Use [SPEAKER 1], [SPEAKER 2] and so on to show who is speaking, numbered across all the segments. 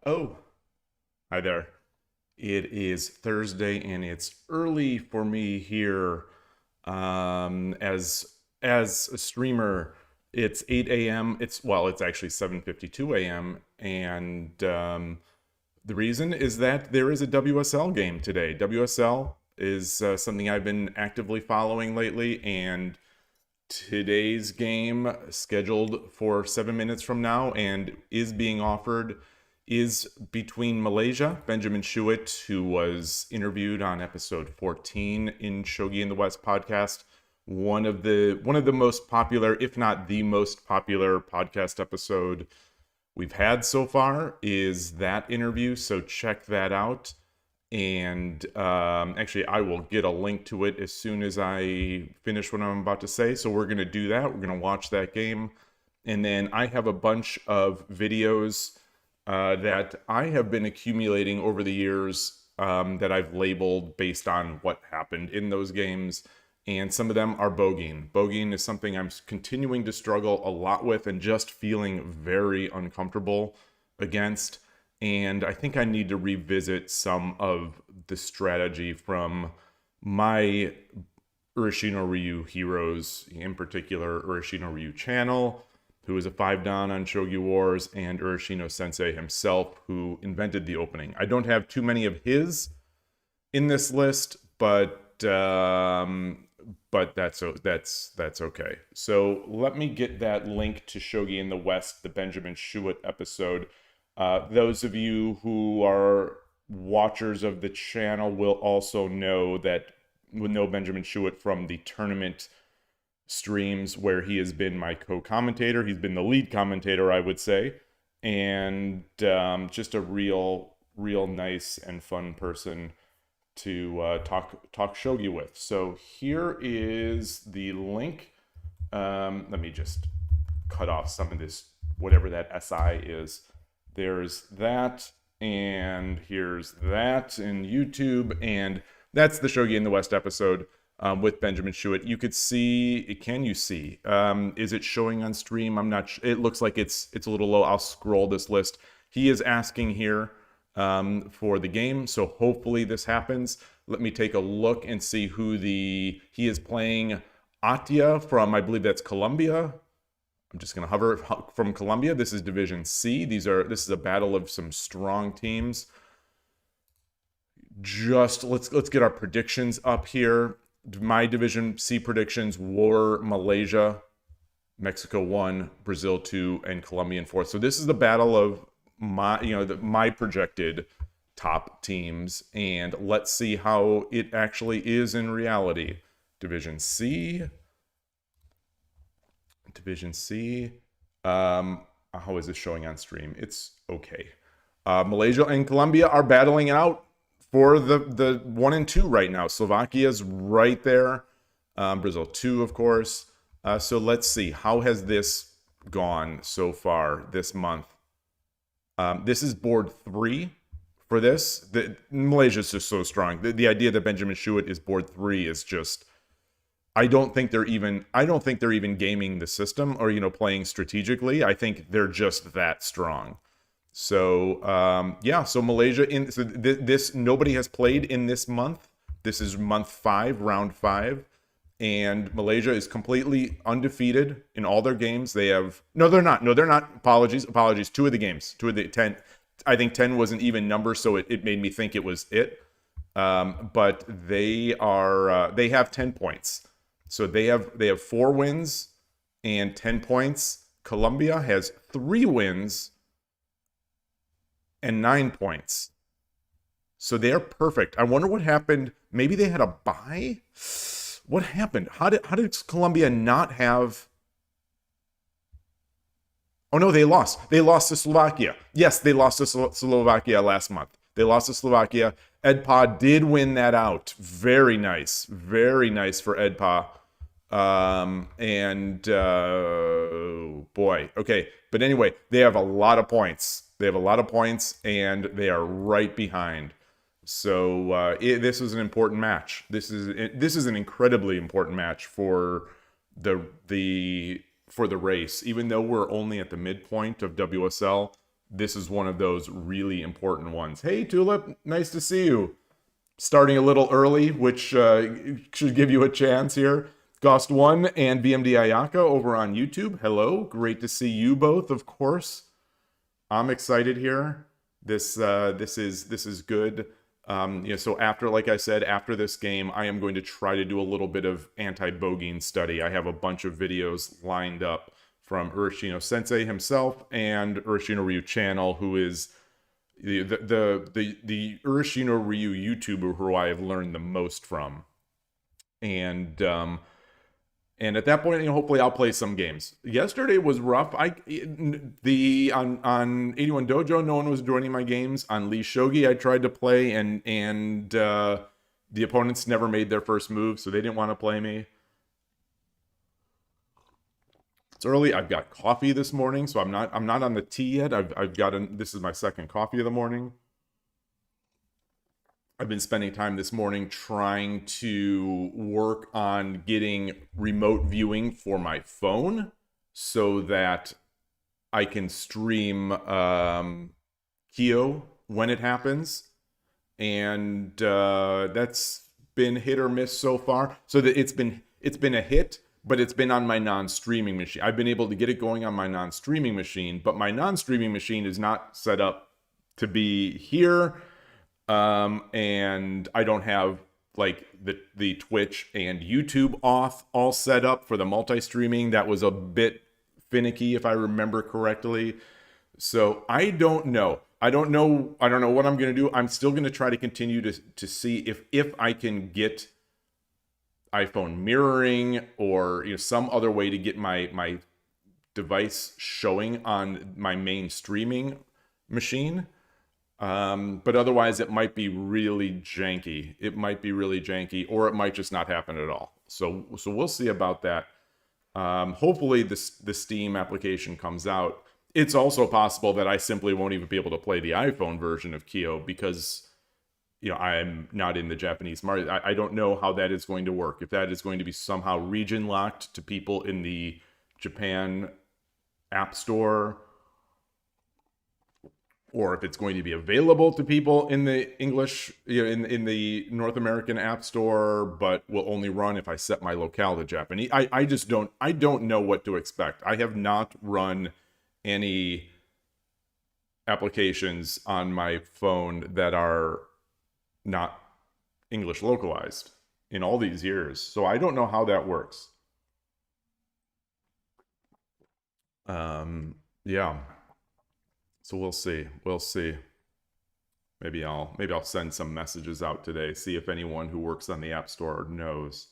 [SPEAKER 1] Oh, hi there. It is Thursday and it's early for me here. As a streamer, it's 8 a.m. It's actually 7:52 a.m. and the reason is that there is a WSL game today. WSL is something I've been actively following lately, and today's game, scheduled for 7 minutes from now and is being offered, is between Malaysia, Benjamin Shuit, who was interviewed on episode 14 in Shogi in the West podcast, one of the most popular, if not the most popular podcast episode we've had so far, is that interview. So check that out. And actually, I will get a link to it as soon as I finish what I'm about to say. So we're going to do that. We're going to watch that game. And then I have a bunch of videos that I have been accumulating over the years that I've labeled based on what happened in those games. And some of them are Bougin. Bougin is something I'm continuing to struggle a lot with and just feeling very uncomfortable against. And I think I need to revisit some of the strategy from my Ureshino-ryu heroes, in particular Ureshino-ryu channel, who is a 5-dan on Shogi Wars, and Ureshino Sensei himself, who invented the opening. I don't have too many of his in this list, but that's okay. So let me get that link to Shogi in the West, the Benjamin Shuit episode. Those of you who are watchers of the channel will also know Benjamin Shuit from the tournament streams where he has been my co-commentator. He's been the lead commentator, I would say, and just a real nice and fun person to talk shogi with. So here is the link. Let me just cut off some of this, whatever that SI is. There's that, and here's that in YouTube, and that's the Shogi in the West episode with Benjamin Shuit. You could see, can you see? Is it showing on stream? I'm not sure. It looks like it's a little low. I'll scroll this list. He is asking here for the game, so hopefully this happens. Let me take a look and see who he is playing. Atia from, I believe that's Colombia. I'm just going to hover from Colombia. This is Division C. This is a battle of some strong teams. Just let's get our predictions up here. My Division C predictions were Malaysia, Mexico 1, Brazil 2, and Colombia in 4th. So this is the battle of my projected top teams, and let's see how it actually is in reality. Division C. How is this showing on stream? It's okay. Malaysia and Colombia are battling it out for the 1 and 2 right now. Slovakia's right there. Brazil 2, of course. So let's see. How has this gone so far this month? This is board 3 for this. Malaysia's just so strong. The idea that Benjamin Shuit is board 3 is just... I don't think they're even gaming the system or playing strategically. I think they're just that strong. So so Malaysia this nobody has played in this month. This is month 5, round 5, and Malaysia is completely undefeated in all their games. They're not. Apologies. 2 of the games, 2 of the 10. I think 10 was an even number, so it made me think it was it. But they have 10 points. So they have 4 wins and 10 points. Colombia has 3 wins and 9 points. So they're perfect. I wonder what happened. Maybe they had a bye? What happened? How did Colombia not have... Oh no, they lost. They lost to Slovakia. Yes, they lost to Slovakia last month. They lost to Slovakia. Edpa did win that out. Very nice. Very nice for Edpa. Boy. Okay. But anyway, they have a lot of points. And they are right behind. So this is an important match. This is an incredibly important match for the race. Even though we're only at the midpoint of WSL, this is one of those really important ones. Hey, Tulip, nice to see you. Starting a little early, which should give you a chance here. Ghost1 and BMD Ayaka over on YouTube. Hello, great to see you both, of course. I'm excited here. This is good. So after, like I said, after this game, I am going to try to do a little bit of anti-Bougin study. I have a bunch of videos lined up from Ureshino Sensei himself and Ureshino-ryu channel, who is the Ureshino-ryu YouTuber who I have learned the most from. And at that point, hopefully I'll play some games. Yesterday was rough. On 81 Dojo, no one was joining my games. On Lee Shogi, I tried to play, and the opponents never made their first move, so they didn't want to play me. It's early. I've got coffee this morning, so I'm not on the tea yet. This is my second coffee of the morning. I've been spending time this morning trying to work on getting remote viewing for my phone so that I can stream Kyo when it happens. And that's been hit or miss so far. So that it's been a hit, but it's been on my non-streaming machine. I've been able to get it going on my non-streaming machine, but my non-streaming machine is not set up to be here. And I don't have like the Twitch and YouTube all set up for the multi-streaming. That was a bit finicky, if I remember correctly. So I don't know. I don't know what I'm going to do. I'm still going to try to continue to see if I can get iPhone mirroring or some other way to get my device showing on my main streaming machine. But otherwise, it might be really janky. It might be really janky, or it might just not happen at all. So we'll see about that. Hopefully, the Steam application comes out. It's also possible that I simply won't even be able to play the iPhone version of Kyo because, I'm not in the Japanese market. I don't know how that is going to work. If that is going to be somehow region locked to people in the Japan App Store, or if it's going to be available to people in the English, in the North American App Store, but will only run if I set my locale to Japanese. I don't know what to expect. I have not run any applications on my phone that are not English localized in all these years. So I don't know how that works. Yeah. So we'll see. We'll see. Maybe I'll send some messages out today, see if anyone who works on the App Store knows.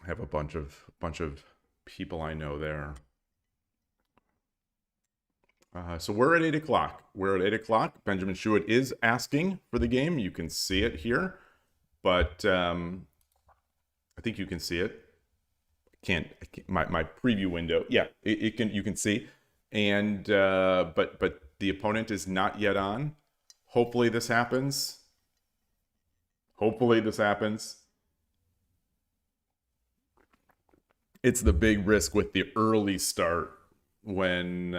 [SPEAKER 1] I have a bunch of people I know there. So we're at 8 o'clock. We're at 8 o'clock. Benjamin Shuit is asking for the game. You can see it here, but I think you can see it. I can't my preview window. Yeah, you can see, and but the opponent is not yet on. Hopefully this happens. Hopefully this happens. It's the big risk with the early start when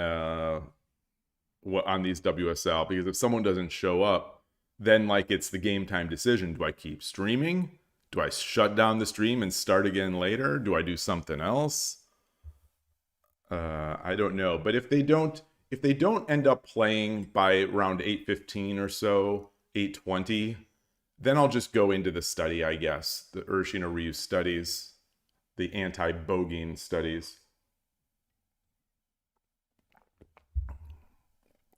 [SPEAKER 1] on these WSL, because if someone doesn't show up, then like it's the game time decision. Do I keep streaming? Do I shut down the stream and start again later? Do I do something else? I don't know. But if they don't end up playing by around 8:15 or so, 8:20, then I'll just go into the study, I guess. The Ureshino-ryu studies, the anti-Bougin studies.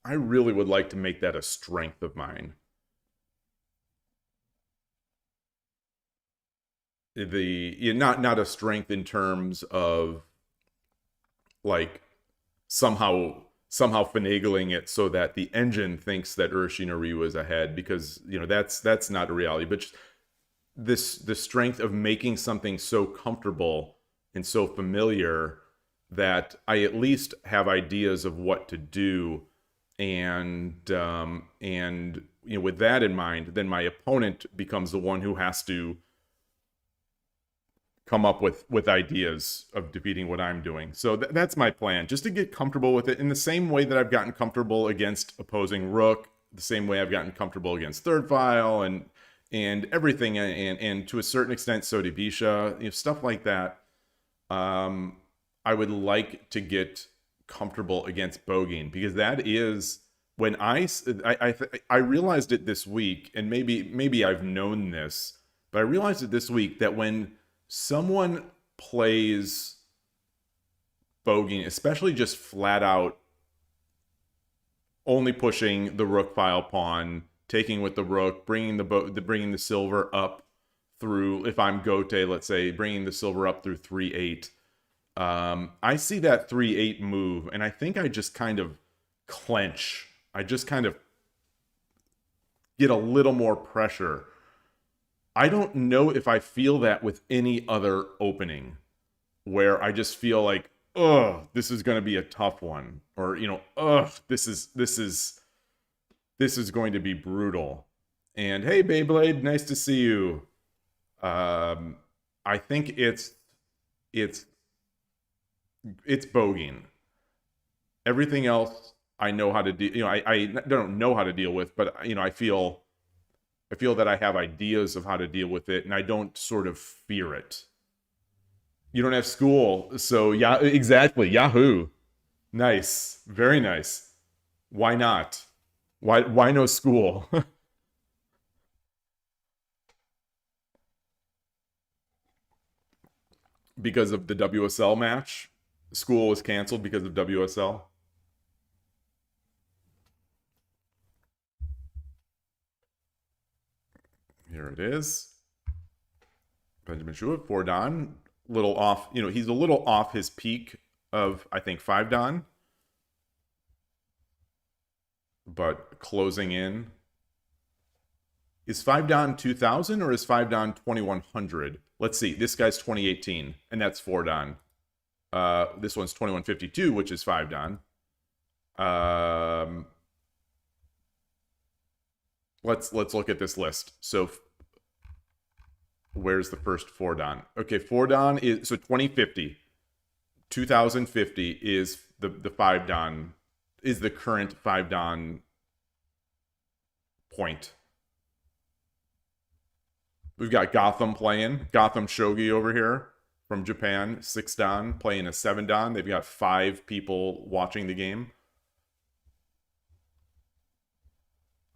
[SPEAKER 1] I really would like to make that a strength of mine. Not a strength in terms of like somehow finagling it so that the engine thinks that Ureshino-ryu is ahead, because that's not a reality. But just the strength of making something so comfortable and so familiar that I at least have ideas of what to do, and with that in mind, then my opponent becomes the one who has to come up with ideas of defeating what I'm doing. So that's my plan, just to get comfortable with it in the same way that I've gotten comfortable against opposing rook, the same way I've gotten comfortable against third file and everything, and to a certain extent Sodi Bisha, stuff like that. I would like to get comfortable against Bougin, because that is when I realized it this week, and maybe I've known this, but I realized it this week that when someone plays Bougin, especially just flat out only pushing the rook file pawn, taking with the rook, bringing the silver up through, if I'm Gote, let's say, bringing the silver up through 3-8. I see that 3-8 move, and I think I just kind of clench. I just kind of get a little more pressure. I don't know if I feel that with any other opening, where I just feel like, ugh, this is going to be a tough one, or ugh, this is going to be brutal. And hey, Beyblade, nice to see you. I think it's Bougin. Everything else I know how to deal. I don't know how to deal with, but I feel that I have ideas of how to deal with it, and I don't sort of fear it. You don't have school, so yeah, exactly. Yahoo, nice, very nice. Why not? Why no school? Because of the WSL match. School was canceled because of WSL. Here it is. Benjamin Shuit, 4 Dan. Little off, he's a little off his peak of, I think, 5 Dan. But closing in. Is 5 Dan 2000 or is 5 Dan 2100? Let's see. This guy's 2018, and that's 4 Dan. This one's 2152, which is 5 Dan. Let's look at this list. So where's the first 4 Dan? Okay, 4 Dan is, so 2050. 2050 is the 5 Dan, is the current 5 Dan point. We've got Gotham playing. Gotham Shogi over here from Japan. 6 Dan playing a 7 Dan. They've got 5 people watching the game.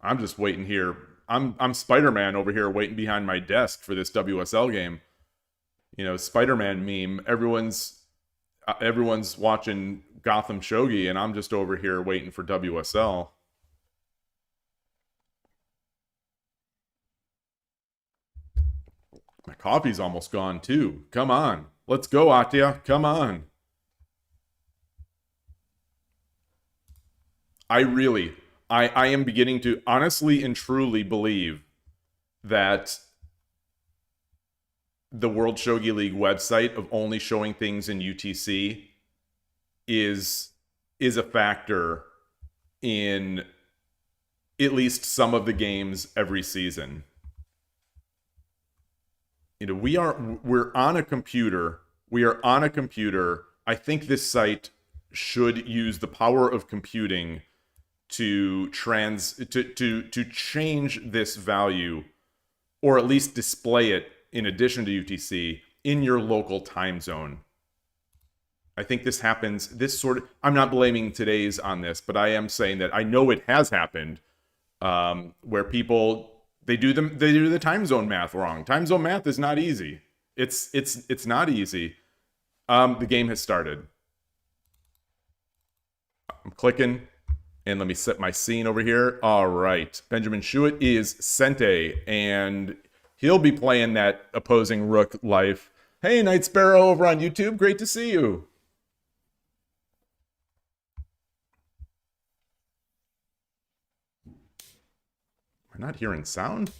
[SPEAKER 1] I'm just waiting here. I'm Spider-Man over here waiting behind my desk for this WSL game. Spider-Man meme. Everyone's watching Gotham Shogi, and I'm just over here waiting for WSL. My coffee's almost gone too. Come on. Let's go, Atya. Come on. I am beginning to honestly and truly believe that the World Shogi League website of only showing things in UTC is a factor in at least some of the games every season. We're on a computer. We are on a computer. I think this site should use the power of computing to change this value, or at least display it in addition to UTC in your local time zone. I think this happens. I'm not blaming today's on this, but I am saying that I know it has happened, where people they do the time zone math wrong. Time zone math is not easy. It's not easy. The game has started. I'm clicking. And let me set my scene over here. All right. Benjamin Shuit is Sente, and he'll be playing that opposing rook life. Hey, Night Sparrow over on YouTube. Great to see you. Am I not hearing sound?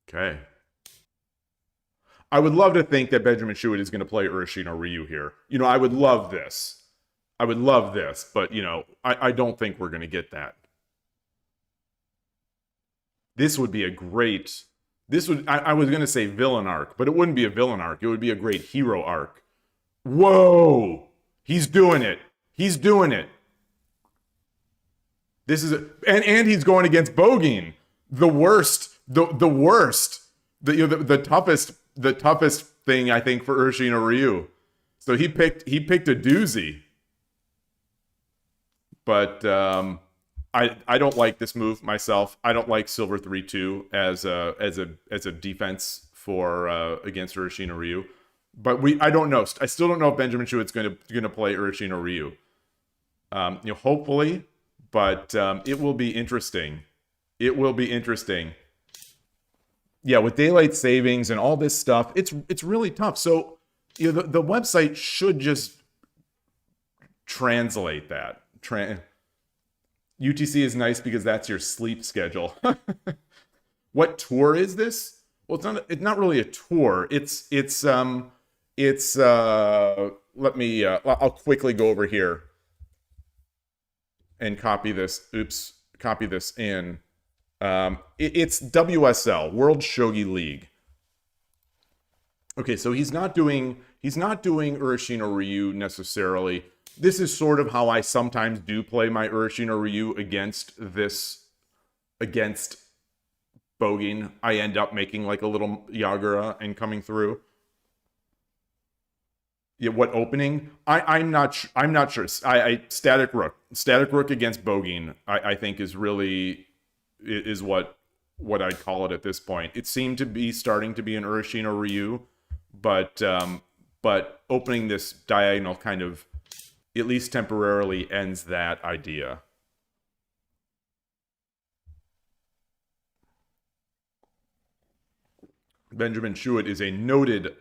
[SPEAKER 1] Okay. I would love to think that Benjamin Shuit is going to play Ureshino-ryu here. I would love this. I would love this, but, I don't think we're going to get that. This would be a great. This would. I was gonna say villain arc, but it wouldn't be a villain arc. It would be a great hero arc. Whoa! He's doing it. He's doing it. This is and he's going against Bougin, the worst, the worst, the toughest thing I think for Ureshino-ryu. So he picked a doozy. But I don't like this move myself. I don't like Silver 3-2 as a defense for against Ureshino-ryu. But I don't know. I still don't know if Benjamin Shuit's going to play Ureshino-ryu. Hopefully, but it will be interesting. It will be interesting. Yeah, with daylight savings and all this stuff, it's really tough. So the website should just translate that. UTC is nice because that's your sleep schedule. What tour is this? Well, it's not really a tour. Let me I'll quickly go over here and copy this. Oops, copy this in. It's WSL, World Shogi League. Okay, so he's not doing Ureshino-ryu necessarily. This is sort of how I sometimes do play my Ureshino-ryu against Bougin. I end up making like a little Yagura and coming through. Yeah, what opening? I'm not sure. Static Rook against Bougin, I think is really what I'd call it at this point. It seemed to be starting to be an Ureshino-ryu, but opening this diagonal kind of, at least temporarily, ends that idea. Benjamin Shuit is a noted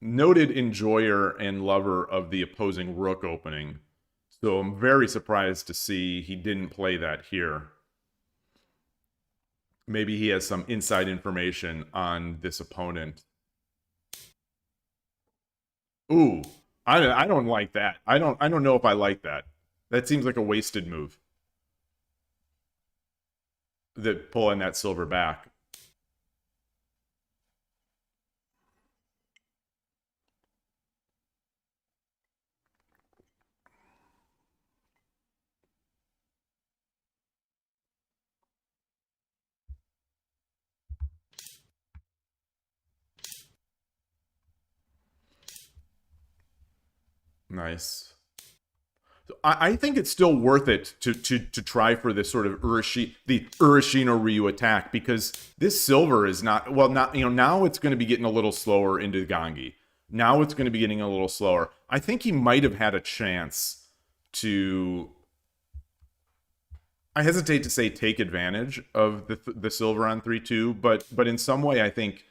[SPEAKER 1] enjoyer and lover of the opposing rook opening. So I'm very surprised to see he didn't play that here. Maybe he has some inside information on this opponent. Ooh, I don't like that. I don't know if I like that. That seems like a wasted move. That pulling that silver back. Nice. So I think it's still worth it to try for this sort of Ureshino-ryu attack, because this silver is not, well, not, now it's going to be getting a little slower into Gangi. Now it's going to be getting a little slower. I think he might have had a chance to, I hesitate to say take advantage of the silver on 3-2, but in some way I think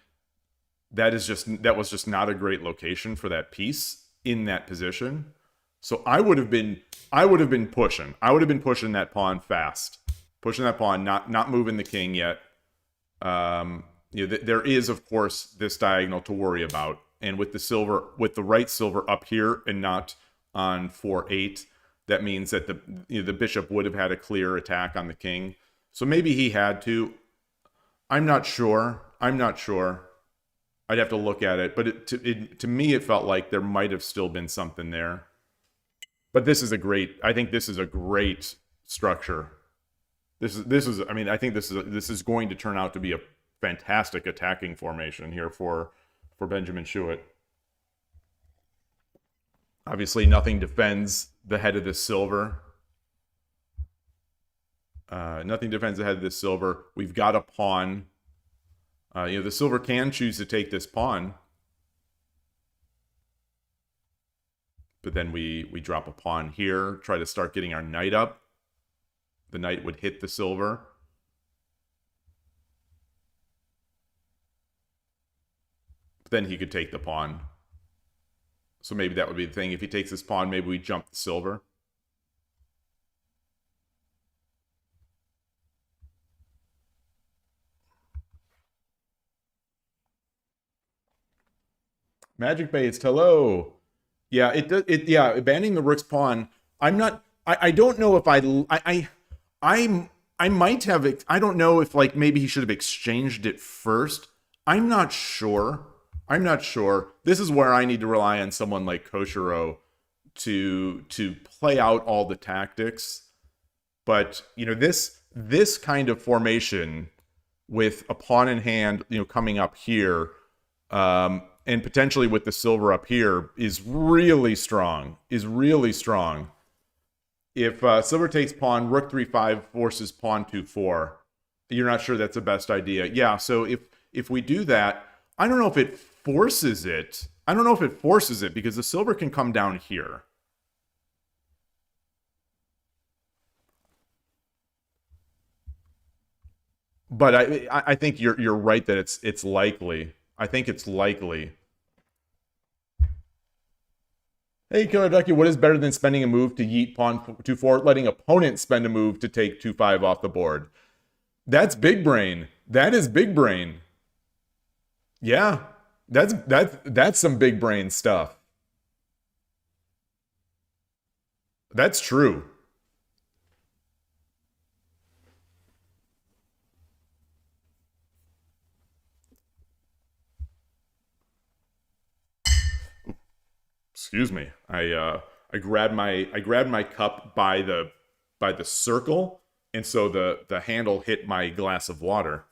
[SPEAKER 1] that was just not a great location for that piece in that position. So I would have been pushing. I would have been pushing that pawn fast. Pushing that pawn, not moving the king yet. There is, of course, this diagonal to worry about. And with the right silver up here and not on 4-8, that means that the bishop would have had a clear attack on the king. So maybe he had to. I'm not sure. I'd have to look at it, but to me, it felt like there might have still been something there. But I think this is a great structure. I think this is going to turn out to be a fantastic attacking formation here for Benjamin Shuit. Obviously, nothing defends the head of this silver. Nothing defends the head of this silver. We've got a pawn. The silver can choose to take this pawn. But then we drop a pawn here, try to start getting our knight up. The knight would hit the silver. But then he could take the pawn. So maybe that would be the thing. If he takes this pawn, maybe we jump the silver. Magic Based, hello. Yeah, banning the rook's pawn. I don't know if I'm I might have, I don't know if like maybe he should have exchanged it first. I'm not sure. This is where I need to rely on someone like Koshiro to play out all the tactics. But, you know, this kind of formation with a pawn in hand, you know, coming up here, and potentially with the silver up here is really strong. If silver takes pawn, rook 3-5 forces pawn 2-4, you're not sure that's the best idea. Yeah, so if we do that, I don't know if it forces it. Because the silver can come down here. But I think you're right that it's likely. I think it's likely. Hey, Killer Ducky, what is better than spending a move to yeet pawn 2-4, letting opponent spend a move to take 2-5 off the board? That's big brain. That is big brain. Yeah, that's some big brain stuff. That's true. Excuse me. I grabbed my cup by the circle, and so the handle hit my glass of water.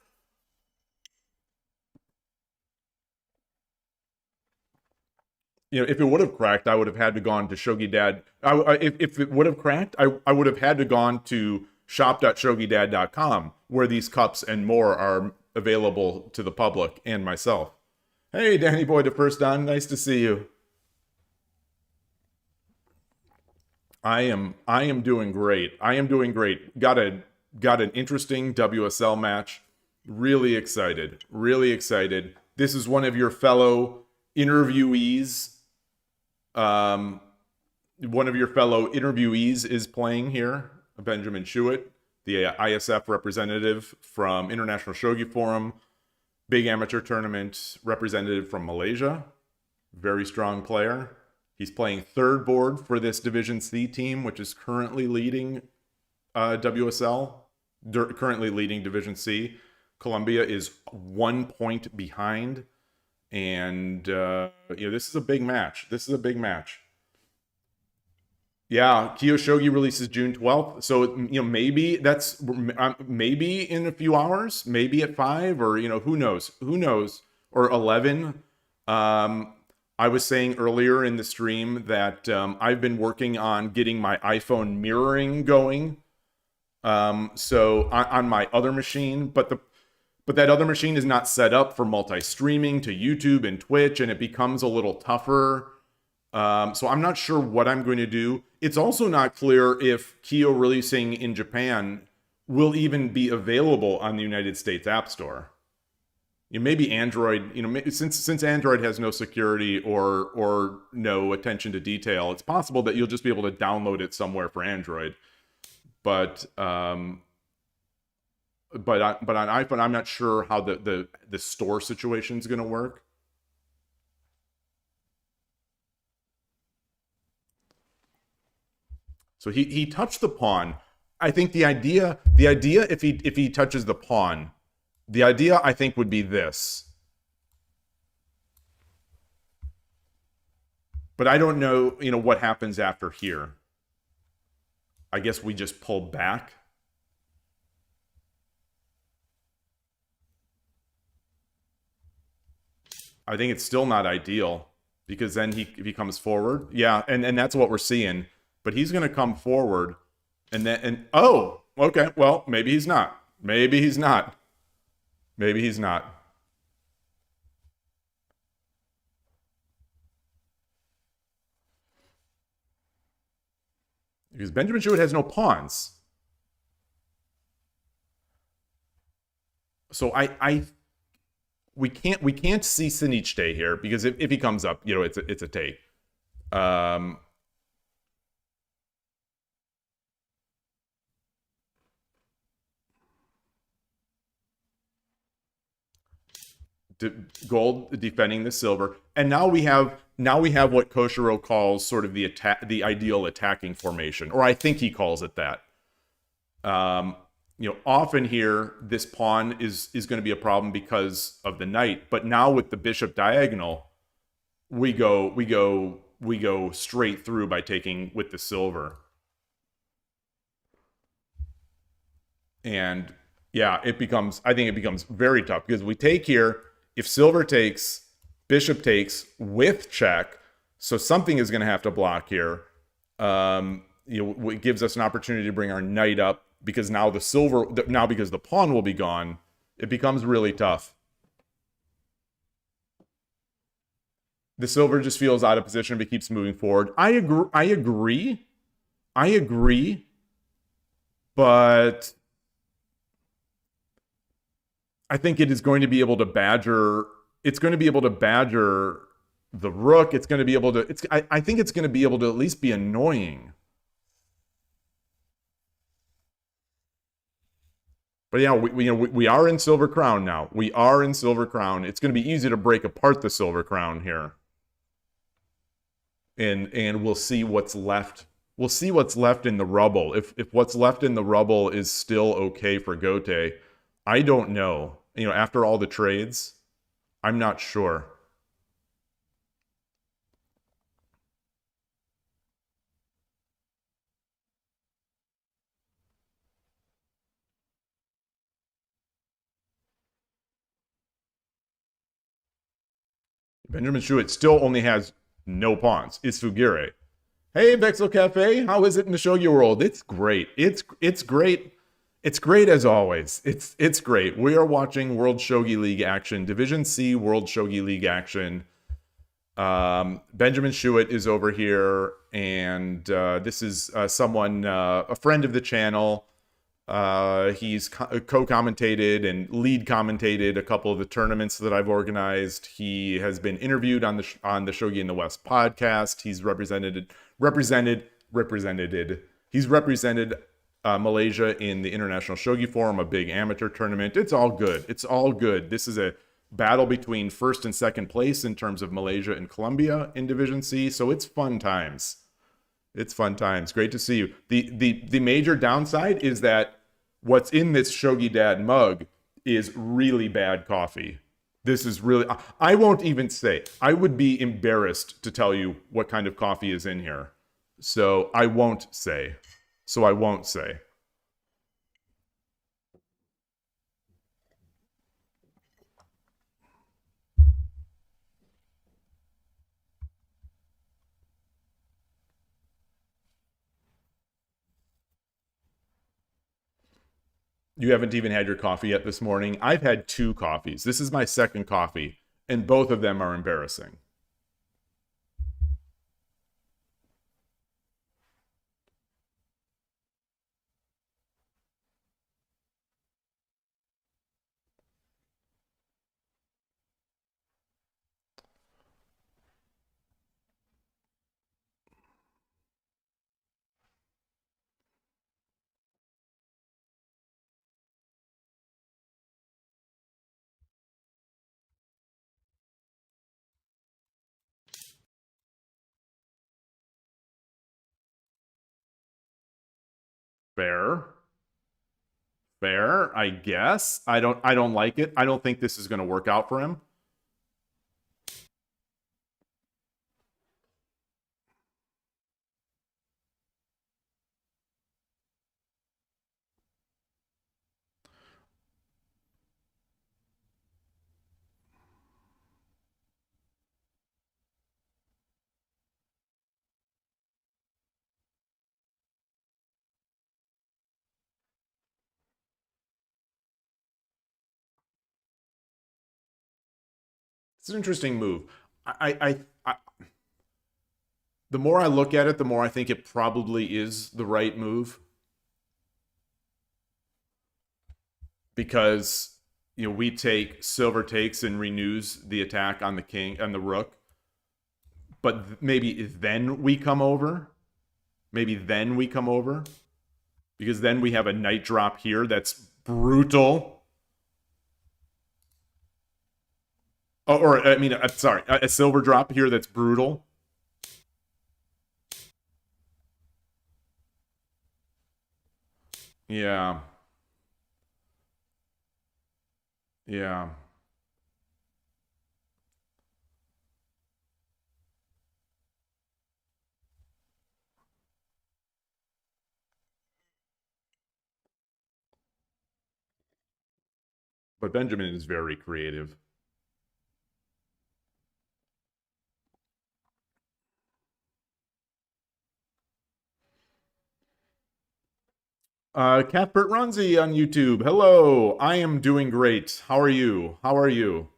[SPEAKER 1] You know, if it would have cracked, I would have had to gone to Shogi Dad. If it would have cracked, I would have had to gone to shop.shogidad.com, where these cups and more are available to the public and myself. Hey, Danny Boy the First Don, nice to see you. I am doing great. Got an interesting WSL match. Really excited. This is one of your fellow interviewees. One of your fellow interviewees is playing here, Benjamin Shuit, the ISF representative from International Shogi Forum, big amateur tournament representative from Malaysia. Very strong player. He's playing third board for this Division C team, which is currently leading WSL, currently leading Division C. Colombia is 1 point behind. And, this is a big match. Yeah, Kiyoshogi releases June 12th. So, maybe that's, maybe in a few hours, maybe at 5, or, who knows, or 11. I was saying earlier in the stream that I've been working on getting my iPhone mirroring going. So on my other machine, but that other machine is not set up for multi-streaming to YouTube and Twitch, and it becomes a little tougher. So I'm not sure what I'm going to do. It's also not clear if Kiyo releasing in Japan will even be available on the United States App Store. Maybe Android, since Android has no security or no attention to detail, it's possible that you'll just be able to download it somewhere for Android. But on iPhone, I'm not sure how the store situation is going to work. So he touched the pawn. I think the idea if he touches the pawn, the idea I think would be this. But I don't know, what happens after here. I guess we just pull back. I think it's still not ideal, because then he comes forward. Yeah, and that's what we're seeing. But he's going to come forward, oh, okay, well, maybe he's not. Because Benjamin Shuit has no pawns. So we can't see Sinichite here, because if he comes up, it's a take. Gold defending the silver, and now we have what Koshiro calls sort of the ideal attacking formation, or I think he calls it that. often here this pawn is going to be a problem because of the knight. But now with the bishop diagonal, we go straight through by taking with the silver. And yeah, I think it becomes very tough because we take here, if silver takes, bishop takes with check, so something is going to have to block here. It gives us an opportunity to bring our knight up because now because the pawn will be gone, it becomes really tough. The silver just feels out of position, but keeps moving forward. I agree, but I think it is going to be able to badger. It's going to be able to badger the rook. It's going to be able to. I think it's going to be able to at least be annoying. But yeah, we are in Silver Crown now. We are in Silver Crown. It's going to be easy to break apart the Silver Crown here. And we'll see what's left. We'll see what's left in the rubble. If what's left in the rubble is still okay for Gote, I don't know. After all the trades, I'm not sure. Benjamin Shuit still only has no pawns. It's Fugire. Hey, Vexel Cafe, how is it in the Shogi world? It's great. It's great. It's great as always. It's great. We are watching World Shogi League action, Division C World Shogi League action. Benjamin Shuit is over here, and this is someone, a friend of the channel. He's co-commentated and lead commentated a couple of the tournaments that I've organized. He has been interviewed on the Shogi in the West podcast. He's represented Malaysia in the International Shogi Forum, a big amateur tournament. It's all good. It's all good. This is a battle between first and second place in terms of Malaysia and Colombia in Division C. So it's fun times. It's fun times. Great to see you. The major downside is that what's in this Shogi Dad mug is really bad coffee. This is really, I won't even say. I would be embarrassed to tell you what kind of coffee is in here. So I won't say. You haven't even had your coffee yet this morning. I've had 2 coffees. This is my second coffee, and both of them are embarrassing. Fair, I guess. I don't like it. I don't think this is going to work out for him. It's an interesting move. The more I look at it, the more I think it probably is the right move. Because we take, silver takes and renews the attack on the king and the rook. But maybe then we come over. Because then we have a knight drop here that's brutal. A silver drop here that's brutal. Yeah. Yeah. But Benjamin is very creative. Cuthbert Runzi on YouTube. Hello. I am doing great. How are you? How are you?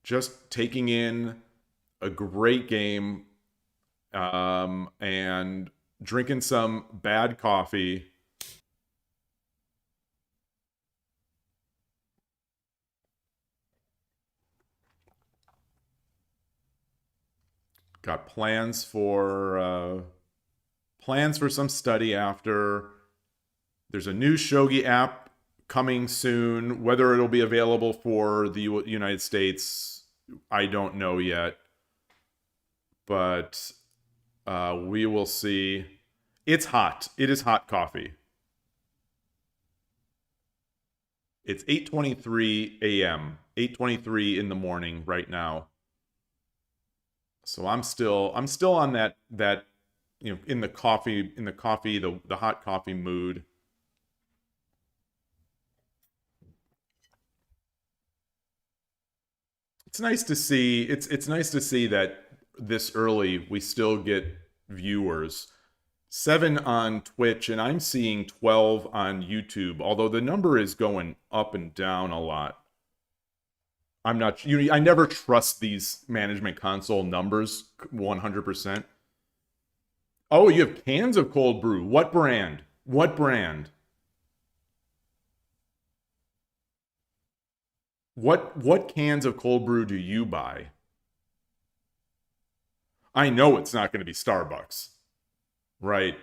[SPEAKER 1] Just taking in a great game and drinking some bad coffee. Got plans for some study after. There's a new Shogi app coming soon. Whether it'll be available for the United States, I don't know yet. But we will see. It's hot. It is hot coffee. It's 8:23 a.m. 8:23 in the morning right now. So I'm still on that in the the hot coffee mood. It's nice to see it's nice to see that this early we still get viewers. 7 on Twitch and I'm seeing 12 on YouTube, although the number is going up and down a lot. I'm not I never trust these management console numbers 100%. Oh, you have cans of cold brew. What brand? What brand? What cans of cold brew do you buy? I know it's not going to be Starbucks. Right.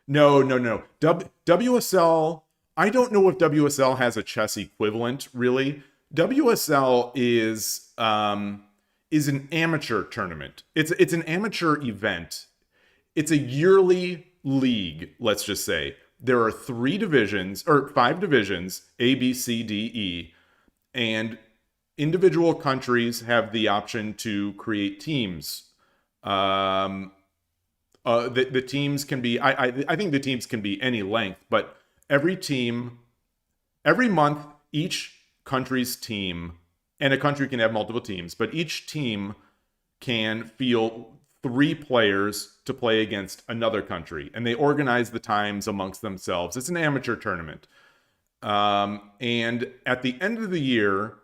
[SPEAKER 1] No, no, no. WSL, I don't know if WSL has a chess equivalent, really. WSL is an amateur tournament. It's an amateur event. It's a yearly league, let's just say. There are 3 divisions or 5 divisions, A, B, C, D, E, and individual countries have the option to create teams. The teams can be I think the teams can be any length, but every month each country's team, and a country can have multiple teams, but each team can field 3 players to play against another country, and they organize the times amongst themselves. It's an amateur tournament, and at the end of the year,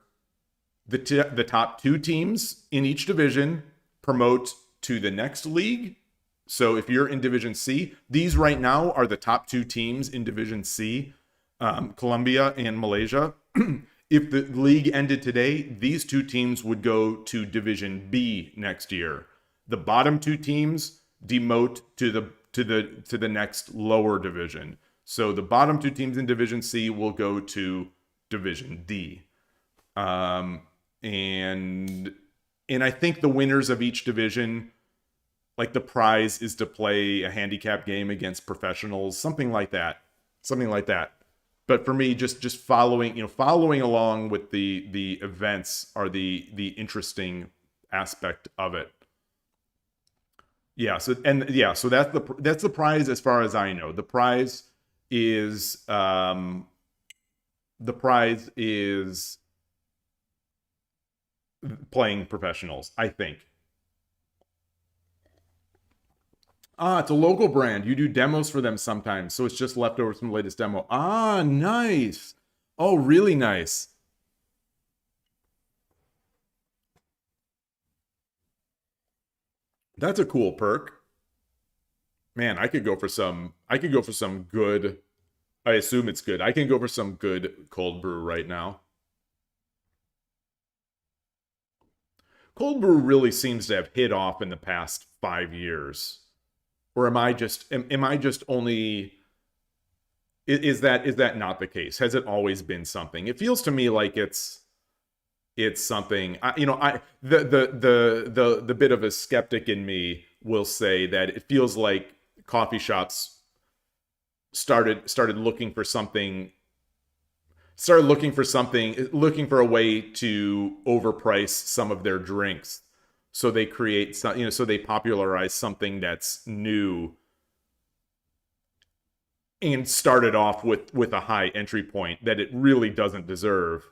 [SPEAKER 1] the top 2 teams in each division promote to the next league. So if you're in Division C, these right now are the top 2 teams in Division C, Colombia and Malaysia. If the league ended today, these 2 teams would go to Division B next year. The bottom 2 teams demote to the next lower division. So the bottom 2 teams in Division C will go to Division D. And I think the winners of each division, like the prize is to play a handicap game against professionals, something like that. Something like that. But for me, just following along with the events are the interesting aspect of it. Yeah, so that's the prize as far as I know. Is the prize is playing professionals, I think. Ah, it's a local brand. You do demos for them sometimes, so it's just leftovers from the latest demo. Ah, nice. Oh, really nice. That's a cool perk. Man, I could go for some good. I assume it's good. I can go for some good cold brew right now. Cold brew really seems to have hit off in the past 5 years. Or am I just only is that not the case? Has it always been something? It feels to me like it's something. I the bit of a skeptic in me will say that it feels like coffee shops started looking for something started looking for a way to overprice some of their drinks. So they create some, so they popularize something that's new and started off with a high entry point that it really doesn't deserve.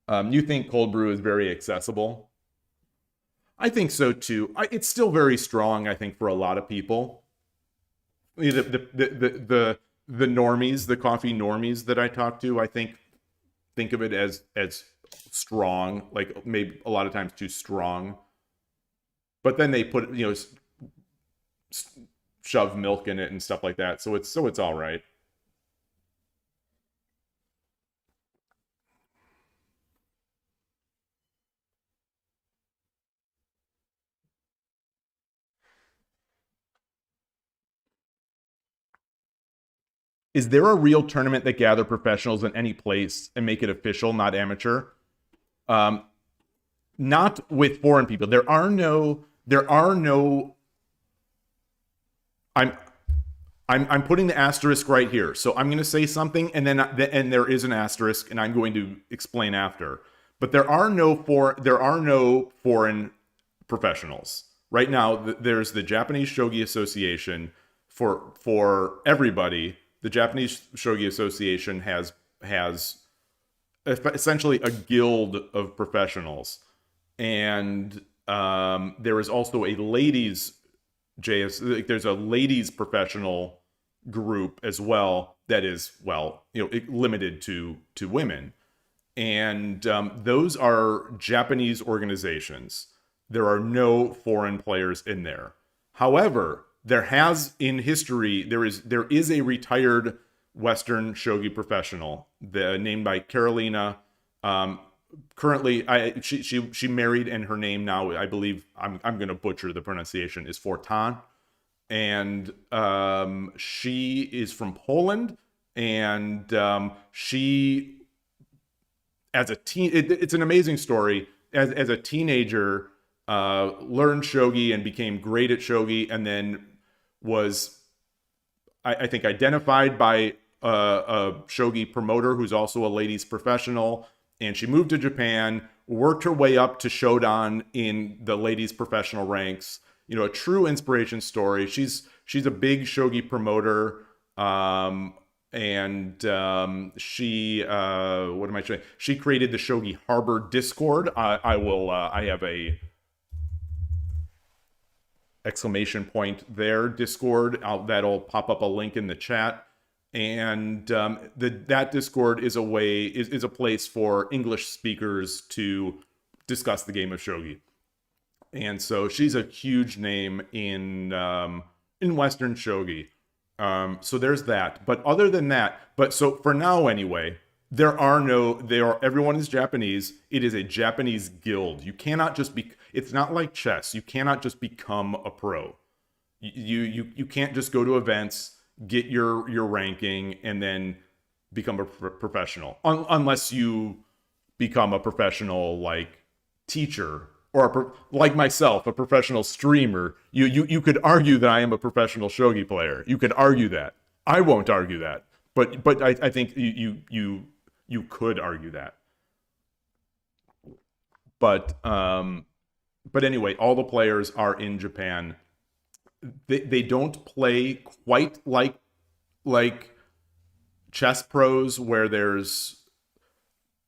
[SPEAKER 1] You think cold brew is very accessible? I think so too. It's still very strong, I think, for a lot of people. The normies, the coffee normies that I talk to, I think of it as strong, like maybe a lot of times too strong. But then they put, shove milk in it and stuff like that, so it's all right. Is there a real tournament that gather professionals in any place and make it official, not amateur? Not with foreign people. There are no. I'm putting the asterisk right here. So I'm going to say something, and then there is an asterisk, and I'm going to explain after. But there are no foreign professionals right now. There's the Japanese Shogi Association for everybody. The Japanese Shogi Association has essentially a guild of professionals, and there is also a ladies there's a ladies professional group as well that is limited to women, and those are Japanese organizations. There are no foreign players in there. However, there is a retired Western shogi professional, named by Carolina. Currently, she married, and her name now, I believe, I'm going to butcher the pronunciation, is Fortan, and she is from Poland, and she, as a it's an amazing story. As a teenager, learned shogi and became great at shogi, and then was, I think, identified by a shogi promoter who's also a ladies professional, and she moved to Japan, worked her way up to Shodan in the ladies professional ranks. A true inspiration story. She's a big shogi promoter, and she what am I saying? She created the Shogi Harbor Discord. I have a exclamation point there, Discord. That'll pop up a link in the chat. And that Discord is a place for English speakers to discuss the game of shogi. And so she's a huge name in Western shogi. So there's that. But other than that, so for now anyway, everyone is Japanese. It is a Japanese guild. You cannot just it's not like chess. You cannot just become a pro. You can't just go to events, get your ranking, and then become a professional, unless you become a professional like teacher, or like myself, a professional streamer. You could argue that I am a professional shogi player. You could argue that. I won't argue that, but I think you could argue that. But anyway, all the players are in Japan. They don't play quite like chess pros, where there's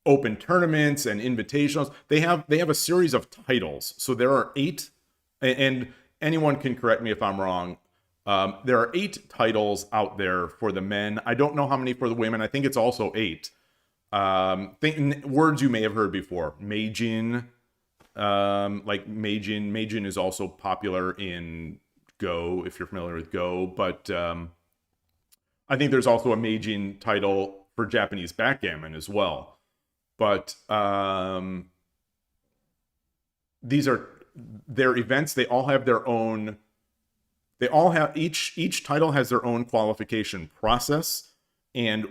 [SPEAKER 1] open tournaments and invitationals. They have a series of titles. So there are 8, and anyone can correct me if I'm wrong. There are 8 titles out there for the men. I don't know how many for the women. I think it's also 8. Words you may have heard before. Meijin, like Meijin. Meijin is also popular in Go, if you're familiar with Go, but I think there's also a Meijin title for Japanese backgammon as well. But these are their events. They all have their own. They all have each title has their own qualification process, and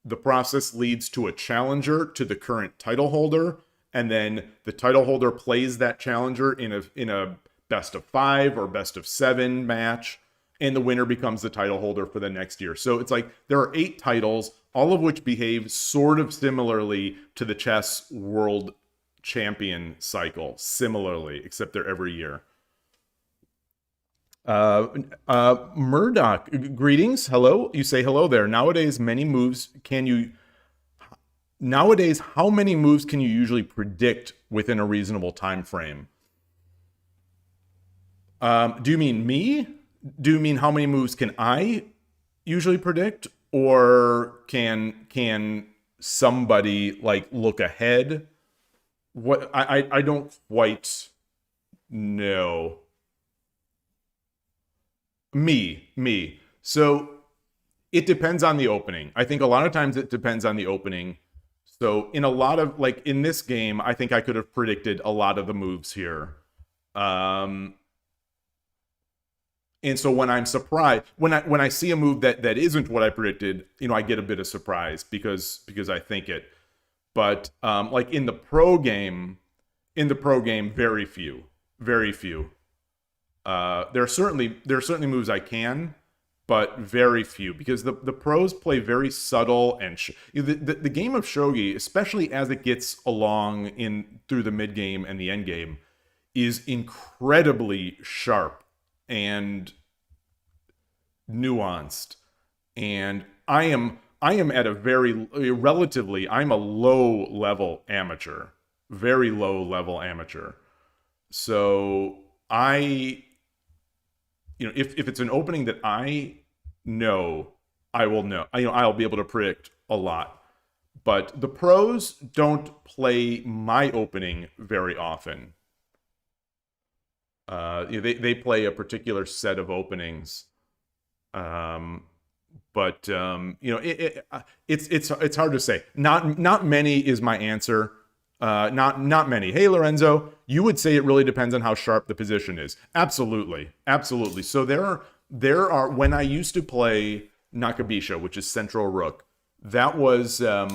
[SPEAKER 1] the process leads to a challenger to the current title holder, and then the title holder plays that challenger in a best of 5 or best of 7 match, and the winner becomes the title holder for the next year. So it's like there are 8 titles. all of which behave sort of similarly to the chess world champion cycle, similarly, except they're every year. Murdoch, greetings. Hello. You say hello there. Nowadays, how many moves can you usually predict within a reasonable time frame? Do you mean me? Do you mean how many moves can I usually predict? Or can somebody like look ahead? What I don't quite know. Me. So it depends on the opening. I think a lot of times it depends on the opening. So in a lot of, like in this game, I think I could have predicted a lot of the moves here. And so when I'm surprised, when I see a move that isn't what I predicted, I get a bit of surprise because I think it. But like in the pro game, very few. There are certainly moves I can, but very few, because the pros play very subtle and the game of shogi, especially as it gets along through the mid game and the end game, is incredibly sharp and nuanced. And I am at a I'm a low level amateur, very low level amateur. So if it's an opening that I know, I will know. I'll be able to predict a lot. But the pros don't play my opening very often. They play a particular set of openings. It's hard to say. Not many is my answer. Not many. Hey, Lorenzo, you would say it really depends on how sharp the position is. Absolutely. So there are, when I used to play Nakabisha, which is central rook, that was, I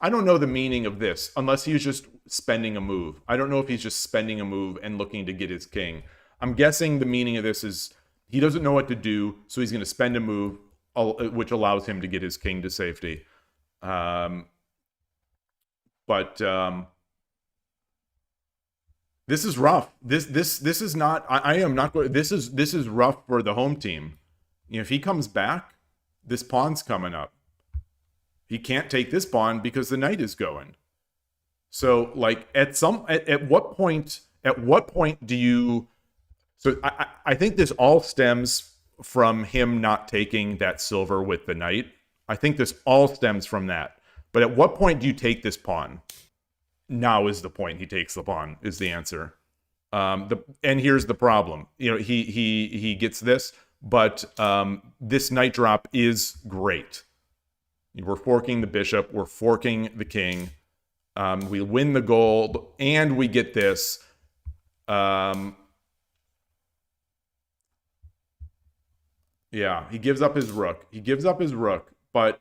[SPEAKER 1] don't know the meaning of this, unless he's just spending a move. I don't know if he's just spending a move and looking to get his king. I'm guessing the meaning of this is he doesn't know what to do, so he's going to spend a move, which allows him to get his king to safety. But this is rough. This is not. I am not going. This is rough for the home team. If he comes back, this pawn's coming up. He can't take this pawn because the knight is going. So, like at what point do you? So I think this all stems from him not taking that silver with the knight. I think this all stems from that. But at what point do you take this pawn? Now is the point he takes the pawn, is the answer. And here's the problem. He gets this, but this knight drop is great. We're forking the bishop, we're forking the king. We win the gold, and we get this. Yeah, he gives up his rook. But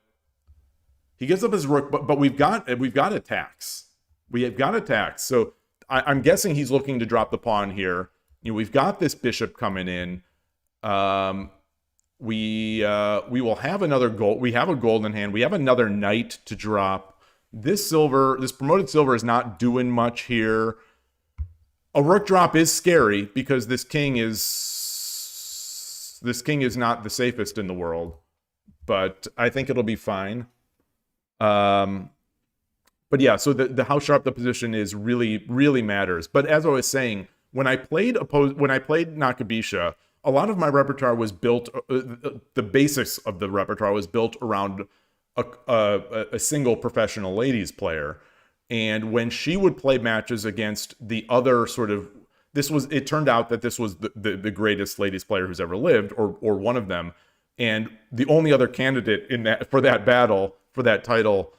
[SPEAKER 1] we've got attacks. We have got attacks. So I'm guessing he's looking to drop the pawn here. We've got this bishop coming in. We will have another gold. We have a gold in hand. We have another knight to drop. This promoted silver is not doing much here. A rook drop is scary because this king is not the safest in the world. But I think it'll be fine. But yeah, so the how sharp the position is really, really matters. But as I was saying, when I played Nakabisha, a lot of my repertoire was built. The basics of the repertoire was built around a single professional ladies player, and when she would play matches against the other sort of, it turned out that this was the greatest ladies player who's ever lived, or one of them, and the only other candidate for that title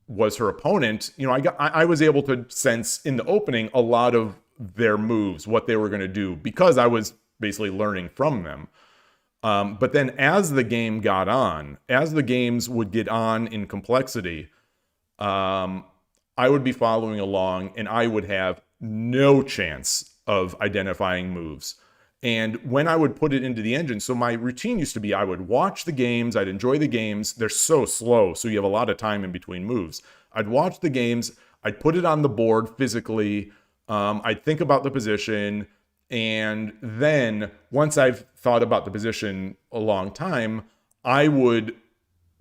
[SPEAKER 1] was her opponent. I was able to sense in the opening a lot of their moves, what they were going to do, because I was basically learning from them. But then as the game got on, as the games would get on in complexity, I would be following along and I would have no chance of identifying moves. And when I would put it into the engine, so my routine used to be I would watch the games, I'd enjoy the games. They're so slow, so you have a lot of time in between moves. I'd watch the games, I'd put it on the board physically, I'd think about the position, and then once I've thought about the position a long time, I would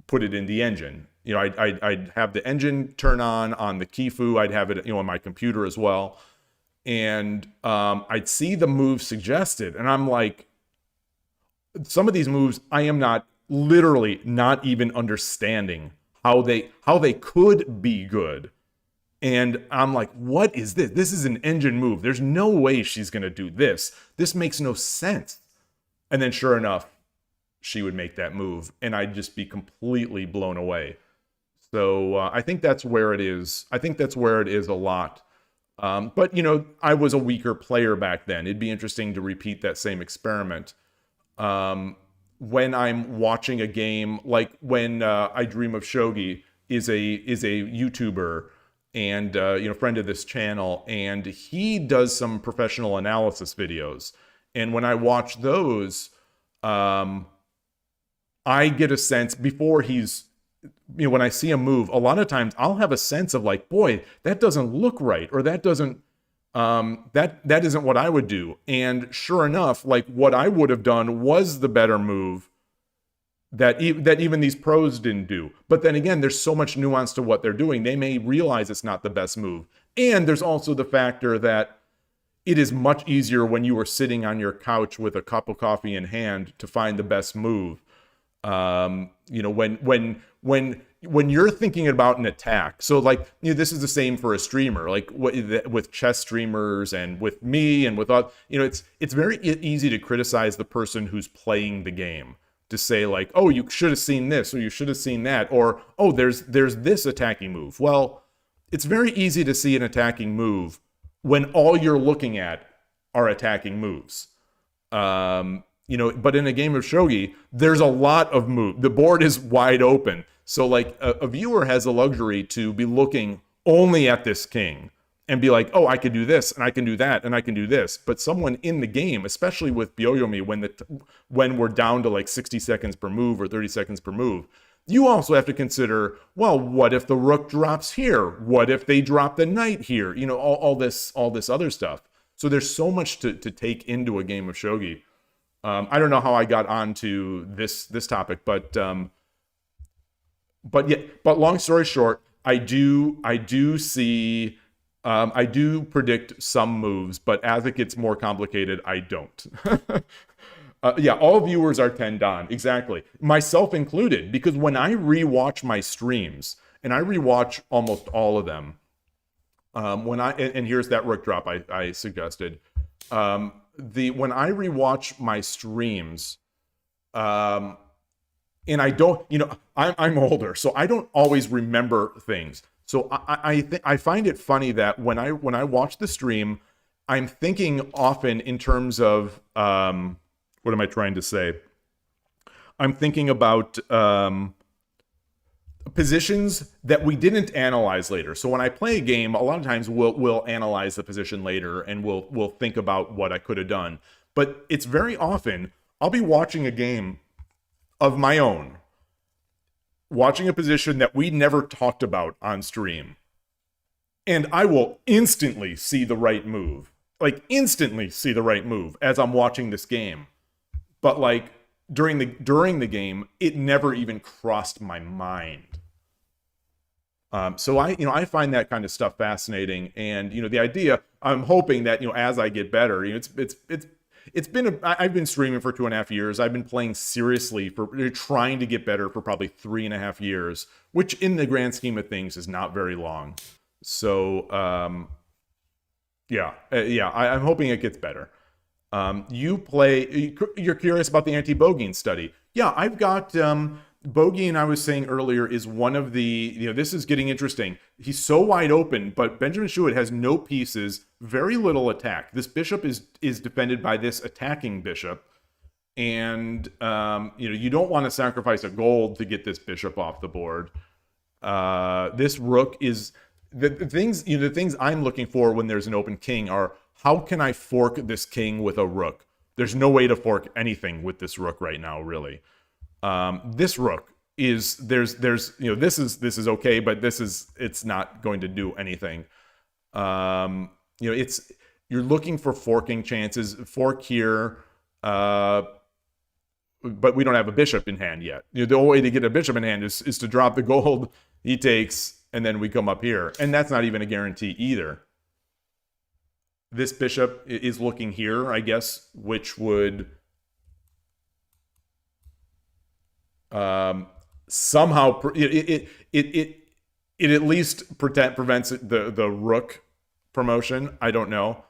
[SPEAKER 1] put it in the engine. You know, I'd have the engine turn on the Kifu, I'd have it, you know, on my computer as well. And I'd see the moves suggested, and I'm like, some of these moves I am literally not even understanding how they could be good. And I'm like, what is this? This is an engine move. There's no way she's gonna do this. This makes no sense. And then sure enough, she would make that move, and I'd just be completely blown away. So I think that's where it is. I think that's where it is a lot. But, you know, I was a weaker player back then. It'd be interesting to repeat that same experiment. When I'm watching a game, like when I Dream of Shogi is a YouTuber and, you know, friend of this channel, and he does some professional analysis videos. And when I watch those, I get a sense before he's, you know, when I see a move, a lot of times I'll have a sense of like, boy, that doesn't look right, or that doesn't, that isn't what I would do. And sure enough, like what I would have done was the better move that even these pros didn't do. But then again, there's so much nuance to what they're doing. They may realize it's not the best move. And there's also the factor that it is much easier when you are sitting on your couch with a cup of coffee in hand to find the best move. You know, when you're thinking about an attack, so like, you know, this is the same for a streamer, like with chess streamers and with me and with, you know, it's very easy to criticize the person who's playing the game, to say like, oh, you should have seen this, or you should have seen that, or, oh, there's this attacking move. Well, it's very easy to see an attacking move when all you're looking at are attacking moves. You know, but in a game of shogi, there's a lot of move. The board is wide open. So like a viewer has the luxury to be looking only at this king and be like, oh, I can do this, and I can do that, and I can do this. But someone in the game, especially with Byoyomi, when we're down to like 60 seconds per move or 30 seconds per move, you also have to consider, well, what if the rook drops here? What if they drop the knight here? You know, all this other stuff. So there's so much to take into a game of shogi. I don't know how I got onto this topic, but long story short, I do predict some moves, but as it gets more complicated, I don't. Yeah, all viewers are turned on, exactly, myself included, because when I rewatch my streams, and I rewatch almost all of them, and here's that rook drop I suggested. When I rewatch my streams, and I don't, you know, I'm older, so I don't always remember things. So I find it funny that when I watch the stream, I'm thinking often in terms of what am I trying to say? I'm thinking about positions that we didn't analyze later. So when I play a game, a lot of times we'll analyze the position later, and we'll think about what I could have done. But it's very often I'll be watching a game of my own, watching a position that we never talked about on stream, and I will instantly see the right move, like instantly see the right move as I'm watching this game. But like during the game, it never even crossed my mind. So I find that kind of stuff fascinating, and you know, the idea, I'm hoping that, you know, as I get better, you know, I've been streaming for 2.5 years. I've been playing seriously for trying to get better for probably 3.5 years, which in the grand scheme of things is not very long. So I'm hoping it gets better. You're curious about the anti-Bougin study. Yeah, I've got Bougin, I was saying earlier, is one of the, you know, this is getting interesting. He's so wide open, but Benjamin Shuit has no pieces, very little attack. This bishop is defended by this attacking bishop. And, you know, you don't want to sacrifice a gold to get this bishop off the board. This rook is, the things I'm looking for when there's an open king are, how can I fork this king with a rook? There's no way to fork anything with this rook right now, really. This rook is there's this is okay, but it's not going to do anything. You're looking for forking chances. Fork here, but we don't have a bishop in hand yet. The only way to get a bishop in hand is to drop the gold. He takes, and then we come up here, and that's not even a guarantee either. This bishop is looking here, I guess, which would somehow it at least prevents the rook promotion. I don't know.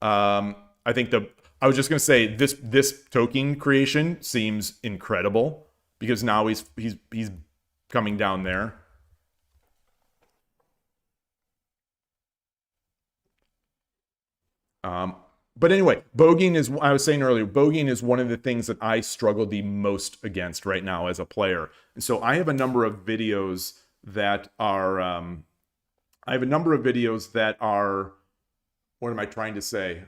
[SPEAKER 1] I think I was just gonna say this token creation seems incredible because now he's coming down there. But anyway, Bougin is, I was saying earlier, Bougin is one of the things that I struggle the most against right now as a player. And so I have a number of videos that are, what am I trying to say?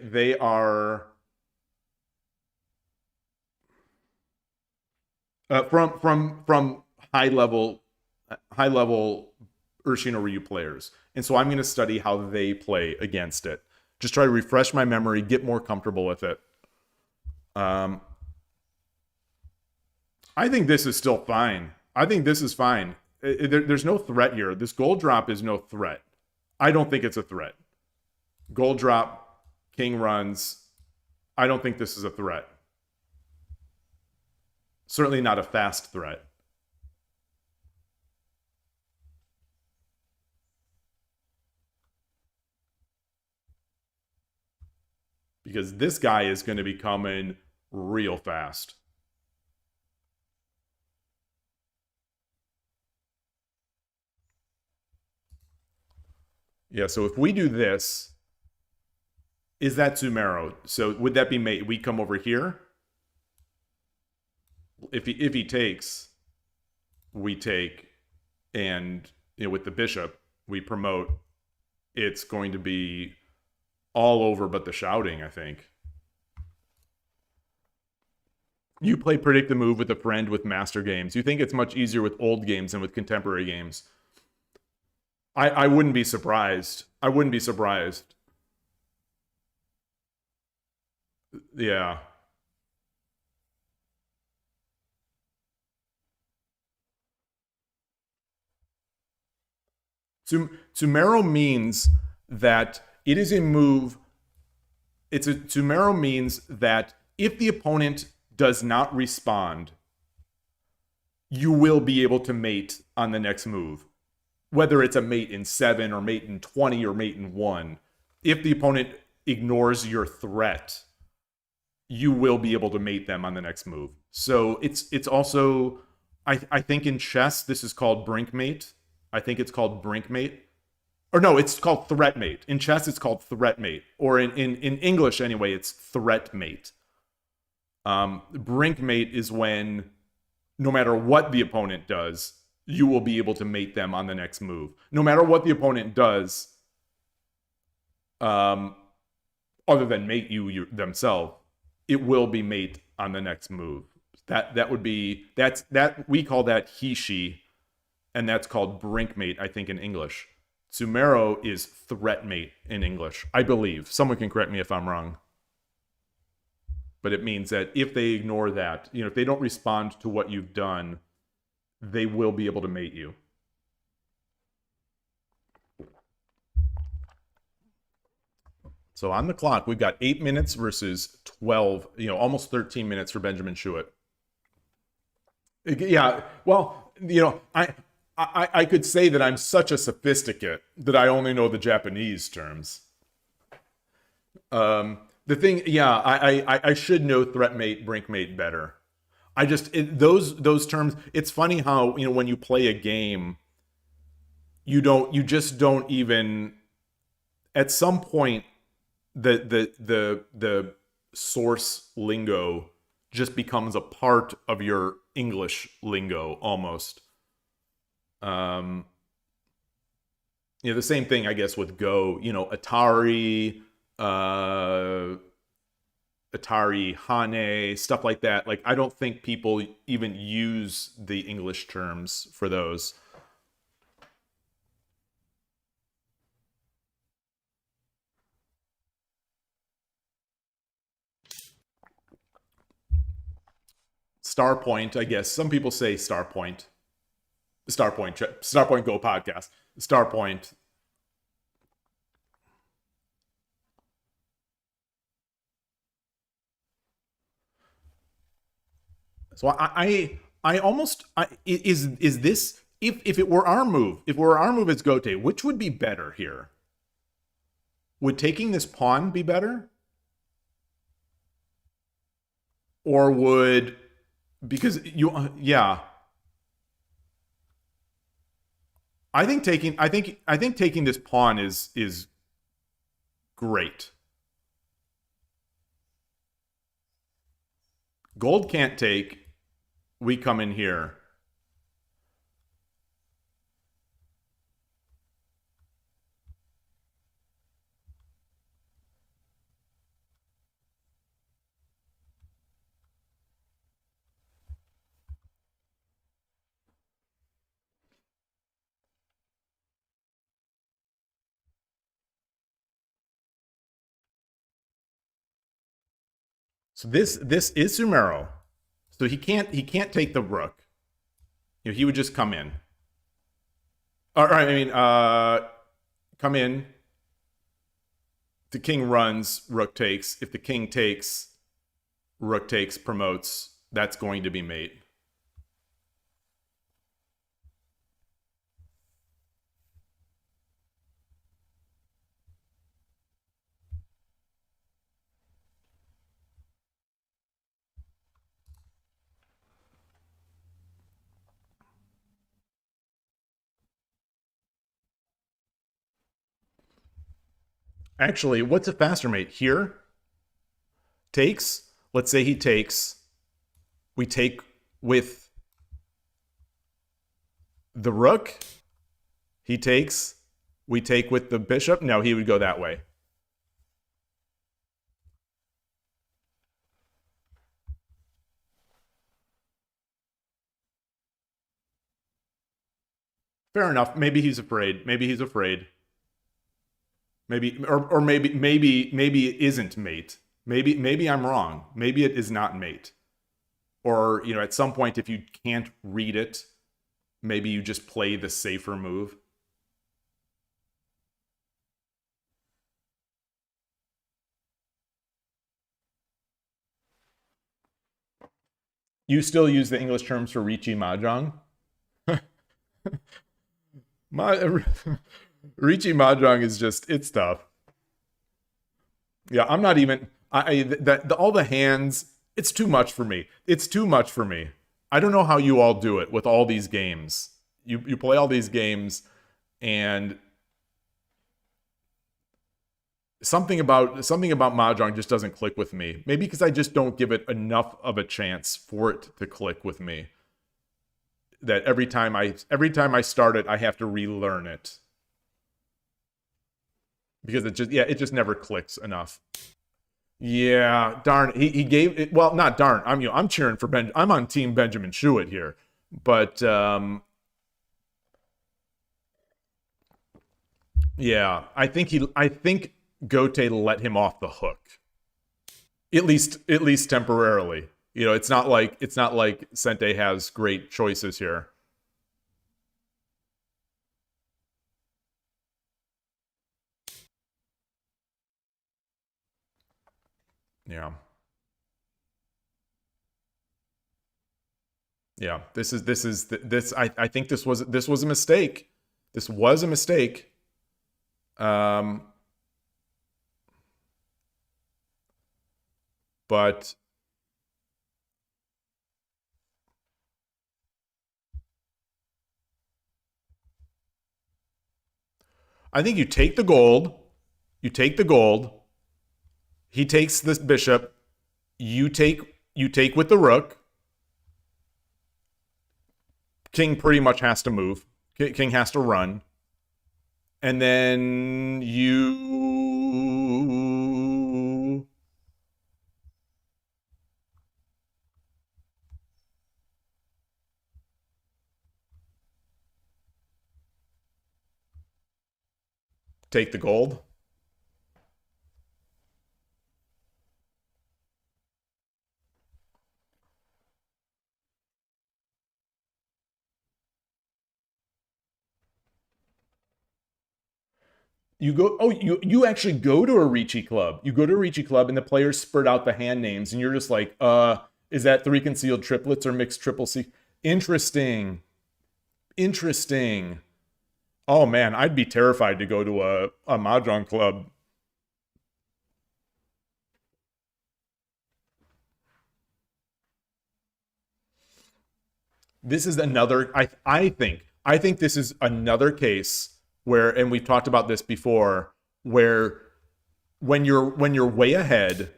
[SPEAKER 1] They are from high level Ureshino-ryu players. And so I'm going to study how they play against it. Just try to refresh my memory, get more comfortable with it. I think this is still fine. I think this is fine. There's no threat here. This gold drop is no threat. I don't think it's a threat. Gold drop, king runs. I don't think this is a threat. Certainly not a fast threat. Because this guy is going to be coming real fast. Yeah, so if we do this, is that Tsumero? So would that be mate? We come over here. If he takes, we take, and with the bishop, we promote. It's going to be all over but the shouting, I think. You play Predict the Move with a friend with master games. You think it's much easier with old games than with contemporary games. I wouldn't be surprised. I wouldn't be surprised. Yeah. Tsumero means that it is a move. Tsumero means that if the opponent does not respond, you will be able to mate on the next move. Whether it's a mate in 7 or mate in 20 or mate in 1. If the opponent ignores your threat, you will be able to mate them on the next move. So it's also, I think in chess, this is called brink mate. I think it's called brink mate. Or no, it's called threat mate. In chess, it's called threat mate. Or in English, anyway, it's threat mate. Brink mate is when, no matter what the opponent does, you will be able to mate them on the next move. No matter what the opponent does, other than mate themselves, it will be mate on the next move. That would be, we call that he/she, and that's called brink mate, I think, in English. Tsumero is threat mate in English, I believe. Someone can correct me if I'm wrong. But it means that if they ignore that, if they don't respond to what you've done, they will be able to mate you. So on the clock, we've got 8 minutes versus 12, almost 13 minutes for Benjamin Shuit. Yeah, well, I could say that I'm such a sophisticate that I only know the Japanese terms. The thing, yeah, I should know threat mate, brink mate better. I just, those terms, it's funny how, when you play a game, you just don't even, at some point, the source lingo just becomes a part of your English lingo, almost. The same thing, I guess, with Go, Atari, Atari, Hane, stuff like that. Like, I don't think people even use the English terms for those. Starpoint, I guess. Some people say Starpoint. Starpoint Go podcast. Starpoint. So I almost is this, if it were our move, as Gote, which would be better here? Would taking this pawn be better? Or would, because you, yeah. I think taking this pawn is great. Gold can't take. We come in here. So this is Sumero. So he can't take the rook. You know, he would just come in. Or I mean, come in. The king runs, rook takes. If the king takes, rook takes, promotes. That's going to be mate. Actually, what's a faster mate? Here? Takes? Let's say he takes. We take with the rook. He takes. We take with the bishop. No, he would go that way. Fair enough. Maybe he's afraid. Maybe he's afraid. Maybe, or maybe it isn't mate. Maybe I'm wrong. Maybe it is not mate. Or, you know, at some point, if you can't read it, maybe you just play the safer move. You still use the English terms for Riichi Mahjong? Riichi Mahjong is just, it's tough. Yeah, I'm not even, all the hands, it's too much for me. It's too much for me. I don't know how you all do it with all these games. You play all these games, and something about Mahjong just doesn't click with me. Maybe because I just don't give it enough of a chance for it to click with me. That every time I start it, I have to relearn it. Because it just never clicks enough. Yeah, darn. He gave it, well, not darn. I'm cheering for I'm on team Benjamin Shuit here. But yeah, I think Gote let him off the hook. At least temporarily. You know, it's not like Sente has great choices here. Yeah. Yeah. I think this was a mistake. This was a mistake. But I think you take the gold. You take the gold. He takes this bishop. You take with the rook. King pretty much has to move. King has to run. And then you Take the gold. You go. Oh, you actually go to a Ricci club. You go to a Ricci club, and the players spurt out the hand names, and you're just like, is that 3 concealed triplets or mixed triple C? Interesting. Interesting. Oh man, I'd be terrified to go to a mahjong club. This is another. I think this is another case where, and we've talked about this before, where when you're way ahead,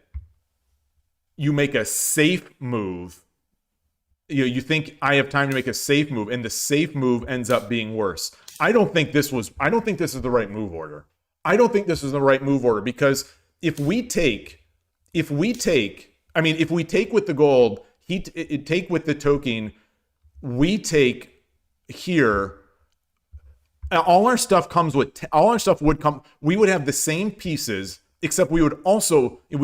[SPEAKER 1] you make a safe move. You think I have time to make a safe move, and the safe move ends up being worse. I don't think this is the right move order. I don't think this is the right move order, because if we take if we take with the gold, take with the token, we take here. All our stuff would come. We would have the same pieces, except we'd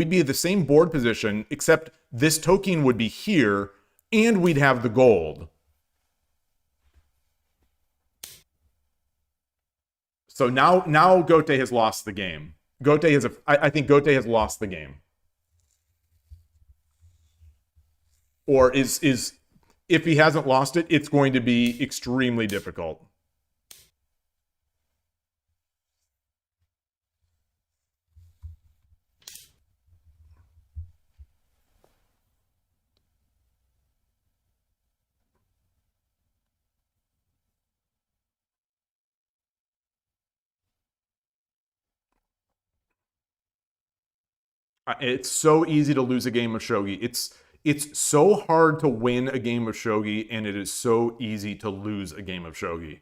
[SPEAKER 1] be at the same board position, except this token would be here, and we'd have the gold. So now Gote has lost the game. I think Gote has lost the game. Or is if he hasn't lost it, it's going to be extremely difficult. It's so easy to lose a game of shogi. It's so hard to win a game of shogi, and it is so easy to lose a game of shogi.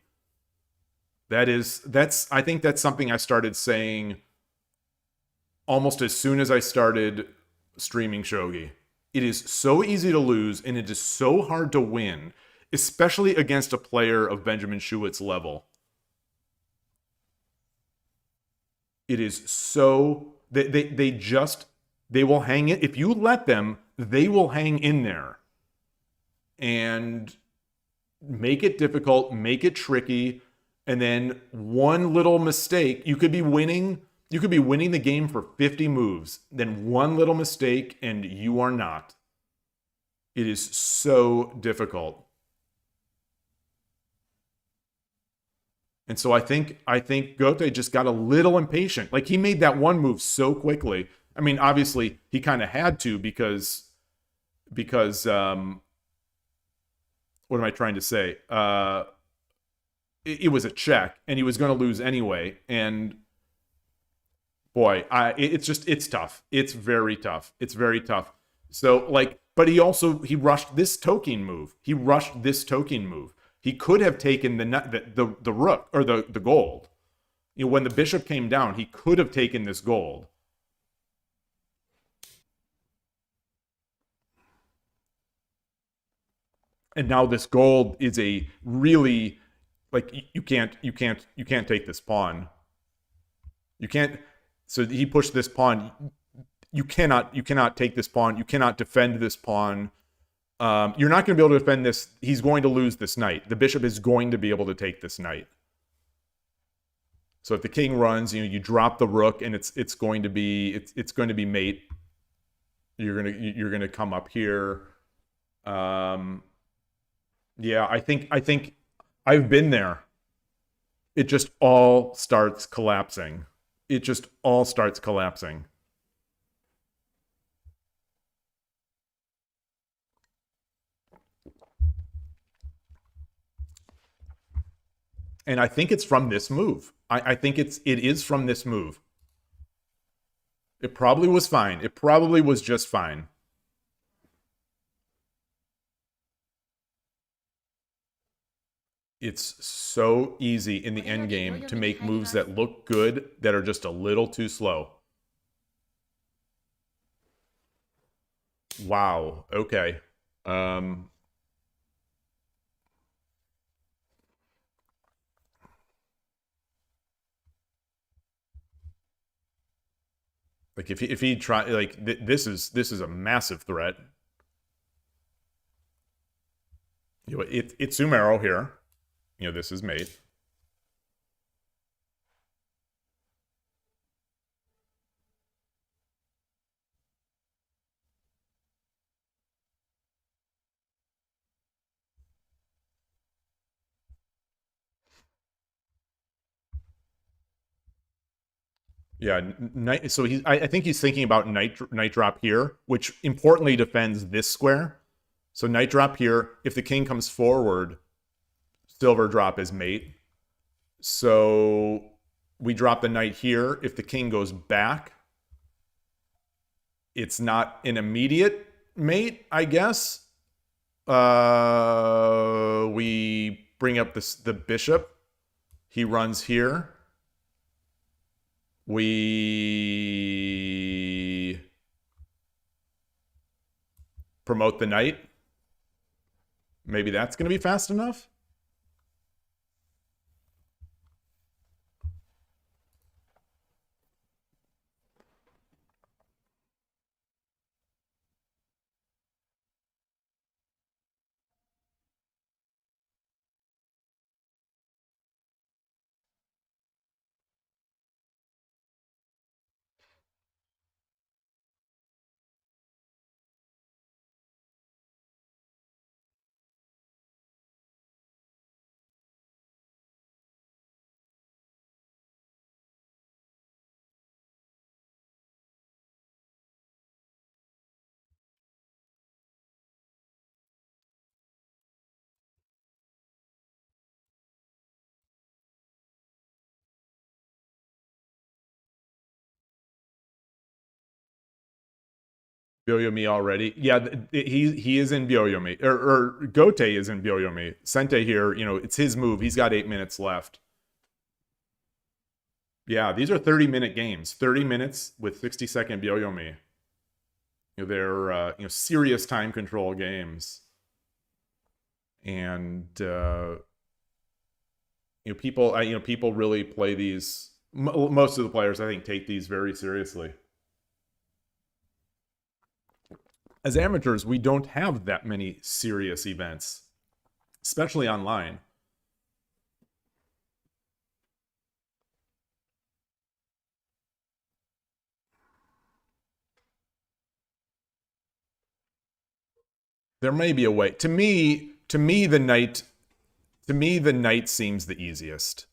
[SPEAKER 1] I think that's something I started saying almost as soon as I started streaming shogi. It is so easy to lose, and it is so hard to win, especially against a player of Benjamin Shuit's level. It is so they will hang it. If you let them, they will hang in there and make it difficult, make it tricky, and then one little mistake, you could be winning the game for 50 moves, then one little mistake and you are not. It is so difficult. And so I think Gote just got a little impatient. Like, he made that one move so quickly. I mean, obviously he kind of had to because what am I trying to say? It was a check, and he was going to lose anyway. And boy, it's tough. It's very tough. It's very tough. So but he rushed this token move. He could have taken the rook or the gold. When the bishop came down, he could have taken this gold. And now this gold is a really, you can't take this pawn. You can't. So he pushed this pawn. You cannot take this pawn. You cannot defend this pawn. You're not going to be able to defend this. He's going to lose this knight. The bishop is going to be able to take this knight. So if the king runs, you drop the rook, and it's going to be mate. You're gonna come up here. Yeah, I think I've been there. It just all starts collapsing. And I think it's from this move. I think it is from this move. It probably was fine. It probably was just fine. It's so easy in the end game to make moves that look good that are just a little too slow. Wow. Okay. Like if he try, like this is a massive threat. You know, it's Sumero here. You know, this is mate. Yeah, night. So I think he's thinking about night drop here, which importantly defends this square. So night drop here. If the king comes forward, silver drop is mate. So we drop the knight here. If the king goes back, it's not an immediate mate, I guess. We bring up the bishop. He runs here. We promote the knight. Maybe that's going to be fast enough. Byoyomi already. Yeah, he is in Byoyomi. Or Gote is in Byoyomi. Sente here, you know, it's his move. He's got 8 minutes left. Yeah, these are 30-minute games. 30 minutes with 60-second Byoyomi. You know, they're you know, serious time control games. And you know, people really play these. Most of the players, I think, take these very seriously. As amateurs, we don't have that many serious events, especially online. There may be a way. To me, the knight seems the easiest.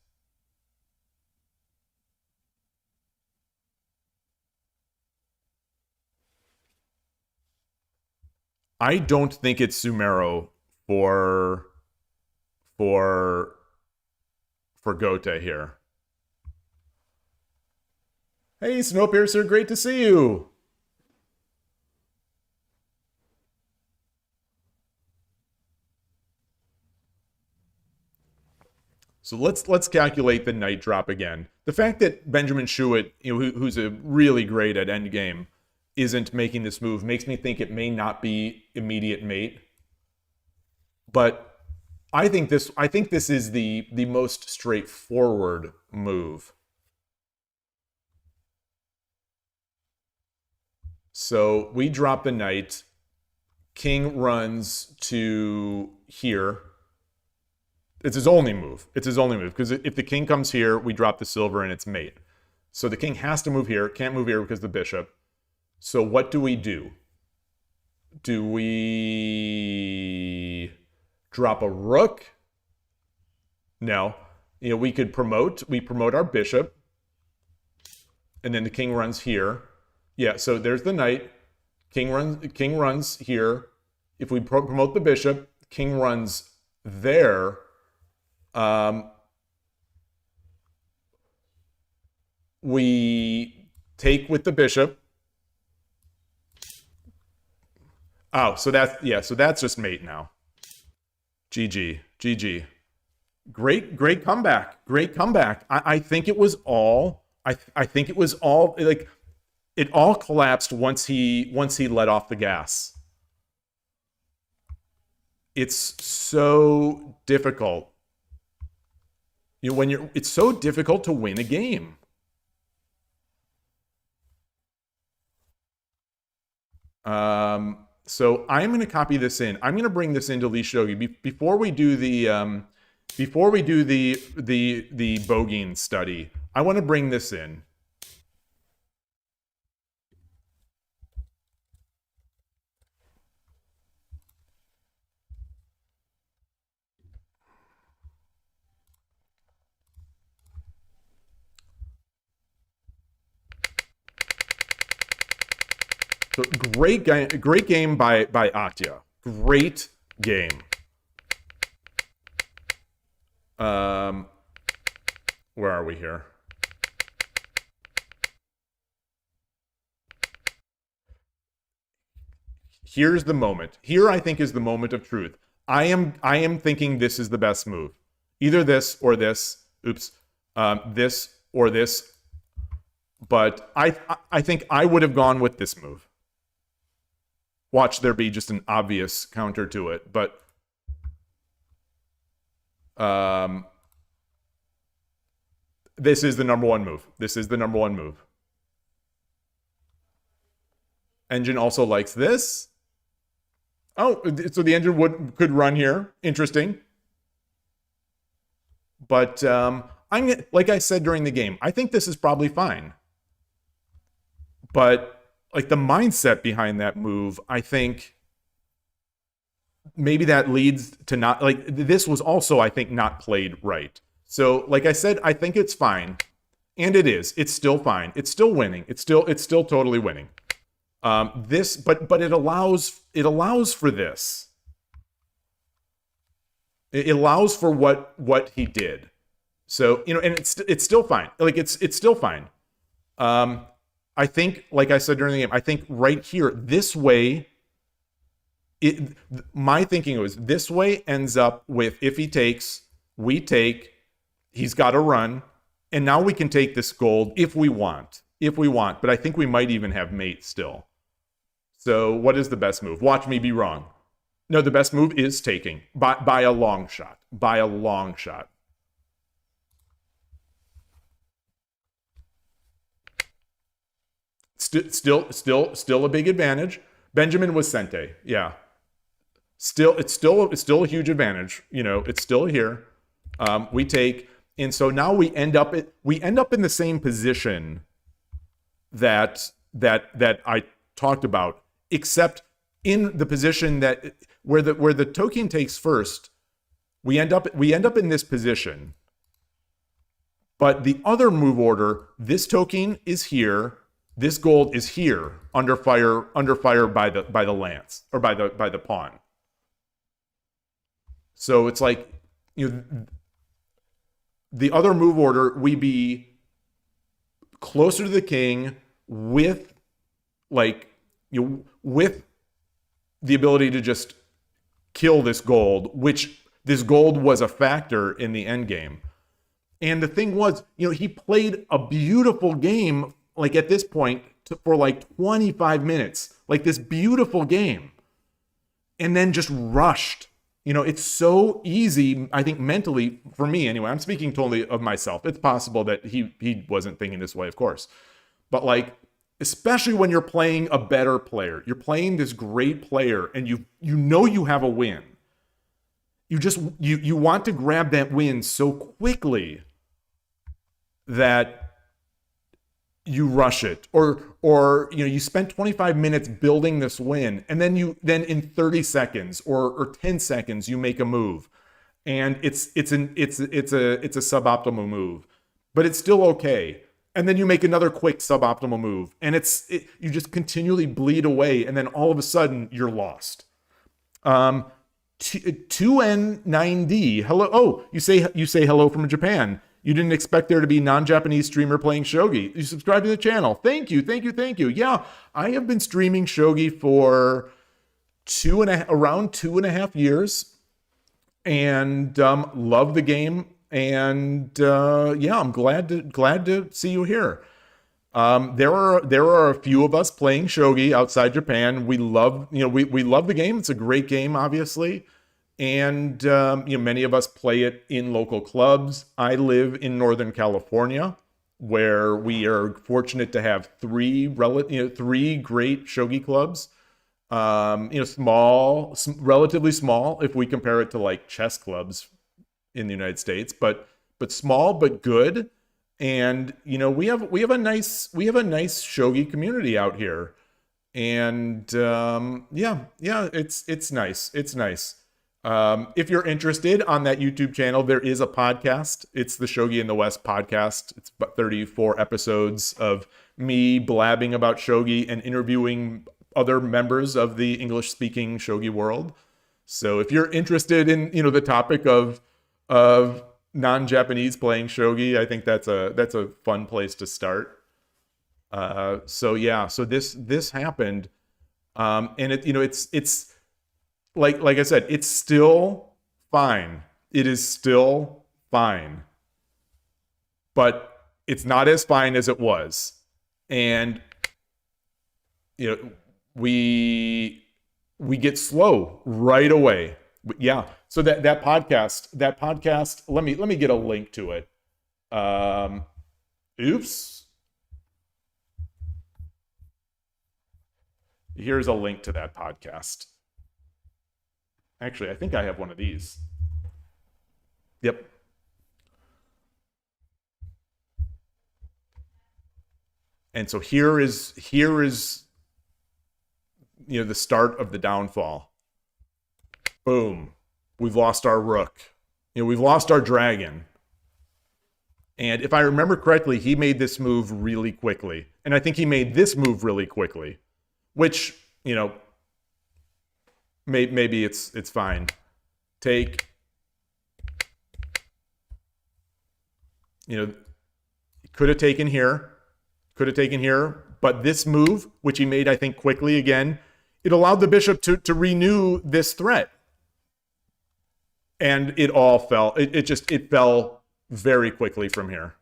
[SPEAKER 1] I don't think it's Sumero for Gote here. Hey, Snowpiercer, great to see you. So let's calculate the knight drop again. The fact that Benjamin Shuit, you know, who's a really great at endgame, isn't making this move makes me think it may not be immediate mate. But I think this is the most straightforward move. So we drop the knight. King runs to here. It's his only move. It's his only move. Because if the king comes here, we drop the silver and it's mate. So the king has to move here. Can't move here because the bishop. So what do we do? Do we drop a rook? No. You know, we could promote. We promote our bishop. And then the king runs here. Yeah, so there's the knight. King runs here. If we promote the bishop, king runs there. We take with the bishop. Oh, so that's just mate now. GG. Great comeback. Great comeback. I think it was all. I think it was all, like, it all collapsed once he let off the gas. It's so difficult. You know, it's so difficult to win a game. So I'm going to copy this in. I'm going to bring this into Lee Shogi before we do the Bougin study. I want to bring this in. So great game by Atya. Great game. Where are we here? Here's the moment. Here I think is the moment of truth. I am thinking this is the best move. Either this or this. Oops. This or this. But I think I would have gone with this move. Watch there be just an obvious counter to it, but this is the number one move. This is the number one move. Engine also likes this. Oh, so the engine could run here. Interesting. But like I said during the game, I think this is probably fine. But like the mindset behind that move, I think maybe that leads to not, like, this was also, I think, not played right. So like I said, I think it's fine. And it is. It's still fine. It's still winning. It's still totally winning. But it allows for this. It allows for what he did. So, you know, and it's still fine. Like it's still fine. I think, like I said during the game, I think right here, this way, my thinking was this way ends up with, if he takes, we take, he's got to run, and now we can take this gold if we want, but I think we might even have mate still. So what is the best move? Watch me be wrong. No, the best move is taking by a long shot, by a long shot. Still a big advantage. Benjamin was Sente, yeah. It's still a huge advantage. You know, it's still here. We take, and so now we end up in the same position that I talked about, except in the position that where the token takes first. We end up in this position, but the other move order, this token is here. This gold is here under fire by the lance or by the pawn. So it's like, you know, the other move order, we be closer to the king with, like, you know, with the ability to just kill this gold, which this gold was a factor in the end game. And the thing was, you know, he played a beautiful game, like at this point, for like 25 minutes, like this beautiful game, and then just rushed. You know, it's so easy, I think, mentally, for me anyway. I'm speaking totally of myself. It's possible that he wasn't thinking this way, of course. But like, especially when you're playing a better player, you're playing this great player, and you know you have a win. You want to grab that win so quickly that you rush it, or you know, you spent 25 minutes building this win, and then in 30 seconds or 10 seconds you make a move, and it's a suboptimal move, but it's still okay. And then you make another quick suboptimal move, and you just continually bleed away, and then all of a sudden you're lost. 2N9D, hello. Oh, you say hello from Japan. You didn't expect there to be non-Japanese streamer playing Shogi. You subscribe to the channel. Thank you. Yeah, I have been streaming Shogi for around 2.5 years, and love the game. And yeah, I'm glad to see you here. There are a few of us playing Shogi outside Japan. We love the game. It's a great game, obviously. And you know, many of us play it in local clubs. I live in Northern California, where we are fortunate to have three great Shogi clubs. Small, relatively small if we compare it to like chess clubs in the United States, but small but good. And we have a nice shogi community out here. And it's nice. It's nice. If you're interested, on that YouTube channel, there is a podcast. It's the Shogi in the West podcast. It's about 34 episodes of me blabbing about shogi and interviewing other members of the English-speaking shogi world. So if you're interested in the topic of non-Japanese playing shogi, I think that's a fun place to start. So this happened, and it's like I said, it's still fine. It is still fine, but it's not as fine as it was, and we get slow right away. Yeah. So that podcast. Let me get a link to it. Oops. Here's a link to that podcast. Actually, I think I have one of these. Yep. And so here is the start of the downfall. Boom. We've lost our rook. We've lost our dragon. And if I remember correctly, he made this move really quickly. And I think he made this move really quickly, which, maybe it's fine. Take, could have taken here, but this move, which he made, I think, quickly again, it allowed the bishop to renew this threat. And it all fell. It fell very quickly from here.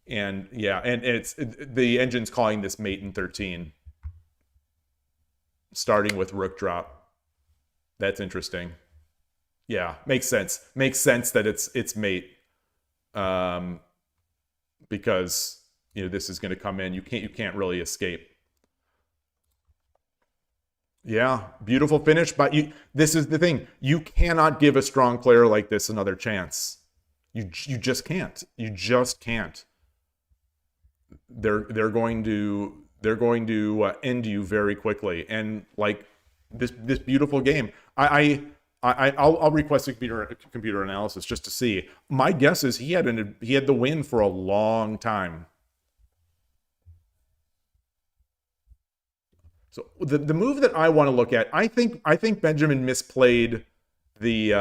[SPEAKER 1] And yeah, and the engine's calling this mate in 13. Starting with rook drop. That's interesting. Yeah, makes sense. Makes sense that it's mate. Because this is going to come in. You can't really escape. Yeah, beautiful finish, but this is the thing. You cannot give a strong player like this another chance. You just can't. You just can't. They're going to end you very quickly. And like this beautiful game, I'll request a computer analysis just to see. My guess is he had the win for a long time. So the move that I want to look at, I think Benjamin misplayed the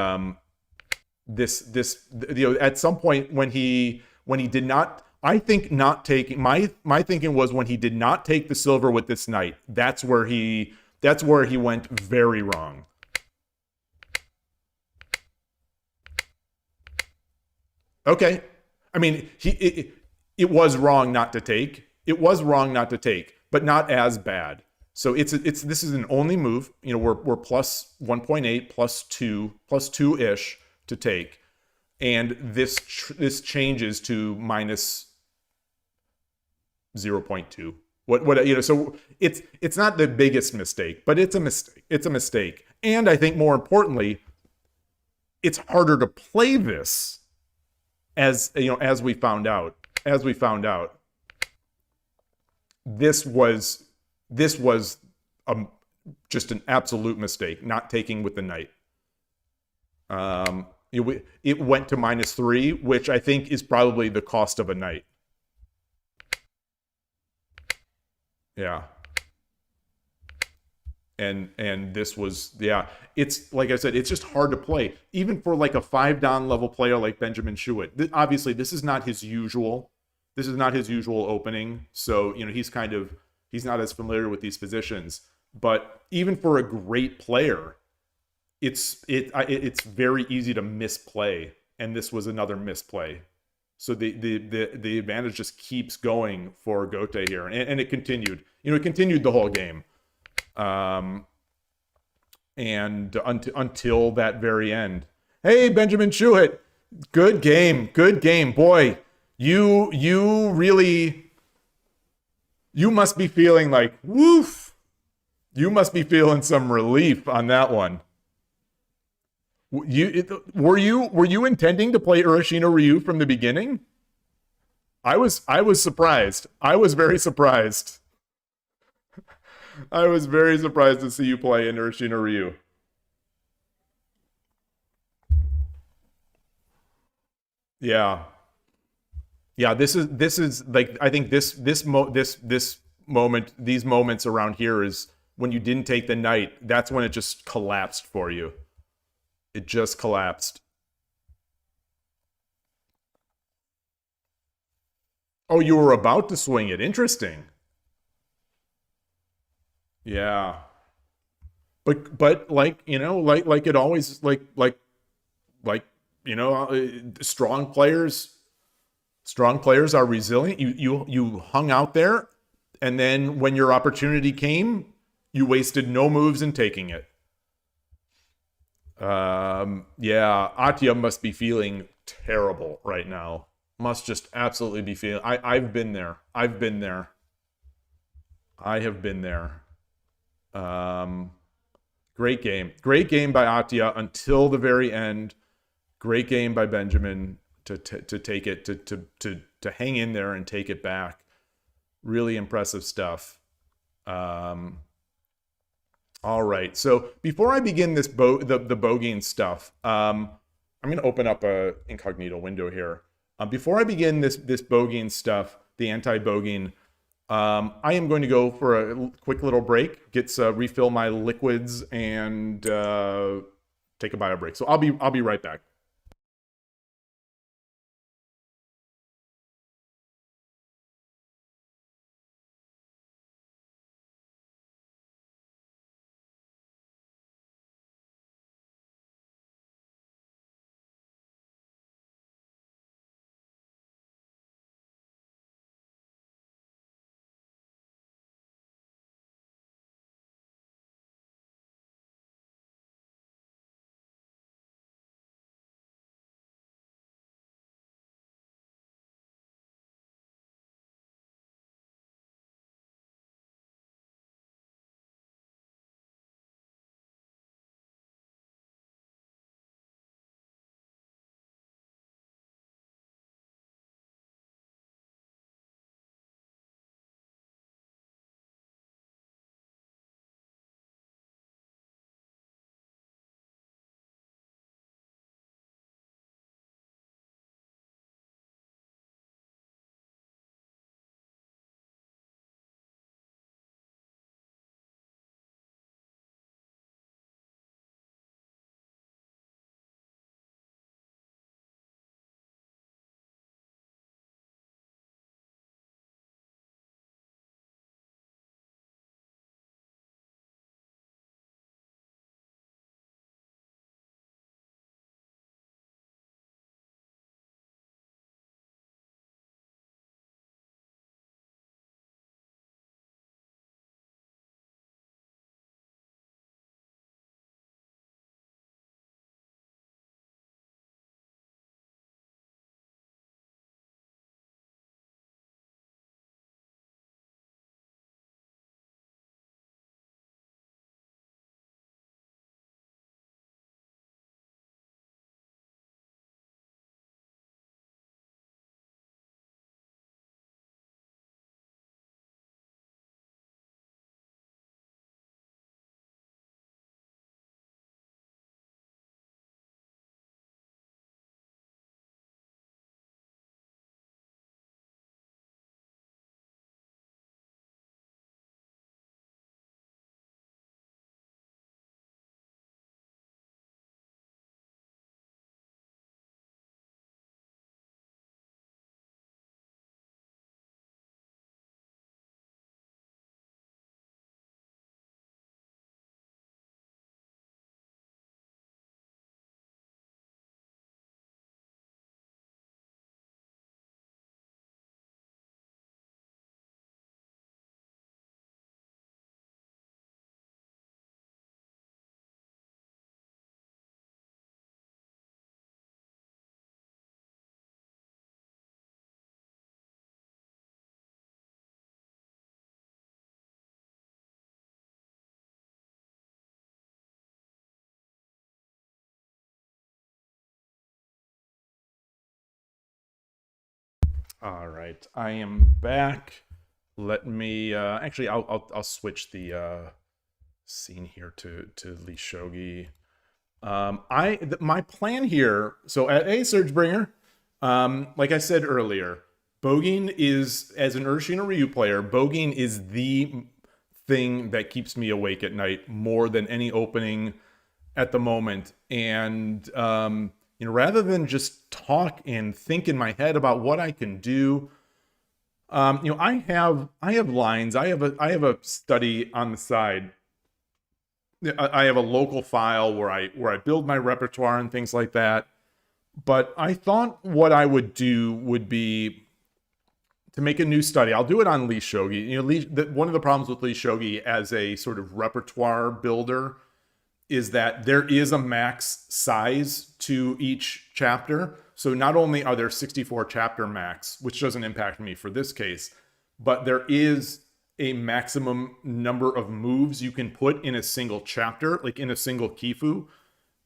[SPEAKER 1] at some point when he did not. I think not taking my thinking was when he did not take the silver with this knight. That's where he went very wrong. Okay, I mean it was wrong not to take. It was wrong not to take, but not as bad. So this is an only move. We're plus 1.8 plus 2-ish to take, and this changes to minus 0.2. So it's not the biggest mistake, but it's a mistake. It's a mistake, and I think more importantly, it's harder to play this as we found out. This was just an absolute mistake, not taking with the knight. It went to -3, which I think is probably the cost of a knight. Yeah. And this was, yeah, it's like I said, it's just hard to play, even for like a 5-dan level player like Benjamin Shuit. Obviously, this is not his usual opening, so he's not as familiar with these positions. But even for a great player, it's very easy to misplay, and this was another misplay. So the advantage just keeps going for Gote here, and it continued. It continued the whole game, and until that very end. Hey, Benjamin Shuit, good game, boy. You really, you must be feeling like, woof, You must be feeling some relief on that one. Were you intending to play Ureshino-ryu from the beginning? I was surprised. I was very surprised. I was very surprised to see you play in Ureshino-ryu. Yeah. Yeah, this is like I think this moment, these moments around here is when you didn't take the knight. That's when it just collapsed for you. It just collapsed. Oh, you were about to swing it. Interesting. Yeah. But like, like it always like strong players are resilient. You hung out there, and then when your opportunity came, you wasted no moves in taking it. Yeah, Atya must be feeling terrible right now. Must just absolutely be feeling. I've been there. I've been there. I have been there. Um, Great game. Great game by Atya until the very end. Great game by Benjamin to take it to hang in there and take it back. Really impressive stuff. Um, all right. So before I begin this the Bougin stuff, I'm going to open up a incognito window here. Before I begin this Bougin stuff, the anti-Bougin, I am going to go for a quick little break, refill my liquids, and take a bio break. So I'll be right back. All right, I am back. Let me actually I'll switch the scene here to Lee Shogi. My plan here, so at Surgebringer, like I said earlier, Bougin is, as an Ureshino-ryu player, Bougin is the thing that keeps me awake at night more than any opening at the moment. And rather than just talk and think in my head about what I can do, I have lines. I have a study on the side. I have a local file where I build my repertoire and things like that. But I thought what I would do would be to make a new study. I'll do it on Lee Shogi. One of the problems with Lee Shogi as a sort of repertoire builder is that there is a max size to each chapter. So not only are there 64 chapter max, which doesn't impact me for this case, but there is a maximum number of moves you can put in a single chapter, like in a single Kifu.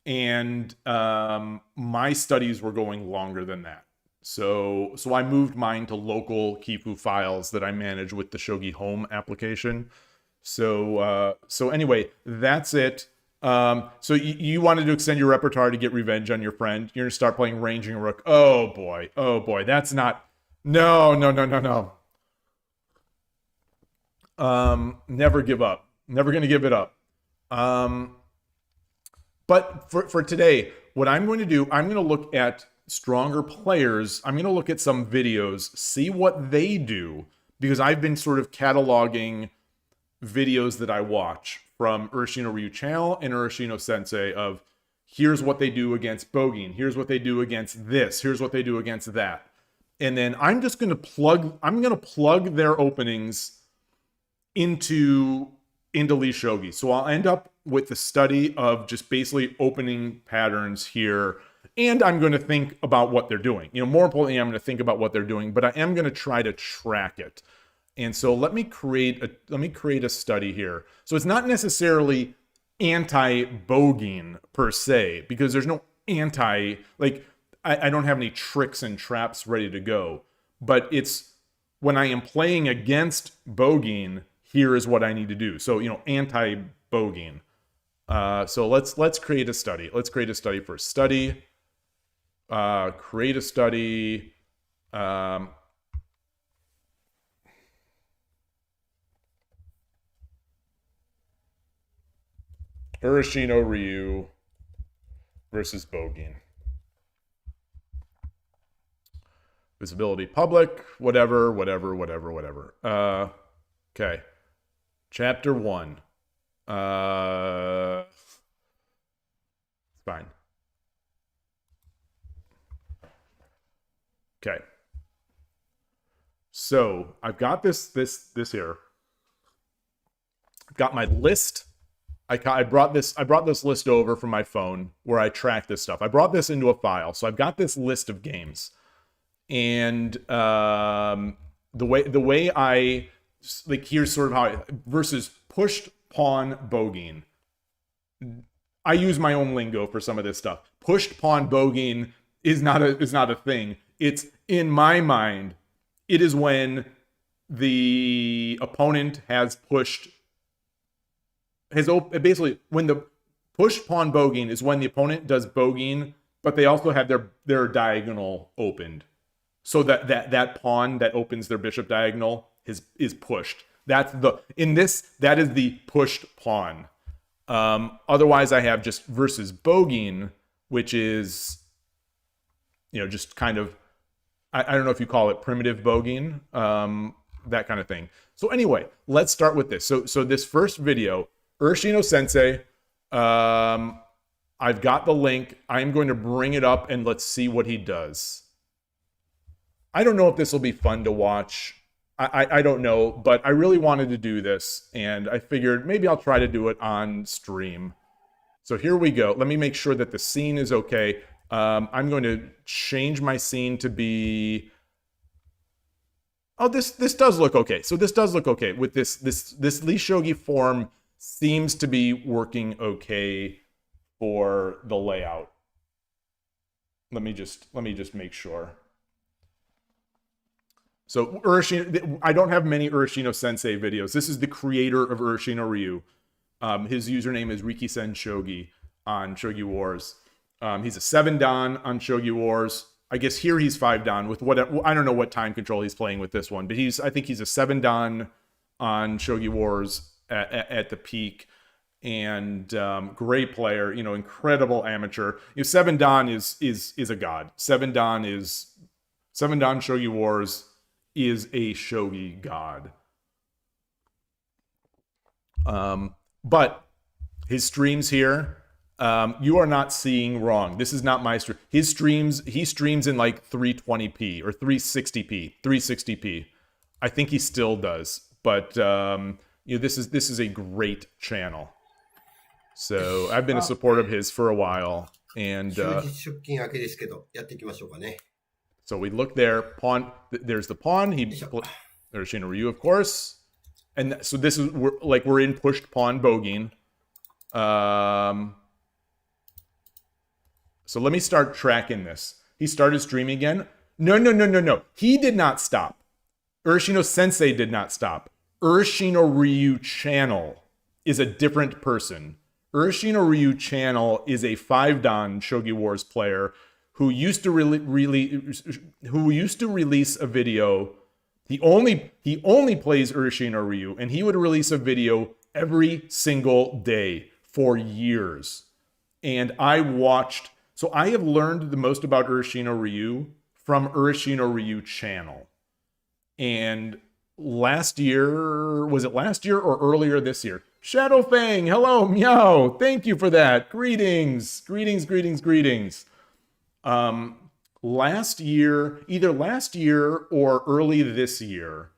[SPEAKER 1] And my studies were going longer than that. So I moved mine to local Kifu files that I manage with the Shogi Home application. So anyway, that's it. So you wanted to extend your repertoire to get revenge on your friend. You're gonna start playing Ranging Rook. Oh boy, that's not. No. Never give up. Never gonna give it up. But for today, what I'm going to do, I'm going to look at stronger players. I'm going to look at some videos, see what they do, because I've been sort of cataloging videos that I watch from Ureshino-ryu channel and Ureshino Sensei of here's what they do against Bougin, here's what they do against this, here's what they do against that. And then I'm just going to plug their openings into Lee Shogi. So I'll end up with the study of just basically opening patterns here. And I'm going to think about what they're doing. More importantly, I'm going to think about what they're doing, but I am going to try to track it. And so let me create a study here. So it's not necessarily anti-Bougin per se, because there's no I don't have any tricks and traps ready to go. But it's when I am playing against Bougin, here is what I need to do. So, anti-Bougin. So let's create a study. Let's create a study for study. Create a study. Ureshino-ryu versus Bougin. Visibility public, whatever. Okay. Chapter 1. Fine. Okay. So I've got this here. I've got my list. I brought this list over from my phone where I track this stuff. I brought this into a file. So I've got this list of games. And the way I here's sort of how versus pushed pawn Bougin. I use my own lingo for some of this stuff. Pushed pawn Bougin is not a thing. It's, in my mind, it is when the opponent has basically when the pushed pawn Bougin is when the opponent does Bougin, but they also have their diagonal opened. So that pawn that opens their bishop diagonal is pushed. That is the pushed pawn. Otherwise, I have just versus Bougin, which is, just kind of, I don't know if you call it primitive Bougin, that kind of thing. So anyway, let's start with this. So this first video, Ureshino Sensei, I've got the link. I'm going to bring it up and let's see what he does. I don't know if this will be fun to watch. I don't know, but I really wanted to do this, and I figured maybe I'll try to do it on stream. So here we go. Let me make sure that the scene is okay. I'm going to change my scene to be... Oh, this does look okay. So this does look okay. With this Lee Shogi form seems to be working okay for the layout. Let me just make sure. So Ureshino, I don't have many Ureshino Sensei videos. This is the creator of Ureshino-ryu. His username is Rikisen Shogi on Shogi Wars. He's a 7-dan on Shogi Wars. I guess here he's 5-dan with what, I don't know what time control he's playing with this one, but I think he's a 7-dan on Shogi Wars at the peak. And great player, you know, incredible amateur. 7-dan is a god. 7-dan Shogi Wars is a shogi god. But his streams here, you are not seeing wrong. This is not my stream. His streams, he streams in like 320p or 360p. I think he still does, but you know, this is a great channel. So I've been a supporter of his for a while, and so we look there. Pawn. There's the pawn. Ureshino-ryu, of course, and so this is we're in pushed pawn Bougin. So let me start tracking this. He started streaming again. No. He did not stop. Ureshino Sensei did not stop. Ureshino-ryu channel is a different person. Ureshino-ryu channel is a 5-dan Shogi Wars player who used to release a video. He only plays Ureshino-ryu, and he would release a video every single day for years. And I watched. So I have learned the most about Ureshino-ryu from Ureshino-ryu channel. And last year, was it last year or earlier this year? Shadow Fang, hello, meow. Thank you for that. Greetings. Last year, either last year or early this year,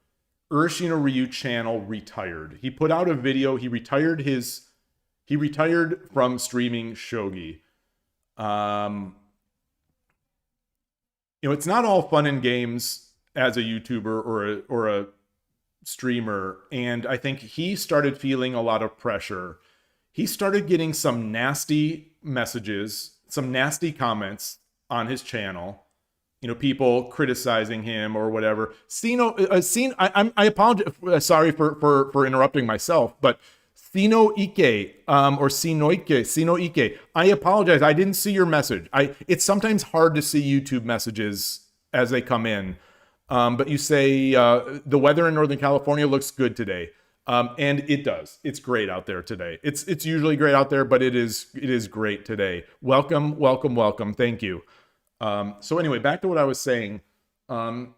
[SPEAKER 1] Ureshino-ryu channel retired. He put out a video. He retired from streaming shogi. You know, it's not all fun and games as a YouTuber or a streamer, and I think he started feeling a lot of pressure. He started getting some nasty messages, some nasty comments on his channel. You know, people criticizing him or whatever. I apologize. Sorry for interrupting myself, but Sinoike or Sinoike. I apologize. I didn't see your message. It's sometimes hard to see YouTube messages as they come in. But you say the weather in Northern California looks good today, and it does. It's great out there today. It's usually great out there, but it is great today. Welcome. Thank you. So anyway, back to what I was saying. You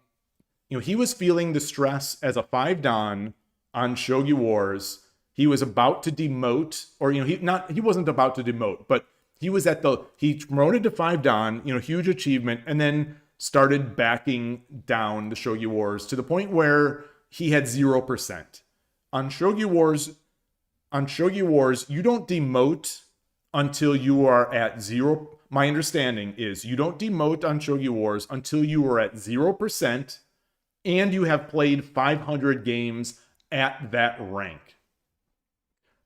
[SPEAKER 1] know, he was feeling the stress as a 5-dan on Shogi Wars. He was about to demote, or you know, he wasn't about to demote, but he promoted to 5-dan. You know, huge achievement, and then started backing down the Shogi Wars to the point where he had 0%. On Shogi Wars, you don't demote until you are at 0. My understanding is you don't demote on Shogi Wars until you are at 0% and you have played 500 games at that rank.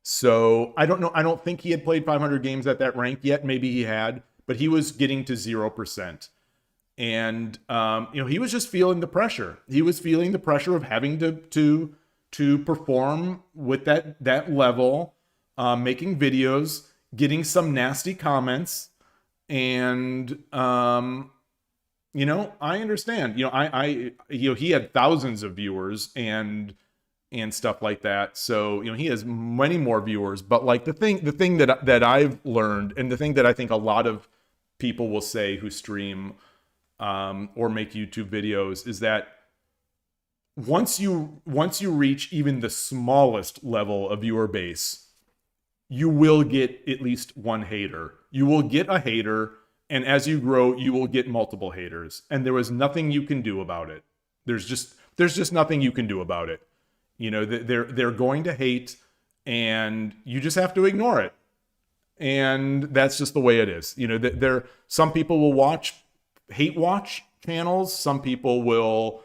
[SPEAKER 1] So I don't know. I don't think he had played 500 games at that rank yet. Maybe he had, but he was getting to 0%. And, you know, he was just feeling the pressure. He was feeling the pressure of having to perform with that level, making videos, getting some nasty comments. And, you know, I understand, you know, he had thousands of viewers and stuff like that. So, you know, he has many more viewers, but like the thing that I've learned, and the thing that I think a lot of people will say who stream, or make YouTube videos, is that once you reach even the smallest level of viewer base, you will get at least one hater. You will get a hater, and as you grow, you will get multiple haters. And there is nothing you can do about it. There's just nothing you can do about it. You know, they're going to hate, and you just have to ignore it. And that's just the way it is. You know, some people will hate watch channels. Some people will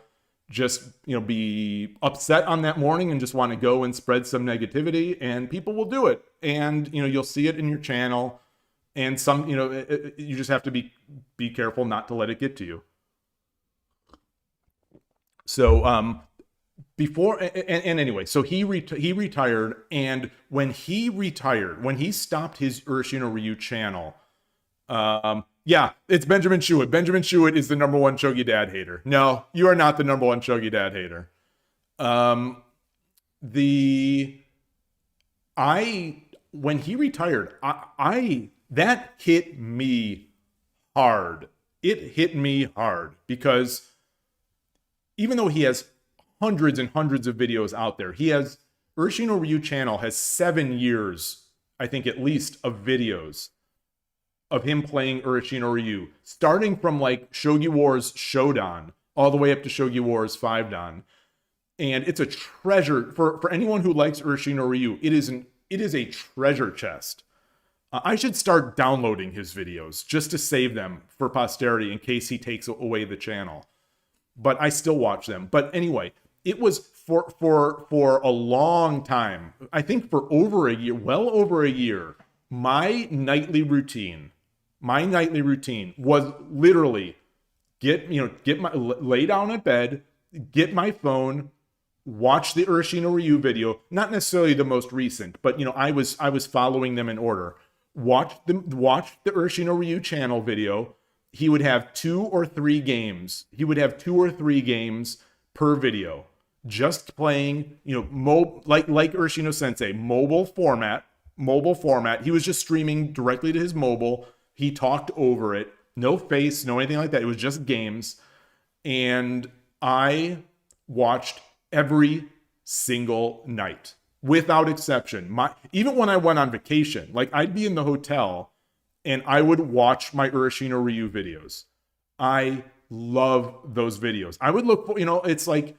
[SPEAKER 1] just, you know, be upset on that morning and just want to go and spread some negativity, and people will do it. And, you know, you'll see it in your channel, and some, you know, you just have to be careful not to let it get to you. So before and anyway, so he retired, and when he stopped his Ureshino-ryu channel, yeah, it's Benjamin Shuit. Benjamin Shuit is the #1 Shogi Dad hater. No, you are not the #1 Shogi Dad hater. When he retired, that hit me hard. It hit me hard because even though he has hundreds and hundreds of videos out there, Ureshino-ryu channel has 7 years, I think at least, of videos of him playing Ureshino-ryu, starting from like Shogi Wars Shodan all the way up to Shogi Wars 5 Dan. And it's a treasure for anyone who likes Ureshino-ryu. It is a treasure chest. I should start downloading his videos just to save them for posterity in case he takes away the channel. But I still watch them. But anyway, it was for a long time. I think for over a year, well over a year, my nightly routine was literally lay down at bed, get my phone, watch the Ureshino-ryu video, not necessarily the most recent, but I was following them in order. Watch the Ureshino-ryu channel video. He would have 2 or 3 games. He would have 2 or 3 games per video, just playing, like Ureshino Sensei, mobile format. He was just streaming directly to his mobile. He talked over it, no face, no anything like that. It was just games, and I watched every single night without exception. Even when I went on vacation, like I'd be in the hotel and I would watch my Ureshino-ryu videos. I love those videos. I would look for, it's like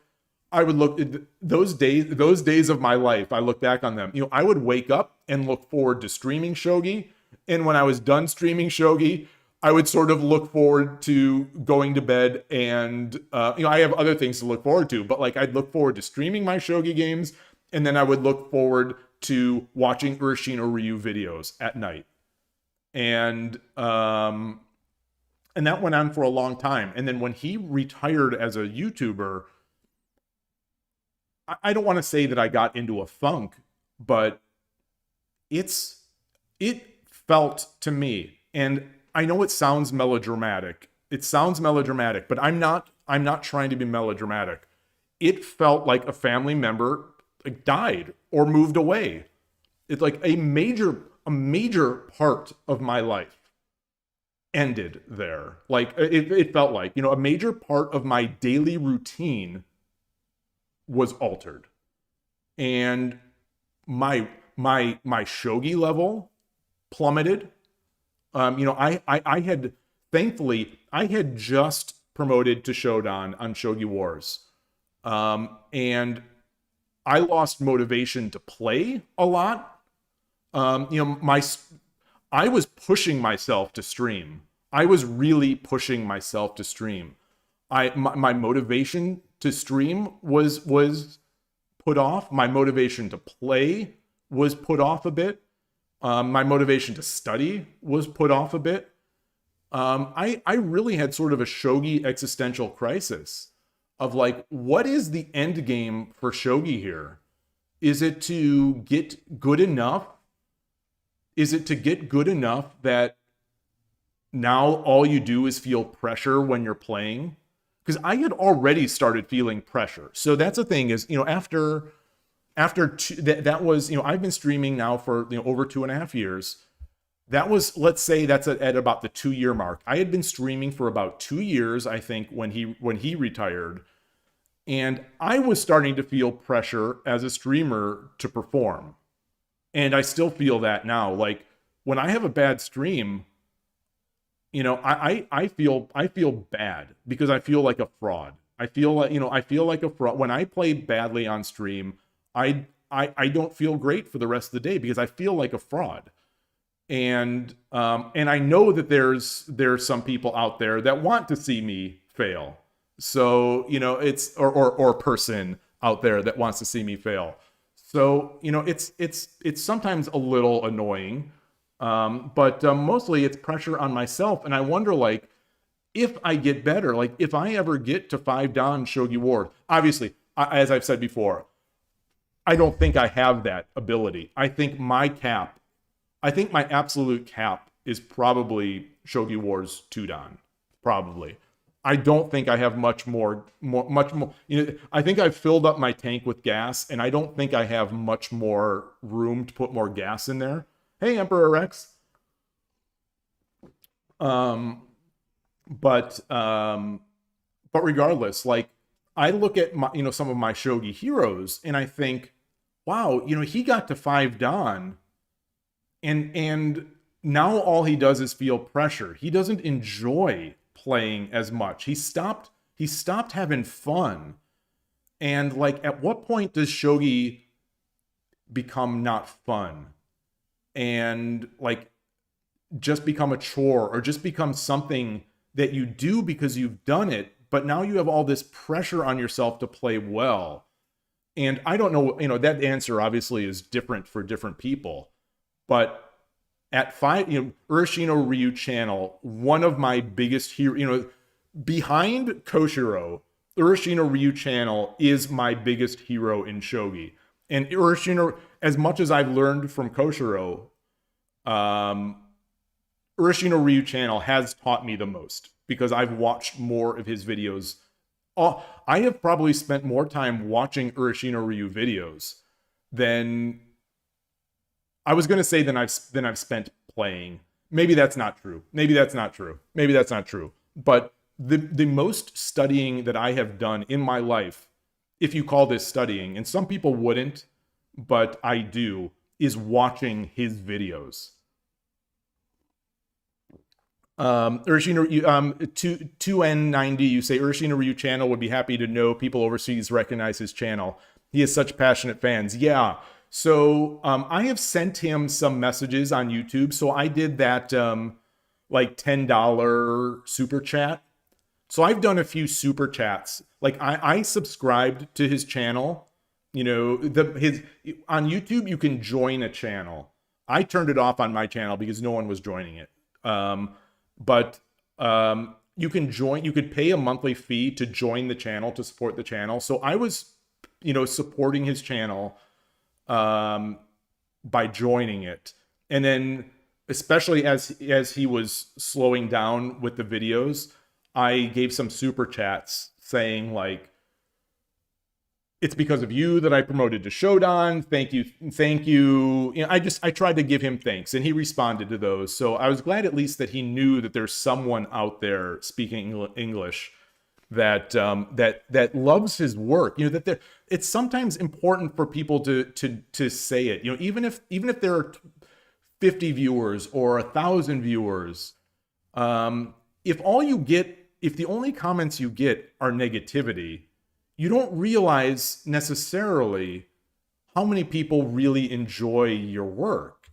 [SPEAKER 1] I would look at those days of my life. I look back on them. I would wake up and look forward to streaming Shogi, and when I was done streaming Shogi, I would sort of look forward to going to bed, and I have other things to look forward to, but like I'd look forward to streaming my Shogi games, and then I would look forward to watching Ureshino-ryu videos at night. And that went on for a long time. And then when he retired as a YouTuber, I don't want to say that I got into a funk, but it felt to me, and I know it sounds melodramatic. But I'm not trying to be melodramatic. It felt like a family member died or moved away. It's like a major part of my life ended there. Like it felt like, a major part of my daily routine was altered. And my Shogi level plummeted. Thankfully, I had just promoted to Shodan on Shogi Wars. And I lost motivation to play a lot. I was pushing myself to stream. I was really pushing myself to stream. My motivation to stream was put off. My motivation to play was put off a bit. My motivation to study was put off a bit. I really had sort of a Shogi existential crisis of like, what is the end game for Shogi here? Is it to get good enough? Is it to get good enough that now all you do is feel pressure when you're playing? Because I had already started feeling pressure. So that's the thing is, after that was, I've been streaming now for over 2.5 years. That was, let's say that's at about the 2-year mark. I had been streaming for about 2 years, I think, when he retired. And I was starting to feel pressure as a streamer to perform. And I still feel that now. Like when I have a bad stream, I feel bad because I feel like a fraud. I feel like a fraud. When I play badly on stream, I don't feel great for the rest of the day because I feel like a fraud. And I know that there's some people out there that want to see me fail. So, it's or person out there that wants to see me fail. So, it's sometimes a little annoying. But mostly it's pressure on myself. And I wonder, like, if I get better, like if I ever get to 5 Dan Shogi War, obviously, as I've said before, I don't think I have that ability. I think my absolute cap is probably Shogi Wars 2 Dan, probably. I don't think I have much more. I think I've filled up my tank with gas, and I don't think I have much more room to put more gas in there. Hey, Emperor Rex. But regardless, like I look at my, some of my shogi heroes, and I think, wow, he got to 5 Dan, and now all he does is feel pressure. He doesn't enjoy playing as much. He stopped having fun. And like, at what point does shogi become not fun and like just become a chore, or just become something that you do because you've done it, but now you have all this pressure on yourself to play well? And I don't know, that answer obviously is different for different people, but at 5, Ureshino-ryu channel, one of my biggest heroes, behind Koshiro, Ureshino-ryu channel is my biggest hero in shogi. And Ureshino, as much as I've learned from Koshiro, Ureshino-ryu channel has taught me the most, because I've watched more of his videos. I have probably spent more time watching Ureshino-ryu videos than I was going to say than I've spent playing. Maybe that's not true. But the most studying that I have done in my life, if you call this studying, and some people wouldn't, but I do, is watching his videos. Ureshino-ryu, 2N90, you say Ureshino-ryu channel, would be happy to know people overseas recognize his channel. He has such passionate fans. Yeah. So I have sent him some messages on YouTube. So I did that like $10 super chat. So I've done a few super chats. Like I subscribed to his channel. On YouTube you can join a channel. I turned it off on my channel because no one was joining it. But you can join. You could pay a monthly fee to join the channel, to support the channel. So I was, supporting his channel by joining it. And then, especially as he was slowing down with the videos, I gave some super chats saying like, it's because of you that I promoted to Shodan. Thank you. I tried to give him thanks, and he responded to those. So I was glad at least that he knew that there's someone out there speaking English that that loves his work. It's sometimes important for people to say it. Even if there are 50 viewers or 1,000 viewers, if the only comments you get are negativity, you don't realize necessarily how many people really enjoy your work.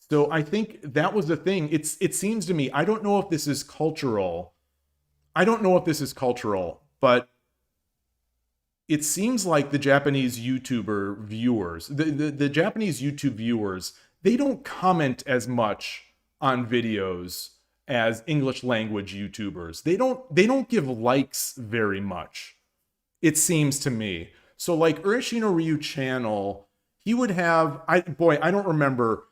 [SPEAKER 1] So I think that was the thing. It seems to me, I don't know if this is cultural. But it seems like the Japanese YouTuber viewers, the Japanese YouTube viewers, they don't comment as much on videos as English language YouTubers. They don't give likes very much, it seems to me. So like Ureshino-ryu channel, he would have, I don't remember.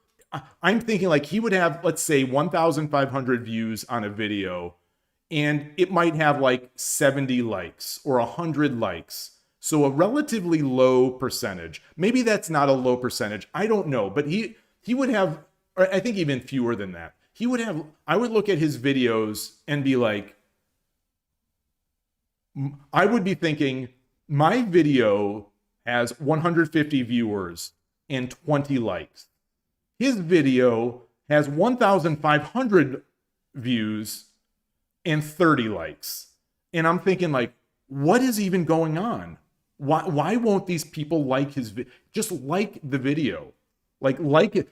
[SPEAKER 1] I'm thinking like he would have, let's say 1,500 views on a video, and it might have like 70 likes or 100 likes. So a relatively low percentage. Maybe that's not a low percentage. I don't know, but he would have, or I think even fewer than that. I would look at his videos and be like, I would be thinking, my video has 150 viewers and 20 likes. His video has 1,500 views and 30 likes. And I'm thinking like, what is even going on? Why won't these people like his video? Just like the video. Like it.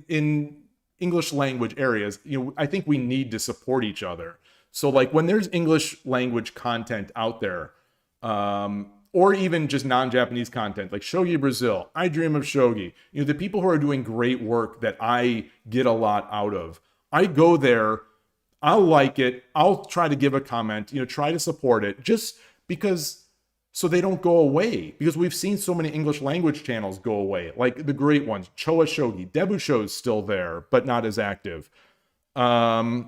[SPEAKER 1] In English language areas, I think we need to support each other. So like when there's English language content out there, or even just non-Japanese content like Shogi Brazil, I Dream of Shogi, you know, the people who are doing great work that I get a lot out of. I go there, I'll like it, I'll try to give a comment, you know, try to support it, just because, so they don't go away, because we've seen so many English language channels go away, like the great ones. Choa Shogi, Debusho's still there, but not as active. You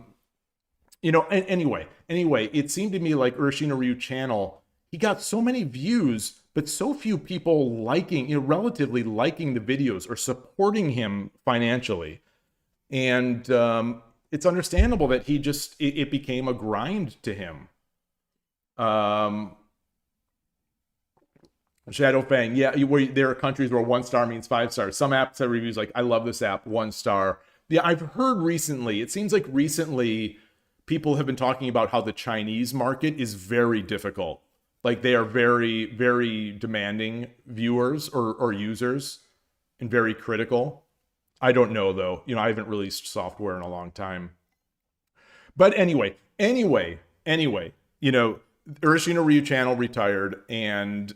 [SPEAKER 1] know, and anyway, it seemed to me like Ureshino-ryu channel, he got so many views, but so few people liking, you know, relatively liking the videos or supporting him financially. And it's understandable that he just, it became a grind to him. Shadow Fang, yeah, there are countries where 1 star means 5 stars. Some apps have reviews like, I love this app, 1 star. Yeah, I've heard recently, it seems like recently people have been talking about how the Chinese market is very difficult. Like they are very, very demanding viewers or users and very critical. I don't know though. You know, I haven't released software in a long time. But anyway, you know, Ureshino-ryu channel retired, and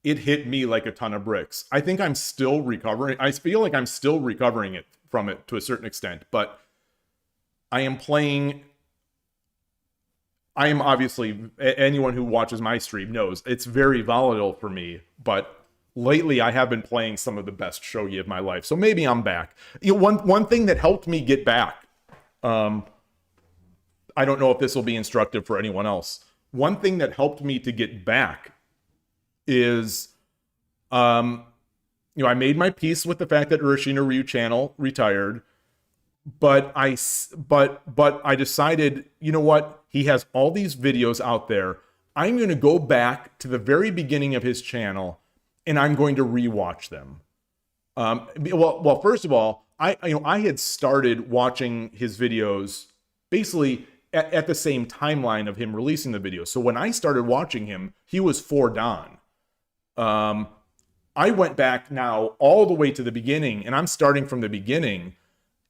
[SPEAKER 1] it hit me like a ton of bricks. I think I'm still recovering. I feel like I'm still recovering from it to a certain extent, but I am obviously, anyone who watches my stream knows it's very volatile for me, but lately I have been playing some of the best shogi of my life. So maybe I'm back. You know, one thing that helped me get back, I don't know if this will be instructive for anyone else. One thing that helped me to get back is, you know, I made my peace with the fact that Ureshino-ryu channel retired, but I decided, you know what? He has all these videos out there. I'm going to go back to the very beginning of his channel, and I'm going to rewatch them. Well, first of all, I had started watching his videos basically at the same timeline of him releasing the video. So when I started watching him, he was 4 Dan. I went back now all the way to the beginning, and I'm starting from the beginning,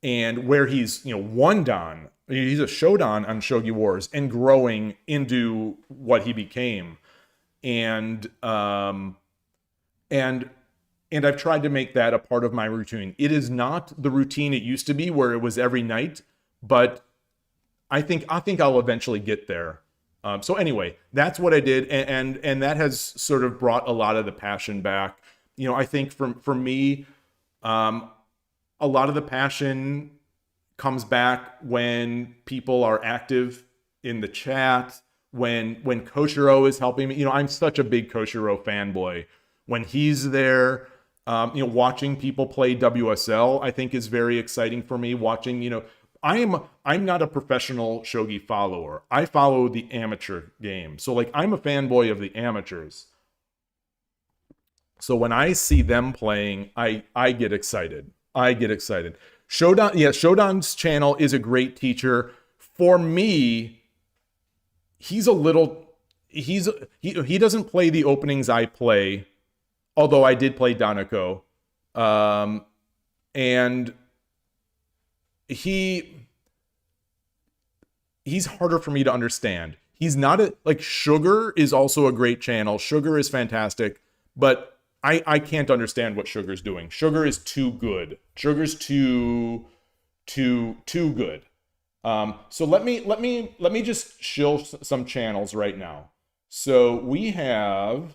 [SPEAKER 1] and where he's, you know, 1 Dan. He's a Shodan on Shogi Wars and growing into what he became. And I've tried to make that a part of my routine. It is not the routine it used to be where it was every night, but I think I'll eventually get there. So anyway, that's what I did, and that has sort of brought a lot of the passion back. You know, I think for me, a lot of the passion comes back when people are active in the chat, when Koshiro is helping me. You know, I'm such a big Koshiro fanboy. When he's there, you know, watching people play WSL, I think is very exciting for me. Watching, you know, I'm not a professional shogi follower. I follow the amateur game. So like I'm a fanboy of the amateurs. So when I see them playing, I get excited. Shodan, yeah, Shodan's channel is a great teacher. For me, he doesn't play the openings I play, although I did play Danako. And he's harder for me to understand. He's not like Sugar is also a great channel. Sugar is fantastic, but I can't understand what Sugar's doing. Sugar is too good. Sugar's too good. So let me just shill some channels right now. So we have,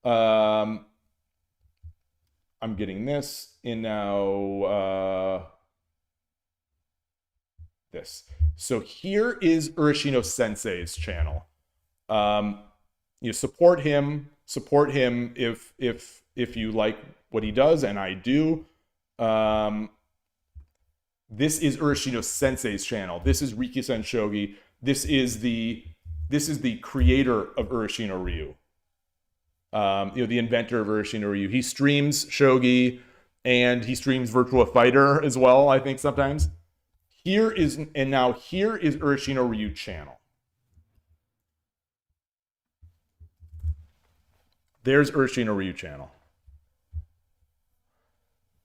[SPEAKER 1] I'm getting this in now, this. So here is Ureshino Sensei's channel. You support him if you like what he does, and I do. This is Ureshino Sensei's channel. This is Riki-sen Shogi. This is the creator of Ureshino-ryu. You know, the inventor of Ureshino-ryu. He streams Shogi, and he streams Virtua Fighter as well, I think sometimes. Here is Ureshino-ryu channel. There's Ureshino-ryu channel.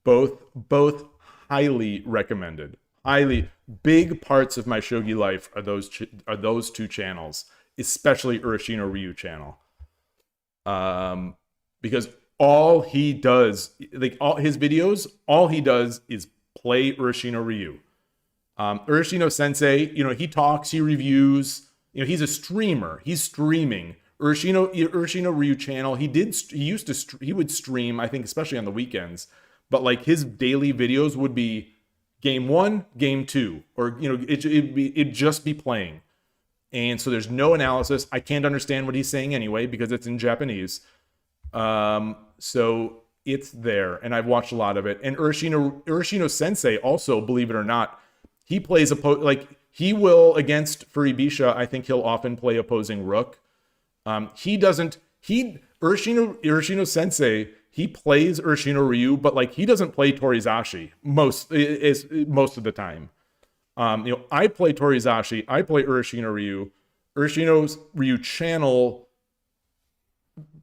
[SPEAKER 1] Both highly recommended. Highly big parts of my shogi life are those two channels. especially Ureshino-ryu channel. Because all he does, like all his videos, all he does is play Ureshino-ryu. Ureshino Sensei, you know, he talks, he reviews, you know, he's a streamer, he's streaming. Ureshino-ryu channel, he would stream, I think, especially on the weekends, but like his daily videos would be game 1, game 2, or, you know, it'd just be playing. And so there's no analysis. I can't understand what he's saying anyway, because it's in Japanese. So it's there, and I've watched a lot of it. And Ureshino Sensei also, believe it or not, he plays he will, against Furibisha, I think he'll often play opposing rook. Ureshino Sensei, he plays Ureshino-ryu, but like he doesn't play Torizashi most of the time. You know, I play Torizashi, I play Ureshino-ryu. Ureshino-ryu channel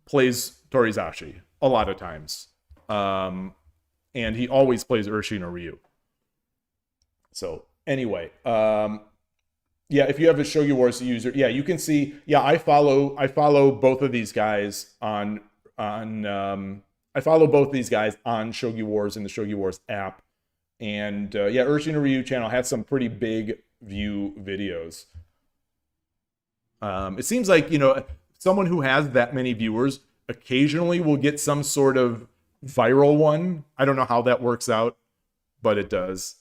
[SPEAKER 1] plays Torizashi a lot of times. And he always plays Ureshino-ryu. So anyway, yeah, if you have a Shogi Wars user, yeah, you can see, yeah, I follow both of these guys on Shogi Wars in the Shogi Wars app. And yeah, Ureshino-ryu channel has some pretty big view videos. It seems like, you know, someone who has that many viewers occasionally will get some sort of viral one. I don't know how that works out, but it does.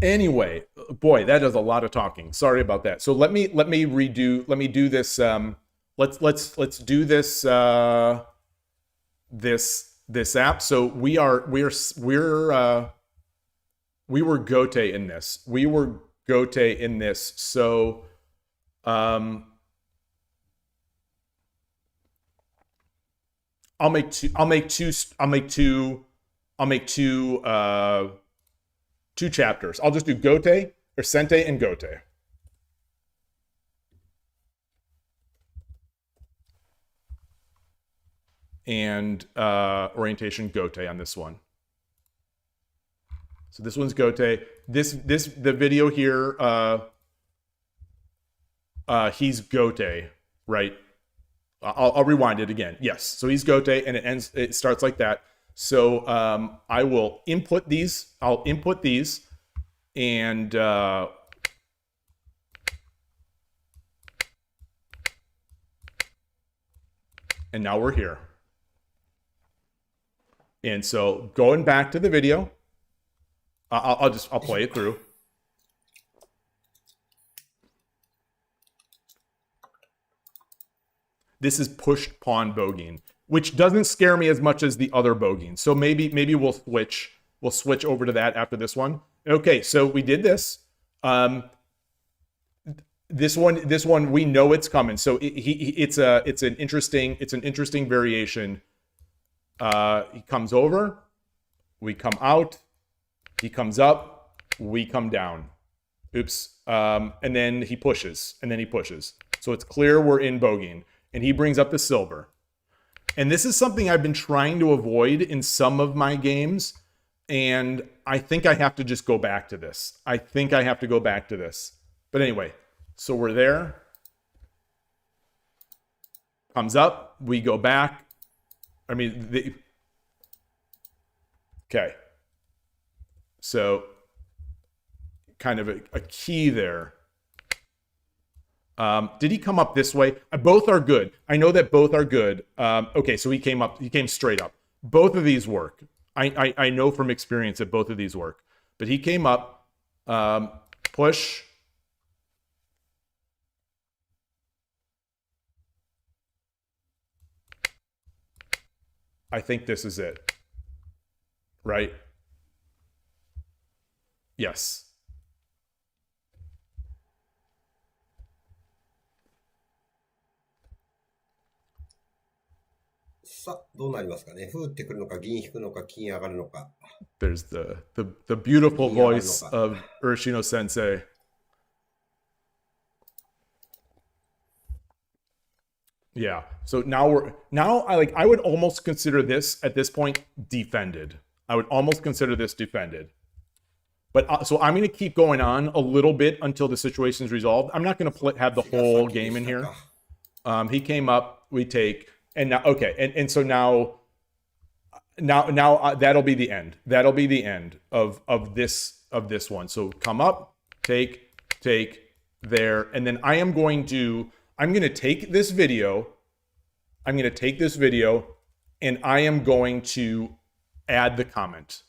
[SPEAKER 1] Anyway, boy, that does a lot of talking. Sorry about that. So let me do this. Let's do this this app. So we were Gote in this. We were Gote in this. So I'll make two chapters. I'll just do Gote, or Sente, and Gote. And orientation Gote on this one. So this one's Gote. The video here, he's Gote, right? I'll rewind it again. Yes, so he's Gote, and it starts like that. So I will input these. I'll input these, and now we're here. And so going back to the video, I'll play it through. This is pushed pawn Bougin, which doesn't scare me as much as the other Bougin. So maybe we'll switch over to that after this one. Okay, so we did this. This one we know it's coming. So it's an interesting variation. He comes over, we come out, he comes up, we come down. Oops. And then he pushes, So it's clear we're in Bougin. And he brings up the silver. And this is something I've been trying to avoid in some of my games. And I think I have to just go back to this. But anyway, so we're there. Comes up, we go back. Okay. So kind of a key there. Did he come up this way? Both are good. I know that both are good. Okay, so he came straight up. Both of these work. I know from experience that both of these work. But he came up, push. I think this is it. Right? Yes.
[SPEAKER 2] さあ、どうなりますかね。歩打ってくるのか、銀引くのか、金上がるのか。
[SPEAKER 1] There's the beautiful voice of Ureshino Sensei. Yeah. So now I would almost consider this at this point defended. I would almost consider this defended. But so I'm going to keep going on a little bit until the situation's resolved. I'm not going to have the whole game in here. He came up, we take, and now, okay. And so now that'll be the end. That'll be the end of this one. So come up, take there. And then I'm going to take this video. I'm going to take this video and I am going to add the comment.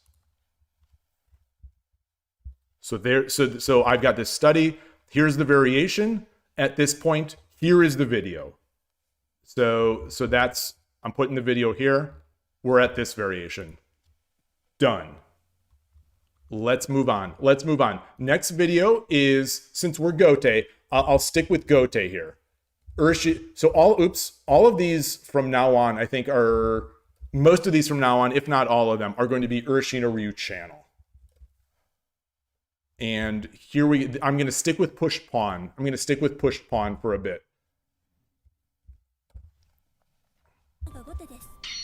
[SPEAKER 1] So there, so I've got this study. Here's the variation at this point. Here is the video. So that's, I'm putting the video here. We're at this variation. Done. Let's move on. Let's move on. Next video is, since we're Gote, I'll stick with Gote here. So all of these from now on, I think most of these from now on, if not all of them, are going to be Ureshino-ryu channel. And here I'm going to stick with push pawn. I'm going to stick with push pawn for a bit.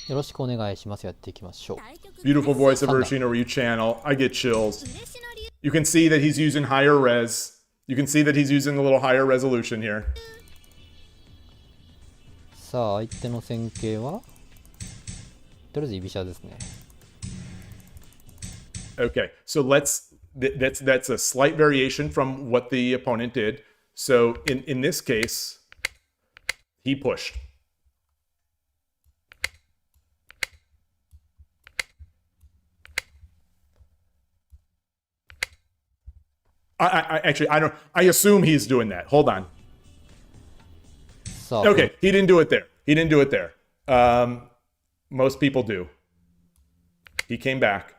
[SPEAKER 3] よろしくお願いします。やっていきましょう。
[SPEAKER 1] Beautiful voice of Ureshino-ryu channel. I get chills. You can see that he's using higher res. You can see that he's using a little higher resolution here.
[SPEAKER 3] さあ、相手の戦型はとりあえず居飛車ですね。
[SPEAKER 1] Okay, so that's a slight variation from what the opponent did. So in this case, he pushed. I assume he's doing that. Hold on.
[SPEAKER 3] So,
[SPEAKER 1] okay, he didn't do it there. He didn't do it there. Most people do. He came back.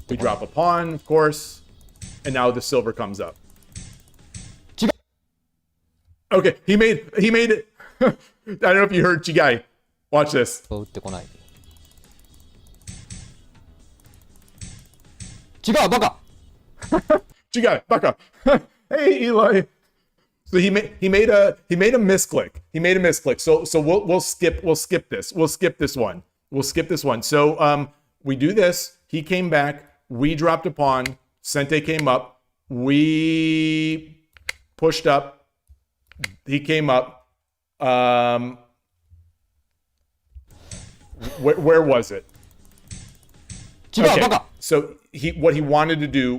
[SPEAKER 1] We drop a pawn, of course, and now the silver comes up. Okay, he made it. I don't know if you heard Chigai. Watch this.
[SPEAKER 3] 打ってこない。違う、バカ。
[SPEAKER 1] Chigai, baka. Hey, Yloigh. So he made a misclick. He made a misclick. So we'll skip this. We'll skip this one. We'll skip this one. So we do this. He came back. We dropped a pawn. Sente came up. We pushed up. He came up. Where was it? Okay. So what he wanted to do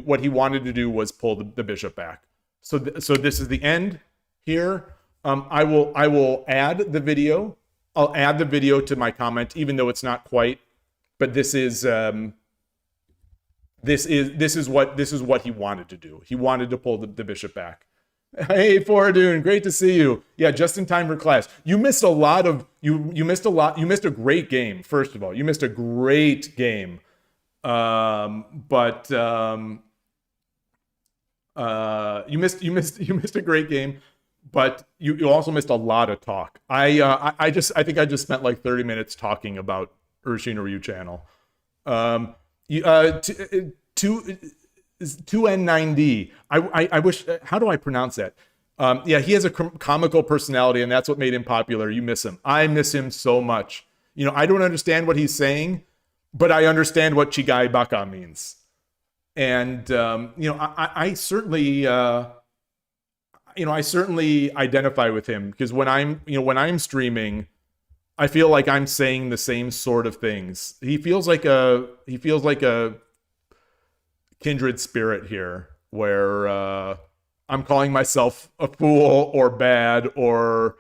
[SPEAKER 1] was pull the bishop back. So this is the end here. I will add the video. I'll add the video to my comment, even though it's not quite. But this is what he wanted to do. He wanted to pull the bishop back. Hey, Foradun, great to see you. Yeah, just in time for class. You missed a lot of you missed a lot. You missed a great game. First of all, you missed a great game. But you missed a great game, but you also missed a lot of talk. I think I just spent like 30 minutes talking about Ureshino-ryu channel. 2N9D. I wish, how do I pronounce that? Yeah, he has a comical personality, and that's what made him popular. You miss him. I miss him so much. You know, I don't understand what he's saying, but I understand what Chigai Baka means. And, I certainly, I certainly identify with him, because when I'm streaming, I feel like I'm saying the same sort of things. He feels like a kindred spirit here, where I'm calling myself a fool or bad or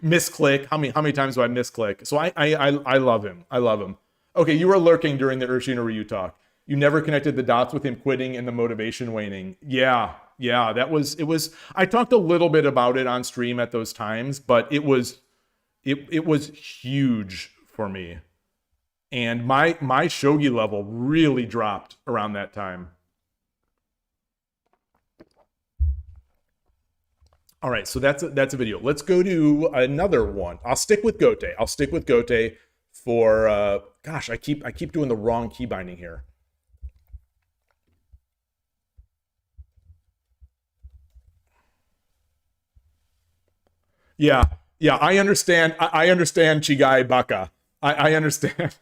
[SPEAKER 1] misclick. How many times do I misclick? So I love him. I love him. Okay, you were lurking during the Ureshino-ryu talk. You never connected the dots with him quitting and the motivation waning. Yeah, it was. I talked a little bit about it on stream at those times, but it was huge for me. And my shogi level really dropped around that time. All right, so that's a video. Let's go to another one. I'll stick with Gote. For gosh, I keep doing the wrong key binding here. Yeah, I understand. I understand Chigai Baka. I understand.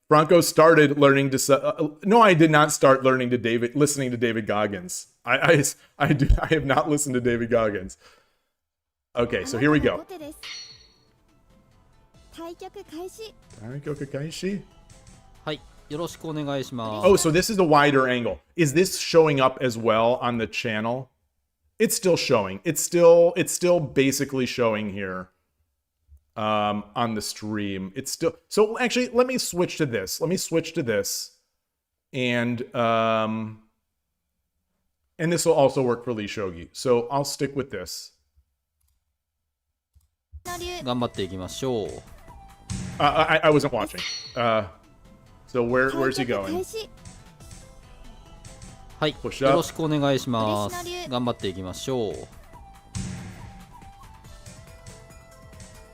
[SPEAKER 1] Franco started learning to. No, I did not start listening to David Goggins. I have not listened to David Goggins. Okay, so here we go.
[SPEAKER 4] 対局開始。
[SPEAKER 3] はい、よろしくお願いします。
[SPEAKER 1] Oh, so this is a wider angle. Is this showing up as well on the channel? It's still showing. It's still basically showing here on the stream. It's still so actually let me switch to this. And this will also work for Lee Shogi. So I'll stick with this.
[SPEAKER 3] 頑張っていきましょう。
[SPEAKER 1] I wasn't watching. So where's he going?
[SPEAKER 3] はい、
[SPEAKER 1] Push
[SPEAKER 3] よ
[SPEAKER 1] up.
[SPEAKER 3] ろしくお願いします。頑張っていきましょう。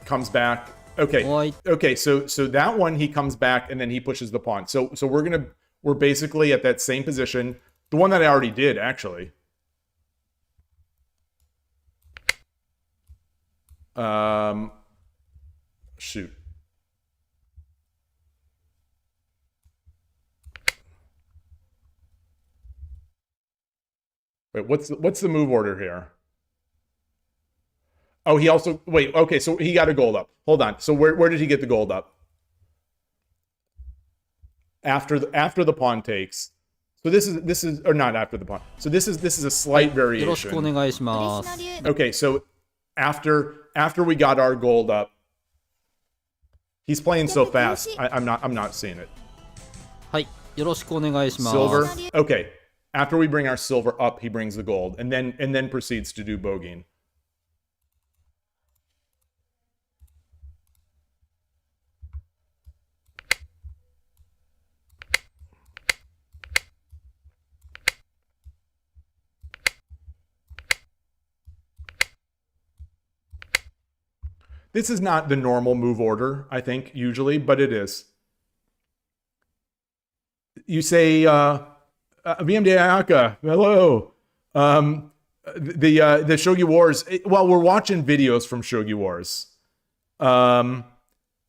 [SPEAKER 1] Comes back. Okay.
[SPEAKER 3] Right.
[SPEAKER 1] Okay, so that one he comes back and then he pushes the pawn. So we're basically at that same position. The one that I already did, actually. Shoot. Wait, what's the move order here? Oh, he also wait. Okay, so he got a gold up. Hold on. So where did he get the gold up? After the pawn takes. So this is or not after the pawn. So this is a slight
[SPEAKER 3] よろしくお
[SPEAKER 1] variation.
[SPEAKER 3] 願いします。
[SPEAKER 1] Okay, so after we got our gold up, he's playing so fast. I'm not seeing it.
[SPEAKER 3] はい、よろしくお願いします。
[SPEAKER 1] Silver. Okay. After we bring our silver up, he brings the gold, and then proceeds to do Bougin. This is not the normal move order, I think, usually, but it is. You say, VMD Ayaka, hello. The Shogi Wars. Well, we're watching videos from Shogi Wars. No,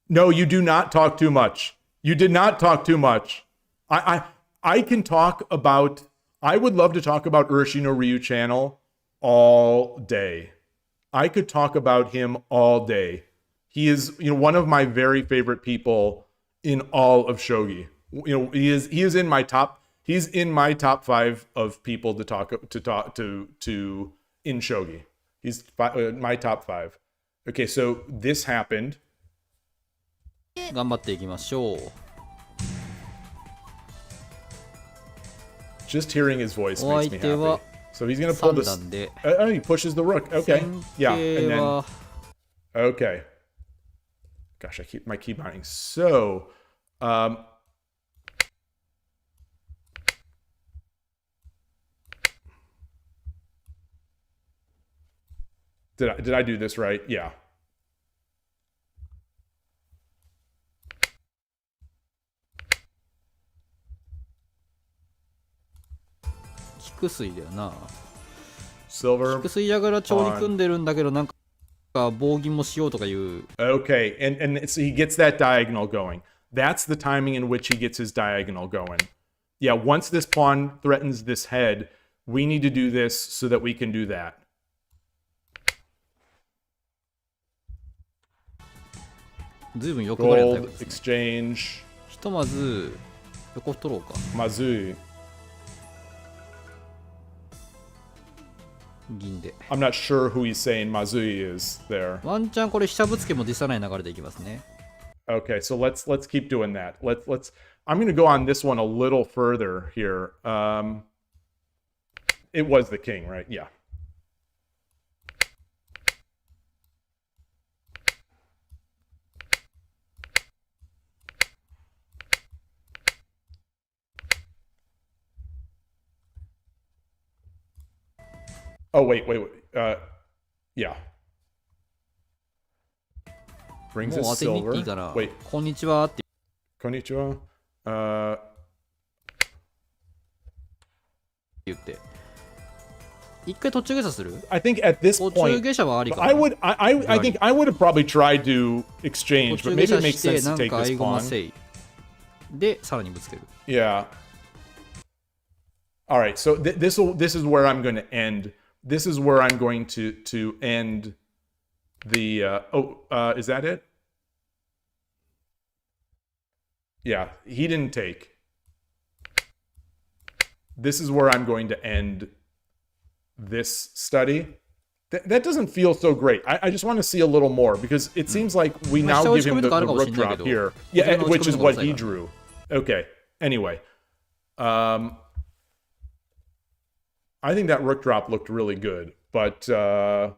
[SPEAKER 1] you do not talk too much. You did not talk too much. I can talk about. I would love to talk about Ureshino-ryu channel all day. I could talk about him all day. He is, one of my very favorite people in all of Shogi. He is in my top. He's in my top 5 of people to talk to in Shogi. He's my top 5. Okay, so this happened.
[SPEAKER 3] 頑張っていきましょう。
[SPEAKER 1] Just hearing his voice
[SPEAKER 3] お
[SPEAKER 1] makes
[SPEAKER 3] 相
[SPEAKER 1] me
[SPEAKER 3] 手は
[SPEAKER 1] happy. So he's gonna pull
[SPEAKER 3] 3
[SPEAKER 1] this.
[SPEAKER 3] 段で、
[SPEAKER 1] Oh, he pushes the rook. Okay,
[SPEAKER 3] 戦
[SPEAKER 1] yeah,
[SPEAKER 3] 型
[SPEAKER 1] and then
[SPEAKER 3] は
[SPEAKER 1] okay. Gosh, I keep my keybinding. So, did I do this right? Yeah.
[SPEAKER 3] 菊水だよな。
[SPEAKER 1] Silver.
[SPEAKER 3] 菊水やがら町に組んでるんだけど、なんか棒銀もしようとかいう。
[SPEAKER 1] Okay, and so he gets that diagonal going. That's the timing in which he gets his diagonal going. Yeah, once this pawn threatens this head, we need to do this so that we can do that.
[SPEAKER 3] ずいぶん欲張りなタイプ
[SPEAKER 1] Gold
[SPEAKER 3] ですね。
[SPEAKER 1] exchange.
[SPEAKER 3] ひとまず横取ろうか。
[SPEAKER 1] Mazui.
[SPEAKER 3] 銀で。
[SPEAKER 1] I'm not sure who he's saying Mazui is there.
[SPEAKER 3] ワンチャンこれ飛車ぶつけも辞さない流れでいきますね。
[SPEAKER 1] Okay, so let's keep doing that. Let's. I'm going to go on this one a little further here. It was the king, right? Yeah. Oh wait. Yeah. Brings
[SPEAKER 3] もう
[SPEAKER 1] us
[SPEAKER 3] 当てに行
[SPEAKER 1] silver.
[SPEAKER 3] っていいかな。
[SPEAKER 1] Wait,
[SPEAKER 3] こんにちはって
[SPEAKER 1] konnichiwa.
[SPEAKER 3] 言って。一回途中下車する？
[SPEAKER 1] I think at this
[SPEAKER 3] 途中
[SPEAKER 1] point,
[SPEAKER 3] 下車はありかな。
[SPEAKER 1] I think I would have probably tried to
[SPEAKER 3] 途
[SPEAKER 1] exchange,
[SPEAKER 3] 中
[SPEAKER 1] but
[SPEAKER 3] 下
[SPEAKER 1] maybe it
[SPEAKER 3] 車
[SPEAKER 1] makes
[SPEAKER 3] して
[SPEAKER 1] sense
[SPEAKER 3] な
[SPEAKER 1] to
[SPEAKER 3] ん
[SPEAKER 1] take
[SPEAKER 3] か
[SPEAKER 1] this
[SPEAKER 3] 合駒
[SPEAKER 1] pawn.
[SPEAKER 3] せいでさらにぶつける。
[SPEAKER 1] Yeah. All right. So this is where I'm going to end. This is where I'm going to end the. Is that it? Yeah, he didn't take. This is where I'm going to end this study. That doesn't feel so great. I just want to see a little more because it seems like we now give him the rook drop here. Yeah, which is what he drew. Okay. Anyway. I think that rook drop looked really good, but I'll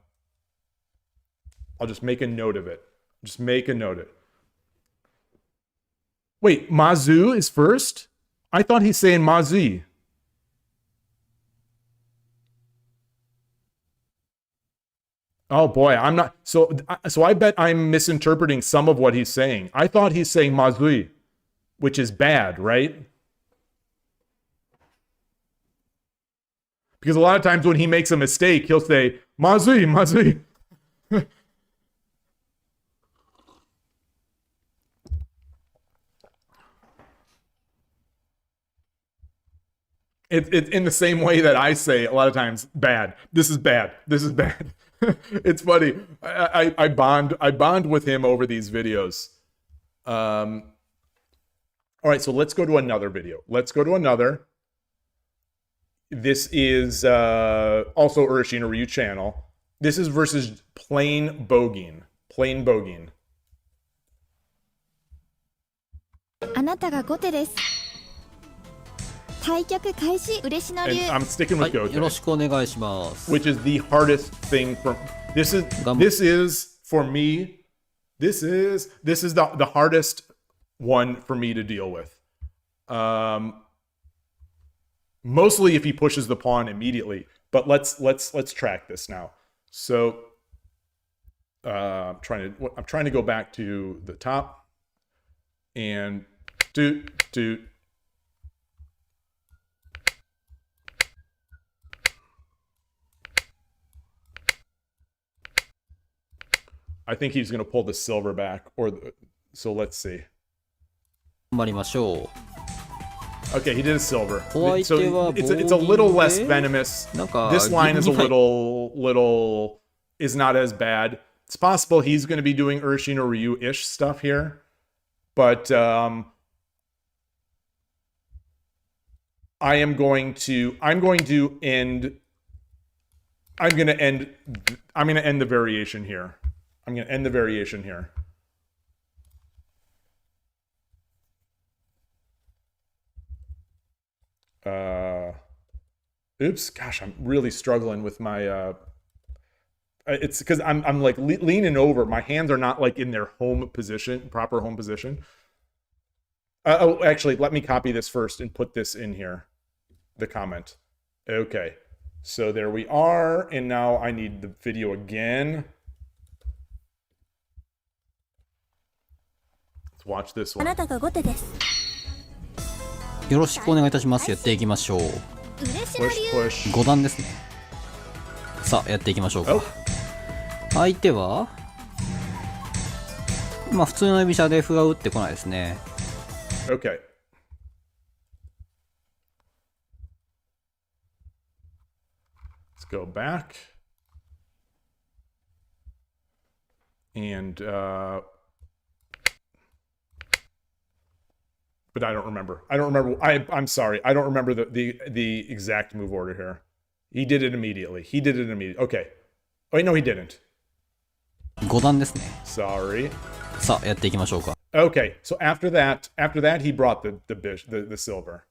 [SPEAKER 1] just make a note of it. Just make a note of it. Wait, Mazu is first? I thought he's saying Mazi. Oh boy, I'm not. So I bet I'm misinterpreting some of what he's saying. I thought he's saying Mazui, which is bad, right? Because a lot of times when he makes a mistake, he'll say Mazui, Mazui. It's in the same way that I say a lot of times, bad. This is bad. This is bad. It's funny. I bond with him over these videos. All right, so let's go to another video. Let's go to another. This is also Ureshino-ryu channel. This is versus plain Bougin. Plain Bougin.
[SPEAKER 4] あなたが後手です。対局開始、嬉野
[SPEAKER 1] And
[SPEAKER 4] 流。
[SPEAKER 1] I'm sticking
[SPEAKER 3] は
[SPEAKER 1] with
[SPEAKER 3] い、よろ
[SPEAKER 1] Goten,
[SPEAKER 3] しくお願いします。
[SPEAKER 1] which is the hardest thing from this is for me. This is the hardest one for me to deal with. Mostly if he pushes the pawn immediately, but let's track this now. So I'm trying to go back to the top and do. I think he's going to pull the silver back, so let's see.
[SPEAKER 3] 頑張りましょ
[SPEAKER 1] Okay, he did a silver.
[SPEAKER 3] White
[SPEAKER 1] So it's a little less venomous. This line is a little is not as bad. It's possible he's going to be doing Ureshino-ryu-ish stuff here, but I'm going to end the variation here. I'm going to end the variation here. Oops, gosh, I'm really struggling with my it's because I'm like leaning over. My hands are not like in their proper home position. Oh, actually, let me copy this first and put this in here, the comment. Okay, so there we are, and now I need the video again. Let's watch this
[SPEAKER 4] あ
[SPEAKER 1] one.
[SPEAKER 4] なたが後手です。
[SPEAKER 3] う。よろしくお願いいたします。やっていきましょう。
[SPEAKER 4] 嬉野
[SPEAKER 1] Push,
[SPEAKER 4] 流。
[SPEAKER 1] push.
[SPEAKER 3] 5段ですね。さあ、やっていきましょうか。
[SPEAKER 1] Oh,
[SPEAKER 3] 相手は、まあ普通の居飛車で歩が打ってこないですね。
[SPEAKER 1] okay. Let's go back. And but I don't remember. I'm sorry. I don't remember the exact move order here. He did it immediately. Okay. Oh, wait, no, he didn't.
[SPEAKER 3] 5段ですね。
[SPEAKER 1] Sorry.
[SPEAKER 3] さあ、やっていきましょうか。
[SPEAKER 1] Okay. So after that, he brought the silver.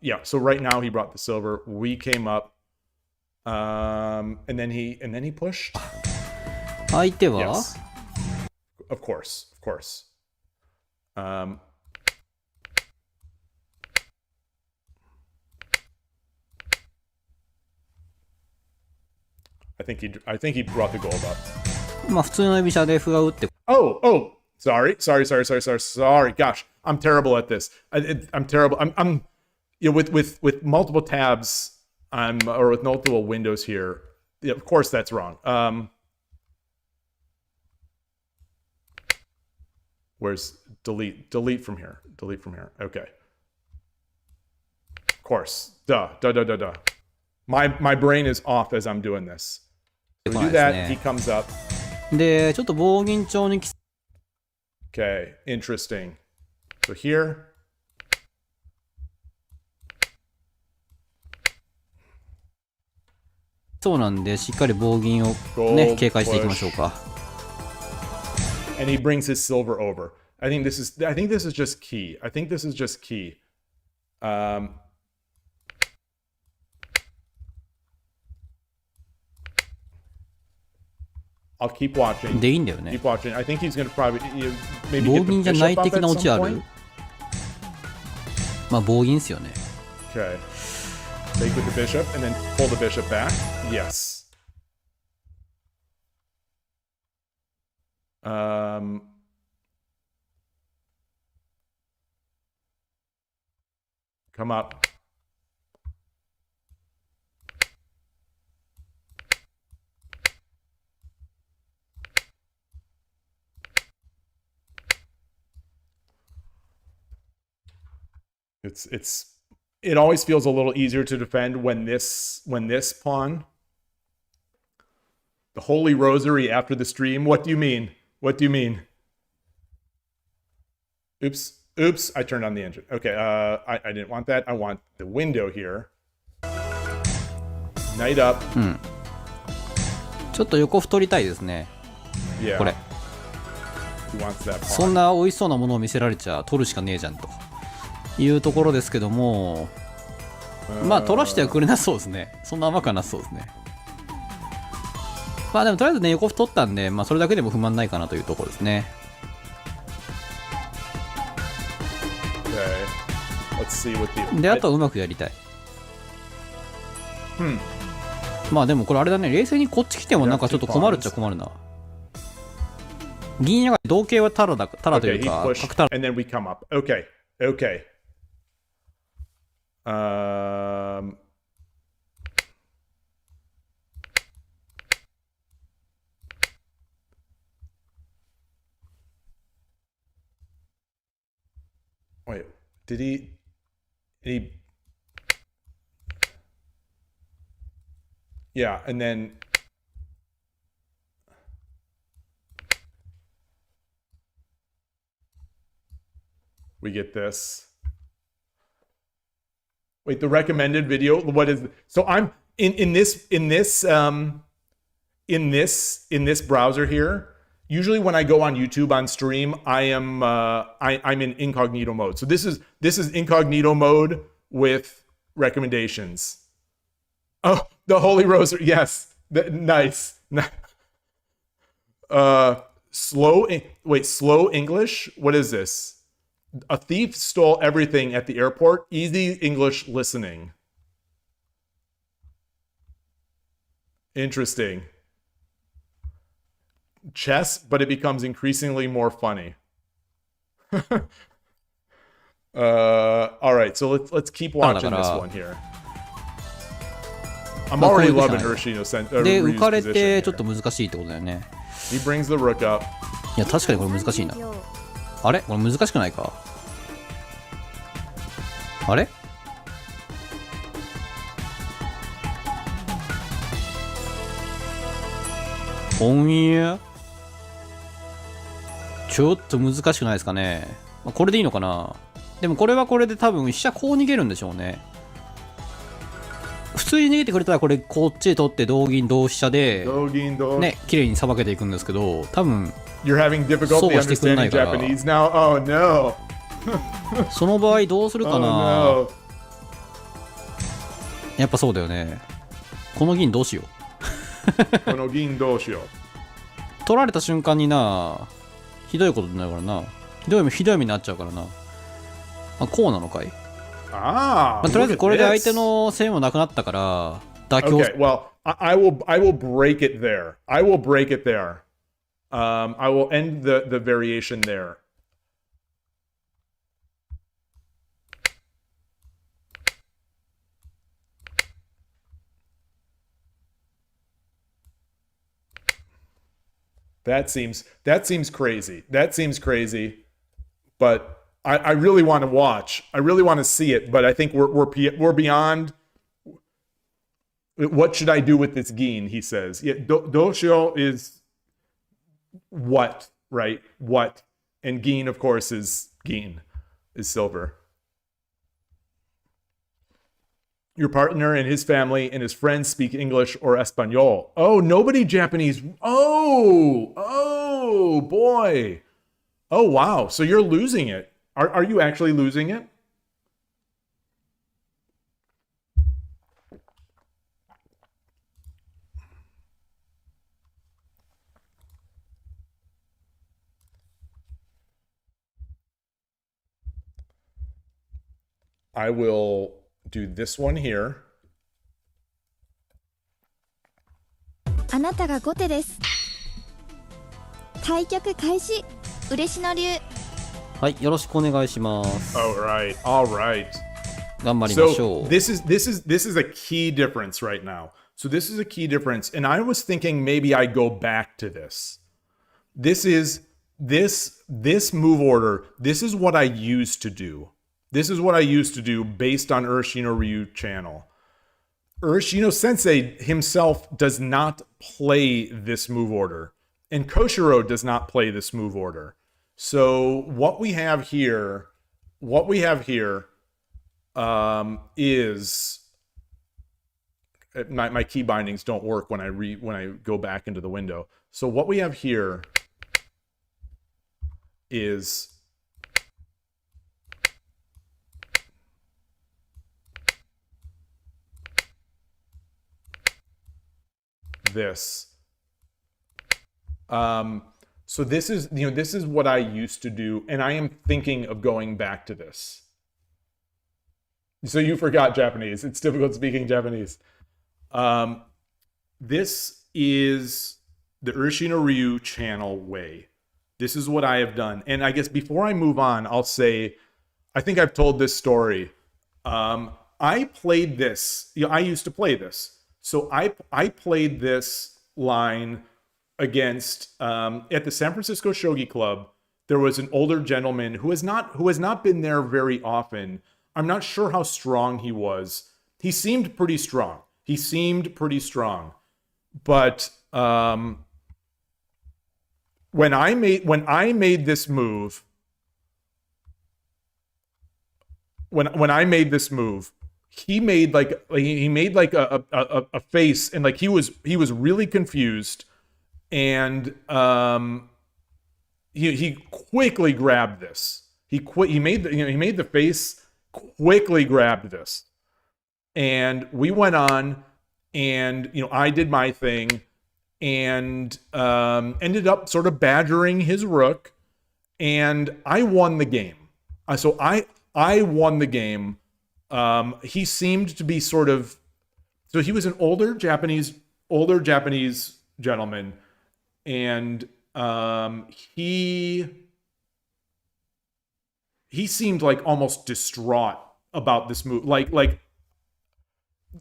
[SPEAKER 1] Yeah. So right now he brought the silver. We came up. And then he pushed.
[SPEAKER 3] 相手は、
[SPEAKER 1] Yes. Of course. I think he brought the gold up.
[SPEAKER 3] まあ普通の居飛車で歩が打って、
[SPEAKER 1] Oh, sorry. Gosh, I'm terrible at this. I'm terrible. I'm with multiple tabs. or with multiple windows here. Yeah, of course that's wrong. Where's delete? Delete from here. Delete from here. Okay. Of course. Duh. My brain is off as I'm doing this. So we do that. He comes up.
[SPEAKER 3] で、ちょっと棒銀調に
[SPEAKER 1] Okay. Interesting. So here.
[SPEAKER 3] そうなんで、しっかり棒銀をね、警戒していきましょうか。
[SPEAKER 1] And he brings his silver over. I think this is just key. I'll keep watching.
[SPEAKER 3] でいいんだよね。
[SPEAKER 1] Keep watching. I think he's gonna probably maybe
[SPEAKER 3] 棒
[SPEAKER 1] get
[SPEAKER 3] 銀
[SPEAKER 1] the
[SPEAKER 3] じゃない
[SPEAKER 1] bishop up
[SPEAKER 3] 的
[SPEAKER 1] at
[SPEAKER 3] なオチあ
[SPEAKER 1] some
[SPEAKER 3] る
[SPEAKER 1] point.
[SPEAKER 3] まあ棒銀っすよね。
[SPEAKER 1] Okay. Take with the bishop and then pull the bishop back. Yes. Come up. It always feels a little easier to defend when this pawn, the Holy Rosary after the stream. What do you mean? Oops, I turned on the engine. Okay, I didn't want that. I want the window here. Knight up.
[SPEAKER 3] ちょっと横太りたいですね。
[SPEAKER 1] Yeah.
[SPEAKER 3] これ。
[SPEAKER 1] He wants that
[SPEAKER 3] そん
[SPEAKER 1] pawn.
[SPEAKER 3] な美味しそうなものを見せられちゃ取るしかねえじゃんというところですけども、まあ取らしてはくれなそうですね。そんな甘くはなさそうですね。まあでもとりあえずね、横太ったんで、まあそれだけでも不満ないかなというところですね。
[SPEAKER 1] Okay. Let's see what the.
[SPEAKER 3] で、あとはうまくやりたい。まあでもこれあれだね、冷静にこっち来てもなんかちょっと困るっちゃ困るな。銀やが同型はタラとい
[SPEAKER 1] Okay,
[SPEAKER 3] う
[SPEAKER 1] he
[SPEAKER 3] か、
[SPEAKER 1] pushed,
[SPEAKER 3] 角タラ。
[SPEAKER 1] and then we come up. Okay. Wait, did he? Yeah, and then we get this. Wait, the recommended video. What is so? I'm in this browser here. Usually, when I go on YouTube on stream, I'm in incognito mode. So this is incognito mode with recommendations. Oh, the Holy Rosary. Yes, nice. Slow English. What is this? A thief stole everything at the airport. Easy English listening. Interesting. Chess, but it becomes increasingly more funny. All right, so let's keep watching this one here. I'm already loving Ureshino-ryu's
[SPEAKER 3] で、浮かれ
[SPEAKER 1] position
[SPEAKER 3] てちょっ
[SPEAKER 1] here.
[SPEAKER 3] と難しいってことだよね。
[SPEAKER 1] He brings the rook up.
[SPEAKER 3] いや、確かにこれ難しいな。あれこれ難しくないかあれオンエアちょっと難しくないですかね。まあこれでいいのかな。でもこれはこれで多分飛車こう逃げるんでしょうね。普通に逃げてくれたらこれこっち取って同銀同飛車でね、綺麗にさばけていくんですけど、多分
[SPEAKER 1] You're having difficulty understanding Japanese now? Oh no.
[SPEAKER 3] その場合どうするか
[SPEAKER 1] Oh
[SPEAKER 3] な。
[SPEAKER 1] no.
[SPEAKER 3] やっぱそうだよね。この銀どうしよう。
[SPEAKER 1] この銀どうしよう。
[SPEAKER 3] 取られた瞬間にな、ひどいことになるからな。ひどい目になっちゃうからな。あ、こうなのかい。
[SPEAKER 1] ああ、
[SPEAKER 3] まあ、とりあえずこれで相手の攻めもなくなったから妥協。
[SPEAKER 1] Okay, well, I will break it there. I will break it there. I will end the variation there. That seems crazy. That seems crazy. But I really want to watch. I really want to see it. But I think we're beyond. What should I do with this Gin? He says. Yeah, Doshio is what, right? What, and Gin, of course, is Gin, is silver. Your partner and his family and his friends speak English or Espanol. Oh, nobody Japanese. Oh boy. Oh, wow. So you're losing it. Are you actually losing it? I will do this one here.
[SPEAKER 4] あなたが後手です。対局開始。嬉野流。
[SPEAKER 3] はい、よろしくお願いします。
[SPEAKER 1] All right.
[SPEAKER 3] 頑張りましょう。
[SPEAKER 1] So this is a key difference right now. So this is a key difference, and I was thinking maybe I go back to this. This move order. This is what I used to do. This is what I used to do based on Ureshino-ryu channel. Ureshino Sensei himself does not play this move order, and Koshiro does not play this move order. So what we have here is my key bindings don't work when I go back into the window. So what we have here is this. So this is what I used to do, and I am thinking of going back to this. So you forgot Japanese. It's difficult speaking Japanese. This is the Ureshino-ryu channel way. This is what I have done. And I guess before I move on, I'll say, I think I've told this story. I played this. I used to play this. So I played this line against at the San Francisco Shogi Club. There was an older gentleman who has not been there very often. I'm not sure how strong he was. He seemed pretty strong. But when I made this move, he made like a face, and like he was really confused, and he quickly grabbed this. He made the face, quickly grabbed this, and we went on, and I did my thing, and ended up sort of badgering his rook, and I won the game. So I won the game. He seemed to be so he was an older Japanese gentleman, and he seemed like almost distraught about this move. Like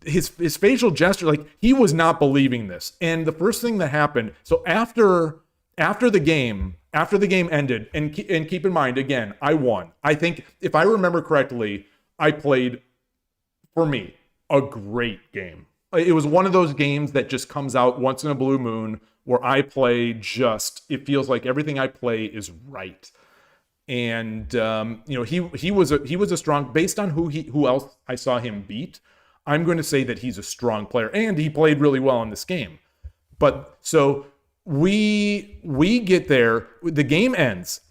[SPEAKER 1] his facial gesture, like he was not believing this. And the first thing that happened, so after the game ended, and keep in mind, again, I won. I think, if I remember correctly, I played, for me, a great game. It was one of those games that just comes out once in a blue moon, where I play it feels like everything I play is right. And he was a strong, based on who else I saw him beat, I'm going to say that he's a strong player, and he played really well in this game. But so we get there, the game ends.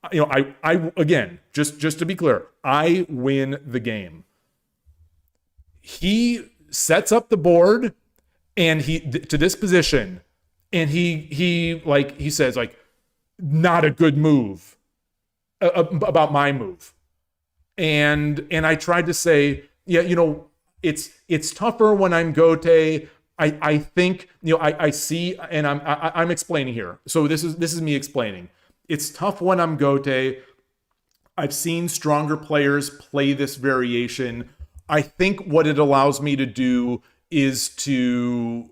[SPEAKER 1] I again, just to be clear, I win the game. He sets up the board, and to this position, and he says, like, not a good move about my move. And I tried to say, yeah, it's tougher when I'm Gote. I think, I see, and I'm explaining here. So this is me explaining. It's tough when I'm Gote. I've seen stronger players play this variation. I think what it allows me to do is to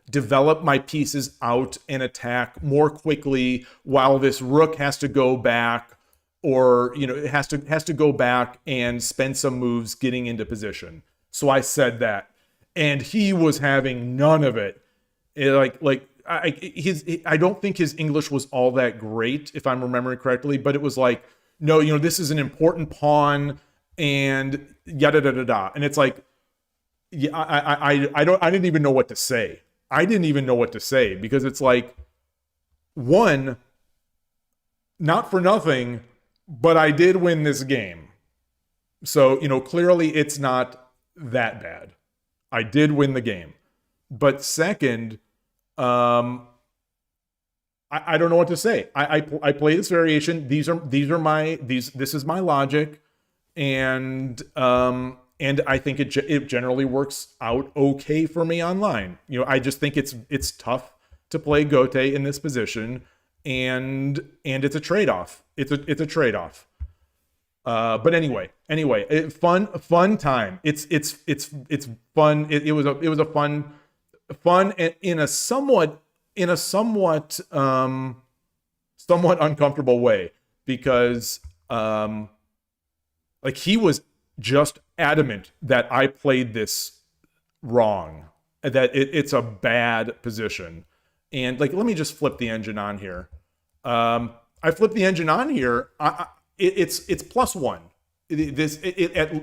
[SPEAKER 1] develop my pieces out and attack more quickly while this rook has to go back, or it has to go back and spend some moves getting into position. So I said that, and he was having none of it. I don't think his English was all that great, if I'm remembering correctly, but it was like, no, this is an important pawn, and yada da da da. And it's like, yeah, I didn't even know what to say. I didn't even know what to say, because it's like, one, not for nothing, but I did win this game. So, clearly it's not that bad. I did win the game. But second, I don't know what to say. I play this variation. This is my logic, and I think it generally works out okay for me online. I just think it's tough to play Gote in this position, and it's a trade-off. It's a trade-off. But anyway, fun time. It's fun. It was a fun in a somewhat uncomfortable way, because he was just adamant that I played this wrong, that it's a bad position. And let me just flip the engine on here. I flipped the engine on here. It's +1.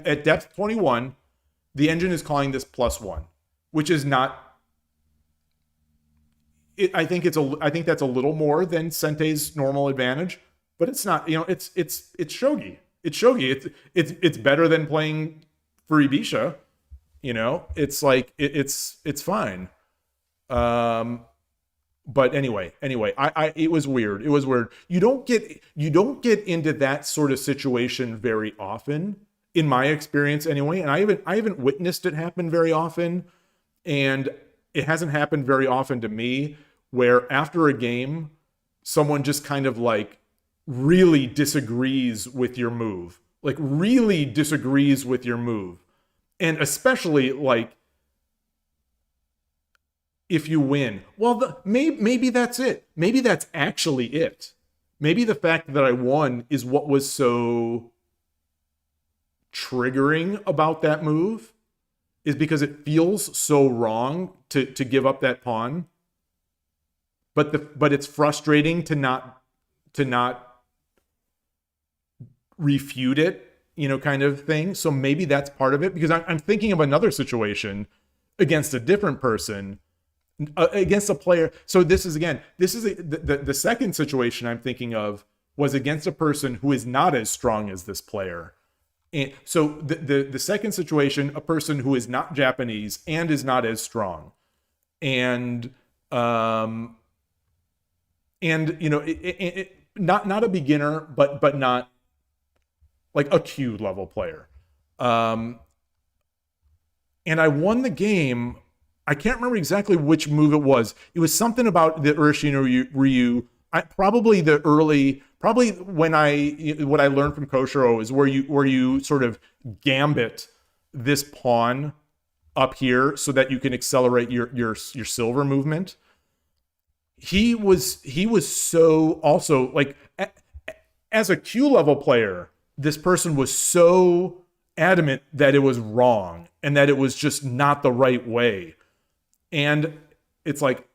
[SPEAKER 1] At depth 21, the engine is calling this +1, which is not. I think that's a little more than Sentei's normal advantage, but it's not. It's shogi. It's shogi. It's better than playing Furibisha. It's like it's fine. But anyway, it was weird. It was weird. You don't get into that sort of situation very often, in my experience anyway. And I haven't witnessed it happen very often, and it hasn't happened very often to me, where after a game, someone just kind of really disagrees with your move, and especially if you win. Well, maybe that's it. Maybe that's actually it. Maybe the fact that I won is what was so triggering about that move, is because it feels so wrong to give up that pawn. But it's frustrating to not refute it, kind of thing. So maybe that's part of it, because I'm thinking of another situation against a different person, against a player. So the second situation I'm thinking of was against a person who is not as strong as this player. And so the second situation, a person who is not Japanese and is not as strong, and not a beginner, but not like a Q level player. And I won the game. I can't remember exactly which move it was. It was something about the Ureshino-ryu. Probably what I learned from Koshiro is where you sort of gambit this pawn up here so that you can accelerate your silver movement. He was so also as a Q level player, this person was so adamant that it was wrong and that it was just not the right way. And it's like,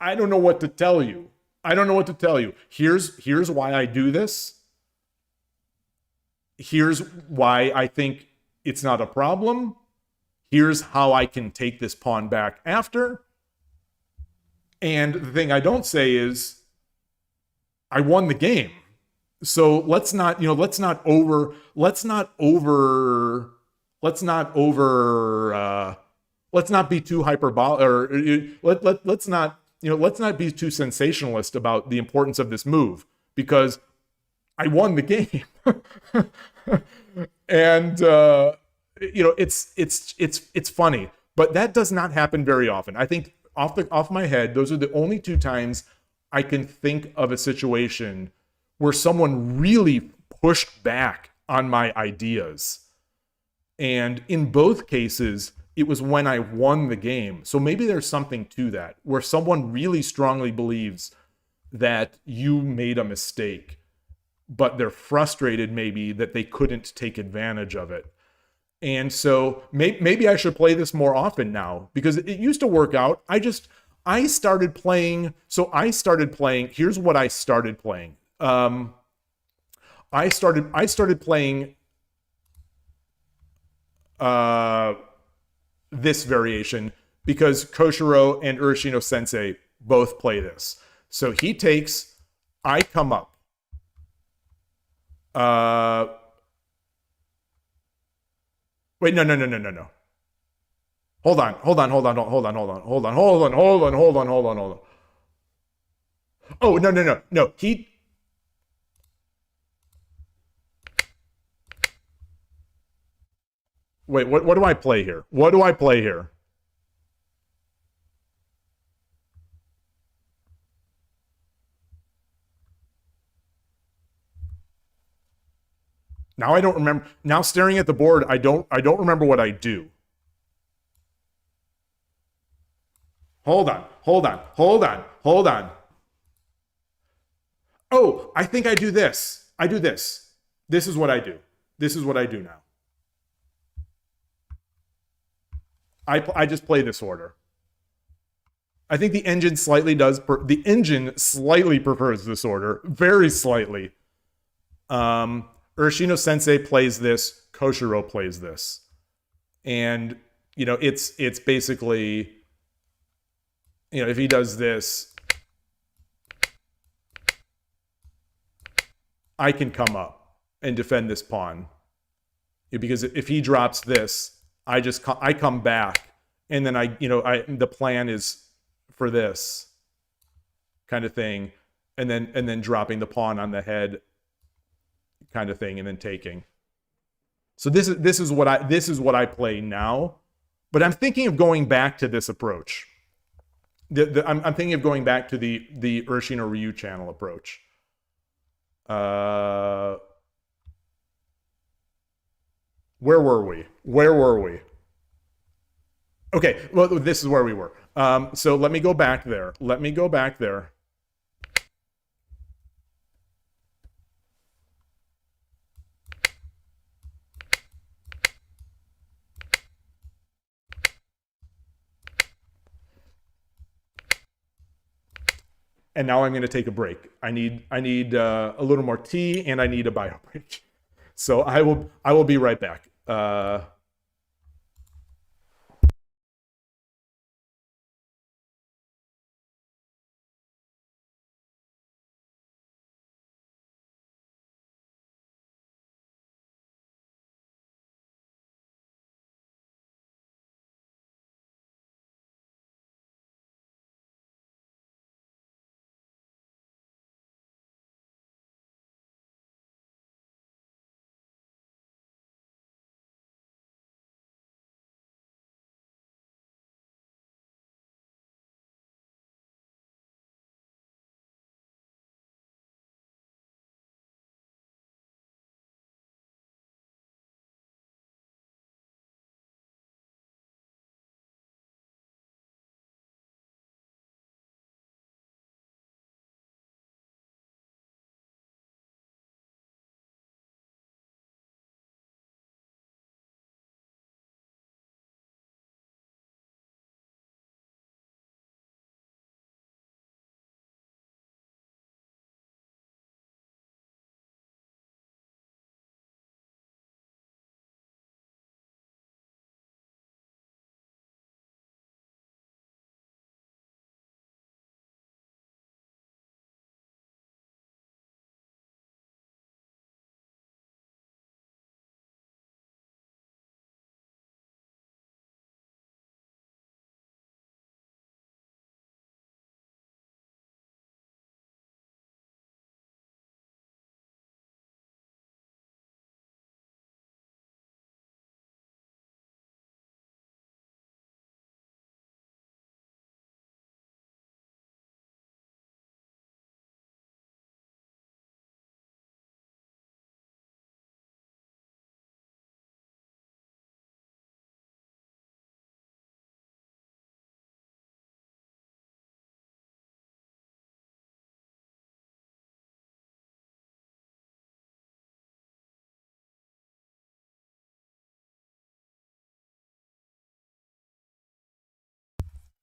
[SPEAKER 1] I don't know what to tell you. Here's why I do this. Here's why I think it's not a problem. Here's how I can take this pawn back after. And the thing I don't say is, I won the game. So let's not be too hyperbolic, or let's not be too sensationalist about the importance of this move, because I won the game. And it's funny, but that does not happen very often. I think off my head, those are the only two times I can think of a situation where someone really pushed back on my ideas. And in both cases, it was when I won the game. So maybe there's something to that, where someone really strongly believes that you made a mistake, but they're frustrated maybe that they couldn't take advantage of it. And so maybe I should play this more often now, because it used to work out. I started playing. Here's what I started playing. I started playing this variation because Koshiro and Ureshino Sensei both play this. So he takes, I come up. Wait, no. Hold on. Oh, no. Wait, what do I play here? What do I play here? Now I don't remember. Now staring at the board, I don't remember what I do. Hold on. Oh, I think I do this. I do this. This is what I do. This is what I do now. I just play this order. I think the engine slightly prefers this order, very slightly. Ureshino Sensei plays this, Koshiro plays this. And, it's basically, if he does this, I can come up and defend this pawn. Because if he drops this, I come back, and then the plan is for this kind of thing, and then dropping the pawn on the head kind of thing, and then taking. So this is what I play now, but I'm thinking of going back to this approach. I'm thinking of going back to the Ureshino-ryu channel approach. Where were we? Okay, well, this is where we were. So let me go back there. And now I'm going to take a break. I need a little more tea, and I need a bio break. So I will be right back.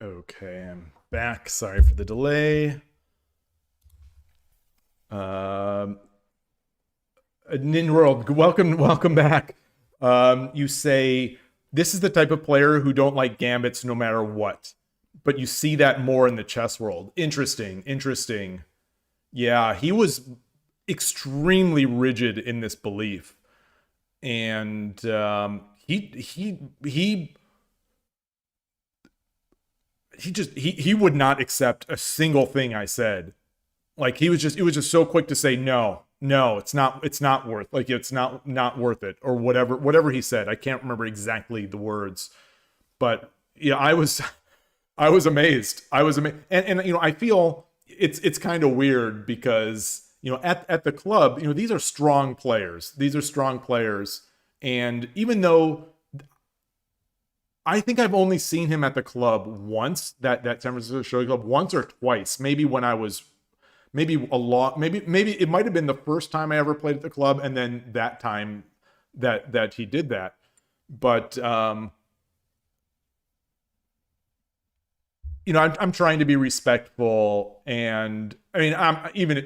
[SPEAKER 1] Okay, I'm back. Sorry for the delay. NinWorld, welcome back. You say, this is the type of player who don't like gambits no matter what. But you see that more in the chess world. Interesting. Yeah, he was extremely rigid in this belief. And he would not accept a single thing I said. Like it was just so quick to say no, it's not worth, like it's not worth it, or whatever he said. I can't remember exactly the words, but yeah, I was amazed. And I feel it's kind of weird because at the club, these are strong players. And even though I think I've only seen him at the club once, that San Francisco Shogi Club, once or twice, maybe when I was maybe it might have been the first time I ever played at the club, and then that time that he did that. But I'm trying to be respectful, and I mean,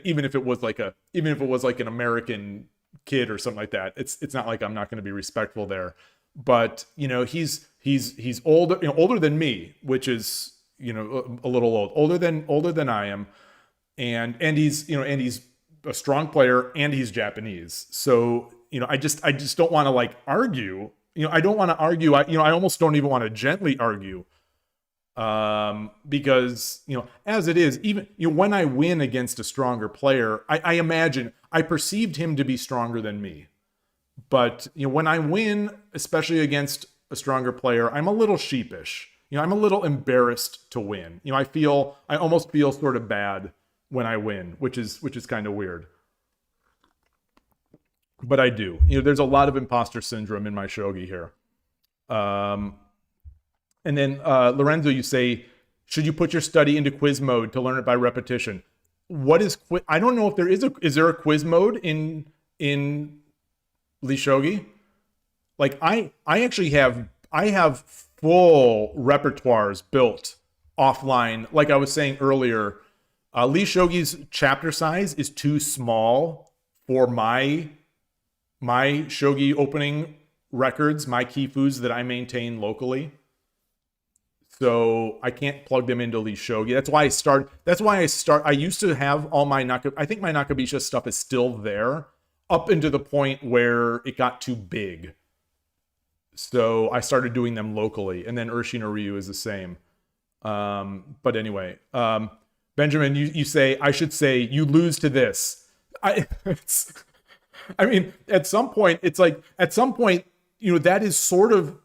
[SPEAKER 1] even if it was like an American kid or something like that, it's not like I'm not going to be respectful there. But he's older than me, which is a little old, older than I am, and he's a strong player, and he's Japanese. So I just don't want to like argue. I don't want to argue. I almost don't even want to gently argue. Because as it is, even when I win against a stronger player, I imagine I perceived him to be stronger than me. But when I win, especially against a stronger player, I'm a little sheepish. I'm a little embarrassed to win. I almost feel sort of bad when I win, which is kind of weird. But I do. There's a lot of imposter syndrome in my shogi here. And then Lorenzo, you say, should you put your study into quiz mode to learn it by repetition? What is quiz? I don't know if there is there a quiz mode in Lee Shogi? Like I actually have full repertoires built offline. Like I was saying earlier, Lee Shogi's chapter size is too small for my shogi opening records, my kifus that I maintain locally. So I can't plug them into Lee Shogi. That's why I used to have all my I think my Nakabisha stuff is still there up into the point where it got too big. So I started doing them locally, and then Ureshino-ryu is the same. But anyway, Benjamin, you say, I should say, you lose to this. I mean, at some point, that is sort of,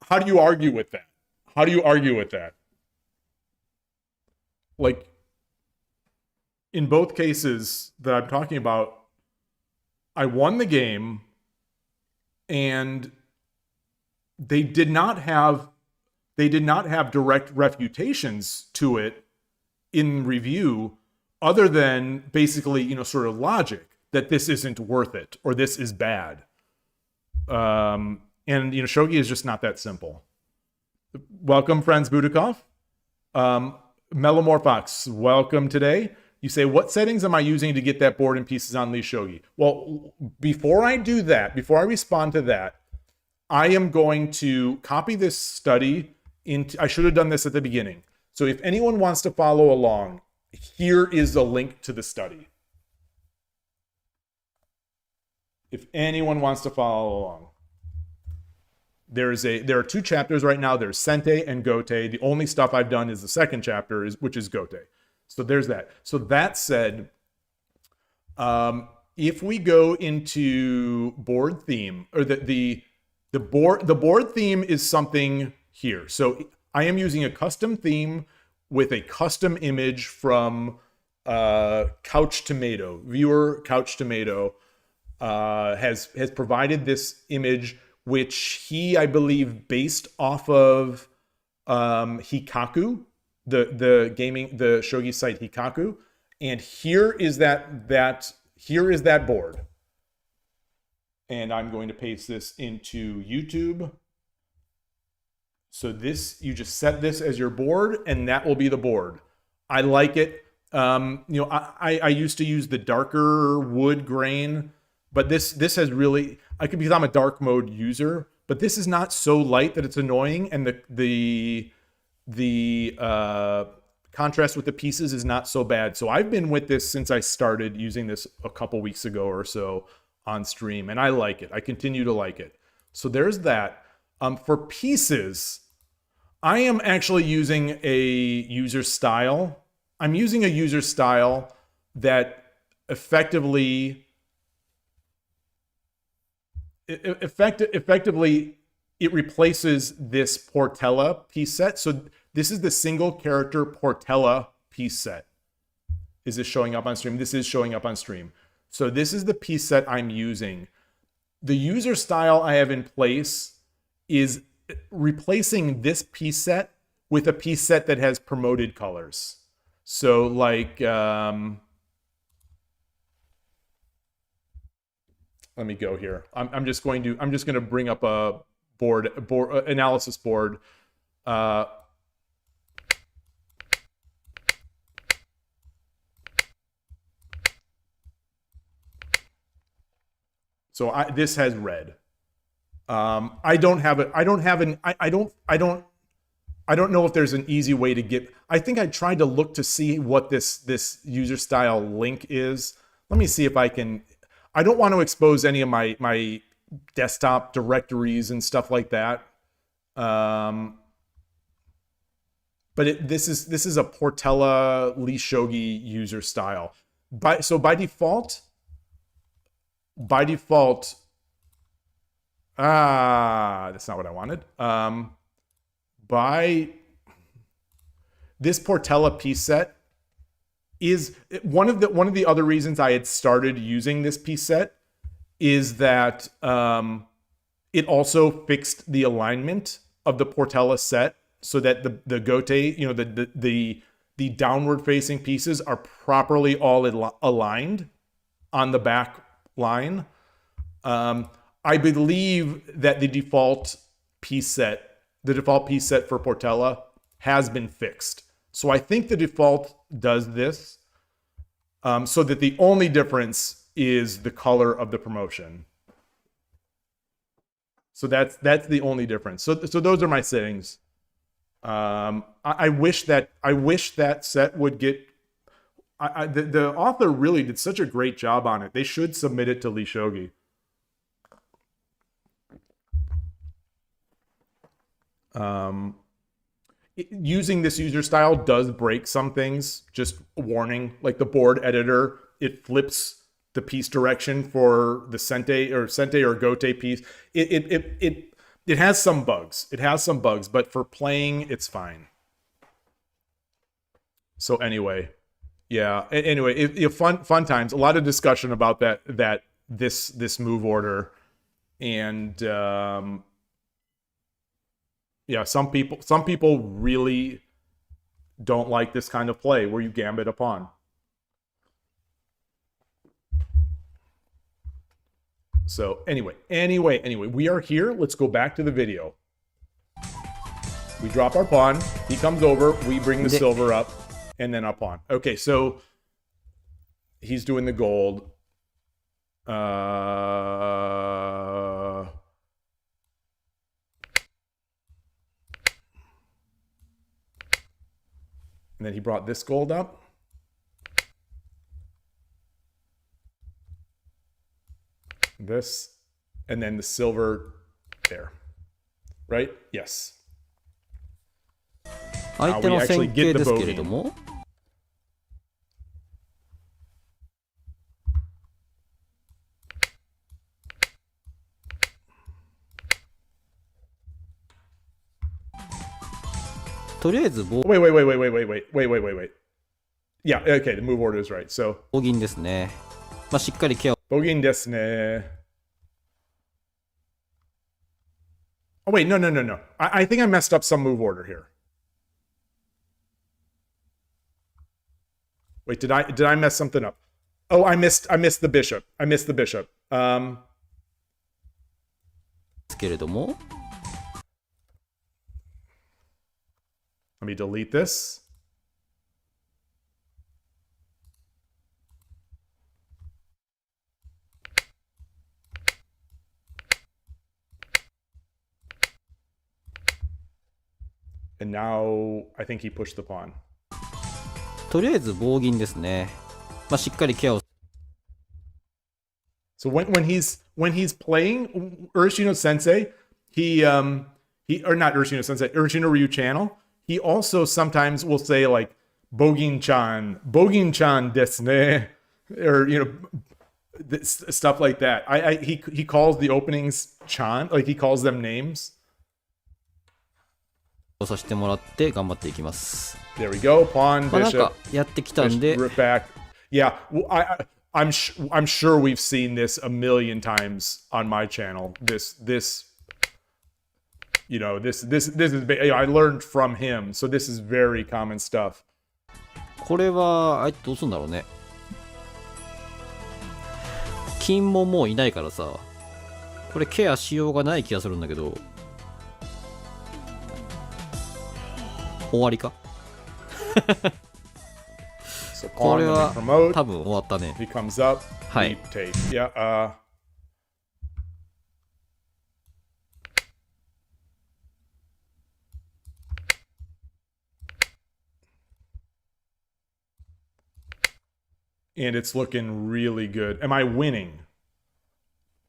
[SPEAKER 1] how do you argue with that? Like, in both cases that I'm talking about, I won the game, and they did not have direct refutations to it in review, other than basically, sort of logic that this isn't worth it or this is bad. And shogi is just not that simple. Welcome, Franz Budikov. Melomorphox, welcome today. You say, what settings am I using to get that board and pieces on Lee Shogi? Well, before I do that, before I respond to that, I am going to copy this study into, I should have done this at the beginning. So if anyone wants to follow along, here is a link to the study. If anyone wants to follow along. There are two chapters right now. There's Sente and Gote. The only stuff I've done is the second chapter, which is Gote. So there's that. So that said, if we go into board theme, or the board theme is something here. So I am using a custom theme with a custom image from Couch Tomato. Viewer Couch Tomato has provided this image, which he, I believe, based off of Hikaku, the shogi site Hikaku. And here is that board. And I'm going to paste this into YouTube So this, you just set this as your board, and that will be the board. I like it. I used to use the darker wood grain, but this has really, because I'm a dark mode user, but this is not so light that it's annoying, and the contrast with the pieces is not so bad. So I've been with this since I started using this a couple weeks ago or so on stream, and I like it. I continue to like it. So there's that. For pieces, I am actually using a user style. I'm using a user style that effectively it replaces this Portella piece set. So this is the single character Portella piece set. Is this showing up on stream? This is showing up on stream. So this is the piece set I'm using. The user style I have in place is replacing this piece set with a piece set that has promoted colors. So like, let me go here. I'm just going to bring up a board analysis board. So this has red. I don't know if there's an easy way to get. I think I tried to look to see what this user style link is. Let me see if I can. I don't want to expose any of my desktop directories and stuff like that. But this is a Portella Lee Shogi user style. So by default, that's not what I wanted. By this Portella piece set is one of the other reasons I had started using this piece set is that it also fixed the alignment of the Portella set so that the gote, the downward facing pieces are properly all aligned on the back line. I believe that the default piece set for Portella has been fixed. So I think the default does this, so that the only difference is the color of the promotion. So that's the only difference. So those are my settings. I wish that set would get. The author really did such a great job on it. They should submit it to Lee Shogi. Using this user style does break some things. Just a warning, like the board editor, it flips the piece direction for the sente or gote piece. It has some bugs. But for playing, it's fine. So anyway, yeah. Anyway, fun times. A lot of discussion about this move order, and yeah, some people really don't like this kind of play where you gambit a pawn. So anyway, we are here. Let's go back to the video. We drop our pawn. He comes over. We bring the silver up, and then our pawn. Okay, so he's doing the gold. And then he brought this gold up. This, and then the silver there. Right? Yes.
[SPEAKER 3] 相手の戦型ですけれども、とりあえずWait. Yeah, okay, the move order is right. So,
[SPEAKER 1] Bougin
[SPEAKER 3] ですね。まあしっかりケア。
[SPEAKER 1] Bouginですね。Oh wait, no. I think I messed up some move order here. Wait, did I mess something up? Oh, I missed the bishop. This Let me delete this. And now I think he pushed the pawn.
[SPEAKER 3] とりあえず棒銀ですね。まあ、しっかりケアを。
[SPEAKER 1] So when he's playing Ureshino Sensei, he or not Ureshino Sensei, Ureshino-ryu channel, he also sometimes will say like Bougin-chan desu ne, or stuff like that. He calls the openings chan, like he calls them names.
[SPEAKER 3] させてもらって頑張っていきます。
[SPEAKER 1] There we go. Pawn,
[SPEAKER 3] まあ、なん
[SPEAKER 1] bishop,
[SPEAKER 3] かやってきたんで、
[SPEAKER 1] rook back. Yeah, well, I'm sure we've seen this a million times on my channel. This is I learned from him, so this is very common stuff.
[SPEAKER 3] これはどうするんだろうね。金ももういないからさ、これケアしようがない気がするんだけど、終わりか。
[SPEAKER 1] So
[SPEAKER 3] こ
[SPEAKER 1] pawn,
[SPEAKER 3] れ
[SPEAKER 1] let
[SPEAKER 3] は
[SPEAKER 1] me promote.
[SPEAKER 3] 多分終わったね。
[SPEAKER 1] He comes up.
[SPEAKER 3] はい。
[SPEAKER 1] We take. Yeah. And it's looking really good. Am I winning?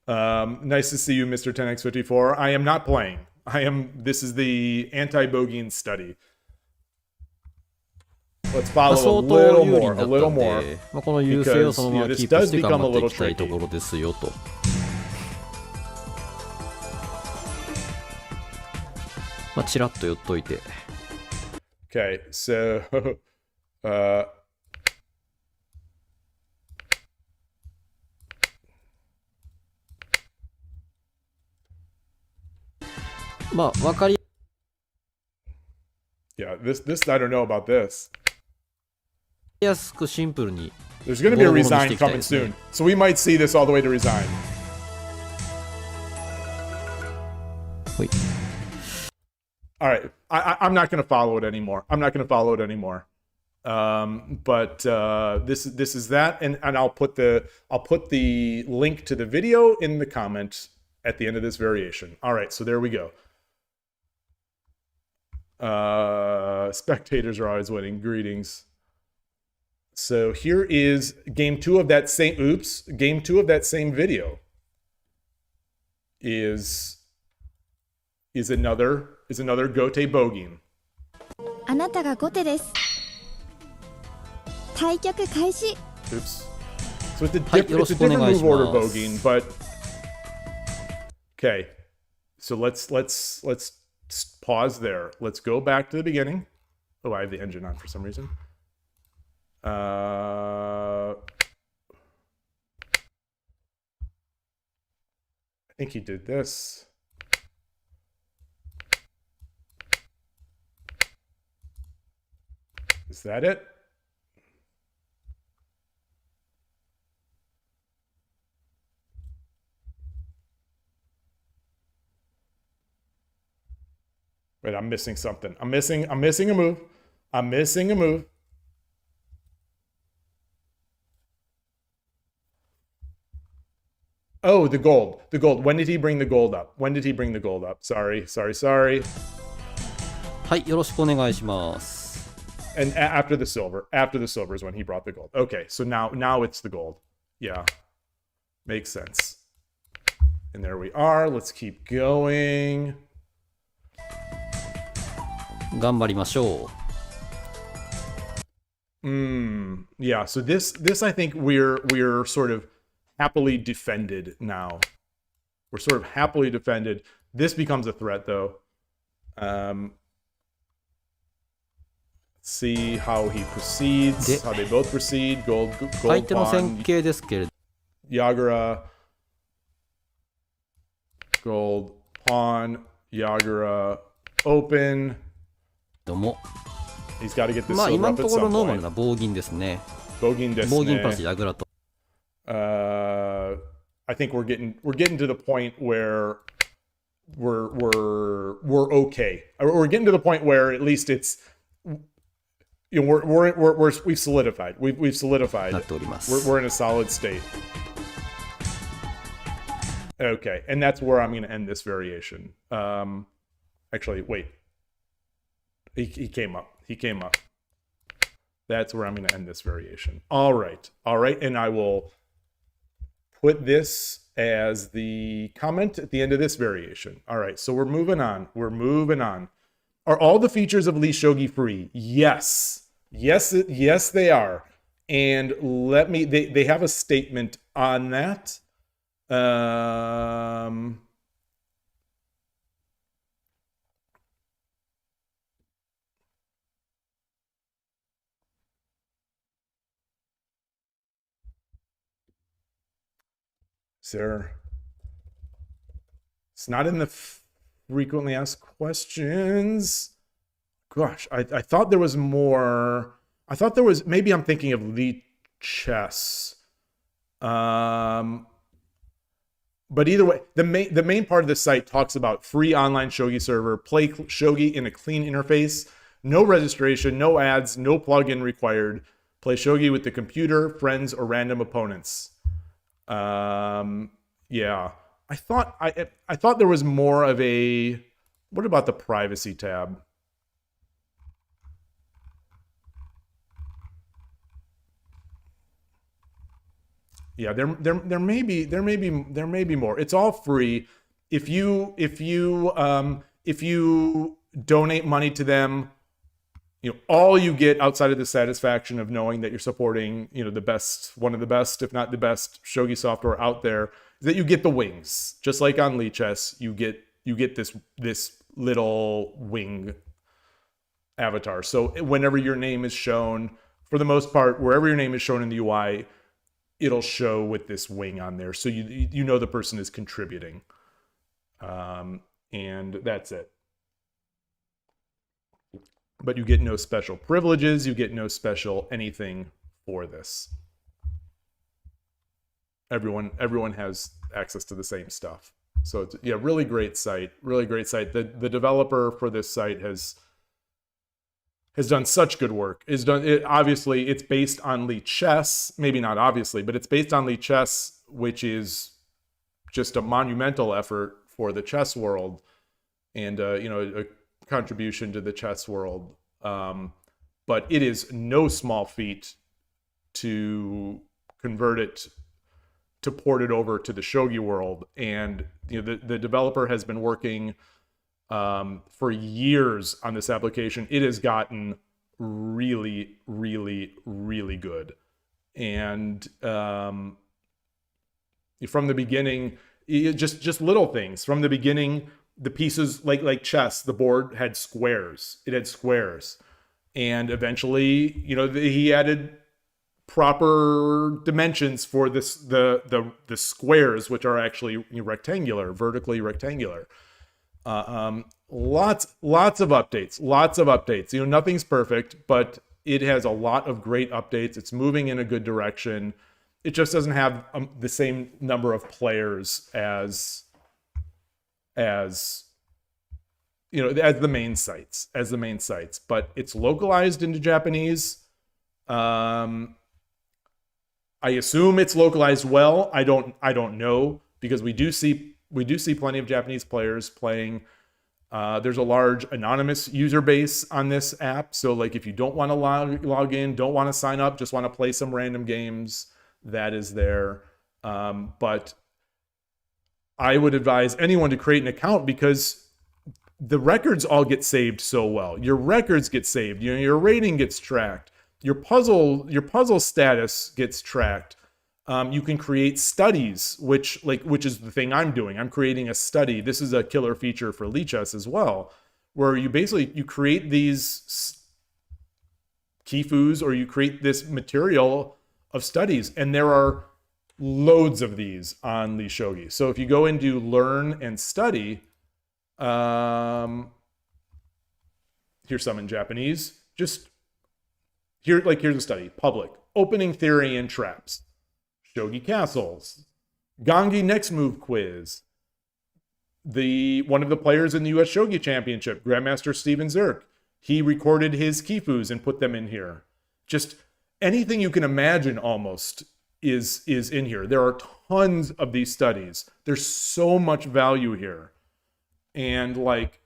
[SPEAKER 1] Nice to see you, Mr. 10x54. I am not playing. This is the anti-Bougin study. Let's
[SPEAKER 3] まあ
[SPEAKER 1] follow
[SPEAKER 3] 相
[SPEAKER 1] a
[SPEAKER 3] 当
[SPEAKER 1] little
[SPEAKER 3] 有利
[SPEAKER 1] more,
[SPEAKER 3] にな
[SPEAKER 1] a
[SPEAKER 3] っ
[SPEAKER 1] little
[SPEAKER 3] たん
[SPEAKER 1] more.
[SPEAKER 3] で、まあ、この優勢をそのまま
[SPEAKER 1] Because,
[SPEAKER 3] キープして
[SPEAKER 1] this does
[SPEAKER 3] 頑
[SPEAKER 1] become a
[SPEAKER 3] 張ってい
[SPEAKER 1] little
[SPEAKER 3] きたいと
[SPEAKER 1] tricky.
[SPEAKER 3] ころですよと。まあ、チラッと寄っといて。
[SPEAKER 1] Okay, so
[SPEAKER 3] まあ、分かり
[SPEAKER 1] yeah, this I don't know about this.
[SPEAKER 3] やすくシンプルに。
[SPEAKER 1] There's going to be a
[SPEAKER 3] ボロボロにして
[SPEAKER 1] resign
[SPEAKER 3] いきたい
[SPEAKER 1] coming
[SPEAKER 3] ですね。
[SPEAKER 1] soon. So we might see this all the way to resign.
[SPEAKER 3] ほい。
[SPEAKER 1] All right, I'm not going to follow it anymore. But this is that, and I'll put the link to the video in the comment at the end of this variation. All right, so there we go. Spectators are always winning. Greetings. So here is game two of that same. Oops, game two of that same video. Is another Gote Bougin.
[SPEAKER 4] あなたが後手です。対局開始。
[SPEAKER 1] Oops. So it's a,
[SPEAKER 3] Hi,
[SPEAKER 1] it's a different move order Bougin,
[SPEAKER 3] よろしくお願いします。
[SPEAKER 1] but okay. So let's pause there. Let's go back to the beginning. Oh, I have the engine on for some reason. I think he did this. Is that it? Wait, I'm missing something. I'm missing a move. I'm missing a move. Oh, the gold. The gold. When did he bring the gold up? Sorry.
[SPEAKER 3] はい、よろしくお願いします。
[SPEAKER 1] And after the silver. After the silver is when he brought the gold. Okay, so now it's the gold. Yeah. Makes sense. And there we are. Let's keep going.
[SPEAKER 3] 頑張りましょう。
[SPEAKER 1] Yeah, so this I think we're sort of happily defended now. We're sort of happily defended. This becomes a threat though. See how he proceeds, how they both proceed. Gold
[SPEAKER 3] 相手の戦
[SPEAKER 1] pawn,
[SPEAKER 3] 型ですけれど、
[SPEAKER 1] Yagura, gold pawn, Yagura, open.
[SPEAKER 3] も、
[SPEAKER 1] He's got to get this
[SPEAKER 3] まあ
[SPEAKER 1] silver
[SPEAKER 3] 今の
[SPEAKER 1] up
[SPEAKER 3] と
[SPEAKER 1] at
[SPEAKER 3] ころ
[SPEAKER 1] some
[SPEAKER 3] ノーマル
[SPEAKER 1] point.
[SPEAKER 3] な棒銀ですね。
[SPEAKER 1] Bougin ですね。
[SPEAKER 3] 棒銀プラスヤグラと。
[SPEAKER 1] I think we're getting to the point where we're okay. We're getting to the point where at least it's you know, we've solidified. We've solidified.
[SPEAKER 3] なっております。
[SPEAKER 1] We're in a solid state. Okay, and that's where I'm going to end this variation. Actually, wait. He came up. He came up. That's where I'm going to end this variation. All right, and I will put this as the comment at the end of this variation. All right, so we're moving on. We're moving on. Are all the features of Leash Shogi free? Yes. Yes, they are. And they have a statement on that. Sir, it's not in the frequently asked questions. Gosh, I thought there was more. I thought there was, maybe I'm thinking of Lee Chess. But either way, the main part of the site talks about free online shogi server, play shogi in a clean interface, no registration, no ads, no plugin required. Play shogi with the computer, friends, or random opponents. Yeah, I thought there was more of a. What about the privacy tab? Yeah, there may be more. It's all free. If you donate money to them, you know, all you get outside of the satisfaction of knowing that you're supporting, you know, the best, one of the best, if not the best shogi software out there, is that you get the wings. Just like on Lichess, you get this little wing avatar. So whenever your name is shown, for the most part, wherever your name is shown in the UI, it'll show with this wing on there, so you know the person is contributing, and that's it. But you get no special privileges, you get no special anything for this. Everyone has access to the same stuff. So it's, yeah, really great site, really great site. The developer for this site has done such good work. Obviously, it's based on Lichess. Maybe not obviously, but it's based on Lichess, which is just a monumental effort for the chess world, and you know, a contribution to the chess world. But it is no small feat to convert it, to port it over to the shogi world. And you know, the developer has been working for years on this application. It has gotten really, really, really good. And from the beginning, just little things. From the beginning, the pieces, like chess, the board had squares. It had squares. And eventually, you know, he added proper dimensions for the squares, which are actually rectangular, vertically rectangular. Lots of updates. You know, nothing's perfect, but it has a lot of great updates. It's moving in a good direction. It just doesn't have the same number of players as you know, as the main sites, but it's localized into Japanese. I assume it's localized well. I don't know, because we do see plenty of Japanese players playing. There's a large anonymous user base on this app. So like, if you don't want to log in, don't want to sign up, just want to play some random games, that is there. But I would advise anyone to create an account, because the records all get saved so well. Your records get saved. You know, your rating gets tracked. Your puzzle status gets tracked. You can create studies, which is the thing I'm doing. I'm creating a study. This is a killer feature for Lichess as well, where you create these kifus, or you create this material of studies, and there are loads of these on Lee Shogi. So if you go into learn and study, here's some in Japanese. Here's a study. Public. Opening theory and traps. Shogi castles. Gangi next move quiz. One of the players in the US Shogi Championship, Grandmaster Steven Zerk. He recorded his Kifus and put them in here. Just anything you can imagine almost is in here. There are tons of these studies. There's so much value here. And like,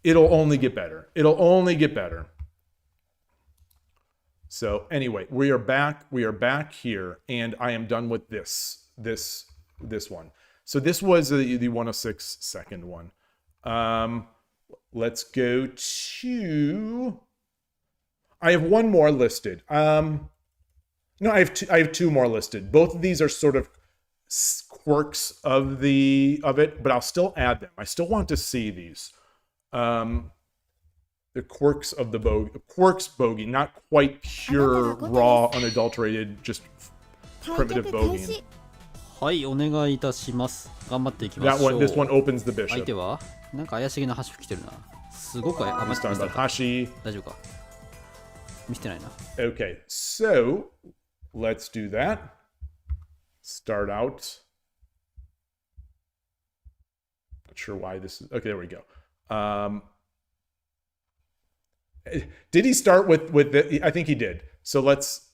[SPEAKER 1] it'll only get better. It'll only get better. So anyway, we are back here, and I am done with this one. So this was the 106 second one. Let's go to, I have one more listed. No, I have two more listed. Both of these are sort of quirks of it, but I'll still add them. I still want to see these. The quirks of the Bougin, not quite pure, raw, unadulterated, just primitive Bougin.
[SPEAKER 3] はい、お願いいたします。頑張っていきましょう。
[SPEAKER 1] This one opens the
[SPEAKER 3] 相
[SPEAKER 1] bishop.
[SPEAKER 3] 手はなんか怪しげな端来てるな。すごく甘い。
[SPEAKER 1] He's talking about Hashi.
[SPEAKER 3] 大丈夫か見せてないな。
[SPEAKER 1] Okay, so let's do that. Start out. Not sure why this is. Okay, there we go. Did he start with the? I think he did. So let's.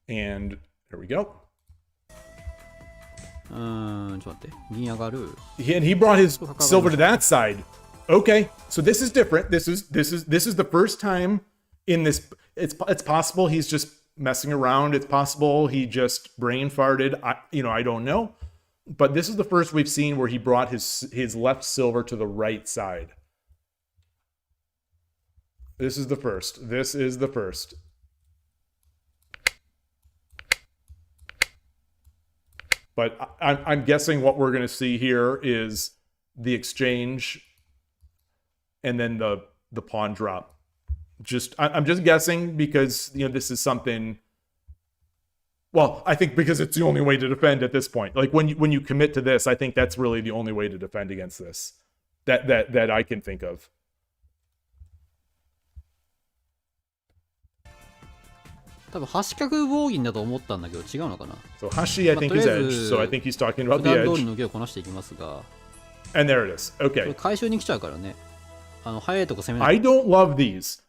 [SPEAKER 1] And there we go.
[SPEAKER 3] ちょっと待って。銀上がる。
[SPEAKER 1] And he brought his silver to that side. Okay, so this is different. This is the first time in this. It's possible he's just messing around. It's possible he just brain farted. I don't know. But this is the first we've seen where he brought his left silver to the right side. This is the first. This is the first. But I'm guessing what we're going to see here is the exchange and then the pawn drop. I'm just guessing because this is something. Well, I think because it's the only way to defend at this point. Like when you commit to this, I think that's really the only way to defend against this that I can think of.
[SPEAKER 3] 多分端角棒銀だと思ったんだけど違うのかな。
[SPEAKER 1] So Hashi, I think is edge. So I think he's talking about
[SPEAKER 3] 普
[SPEAKER 1] the
[SPEAKER 3] 段通り
[SPEAKER 1] edge.
[SPEAKER 3] の受けをこなしていきますが、
[SPEAKER 1] And there it is.
[SPEAKER 3] これ
[SPEAKER 1] Okay.
[SPEAKER 3] 回収に来ちゃうからね。早いとこ攻めない。
[SPEAKER 1] I don't love these.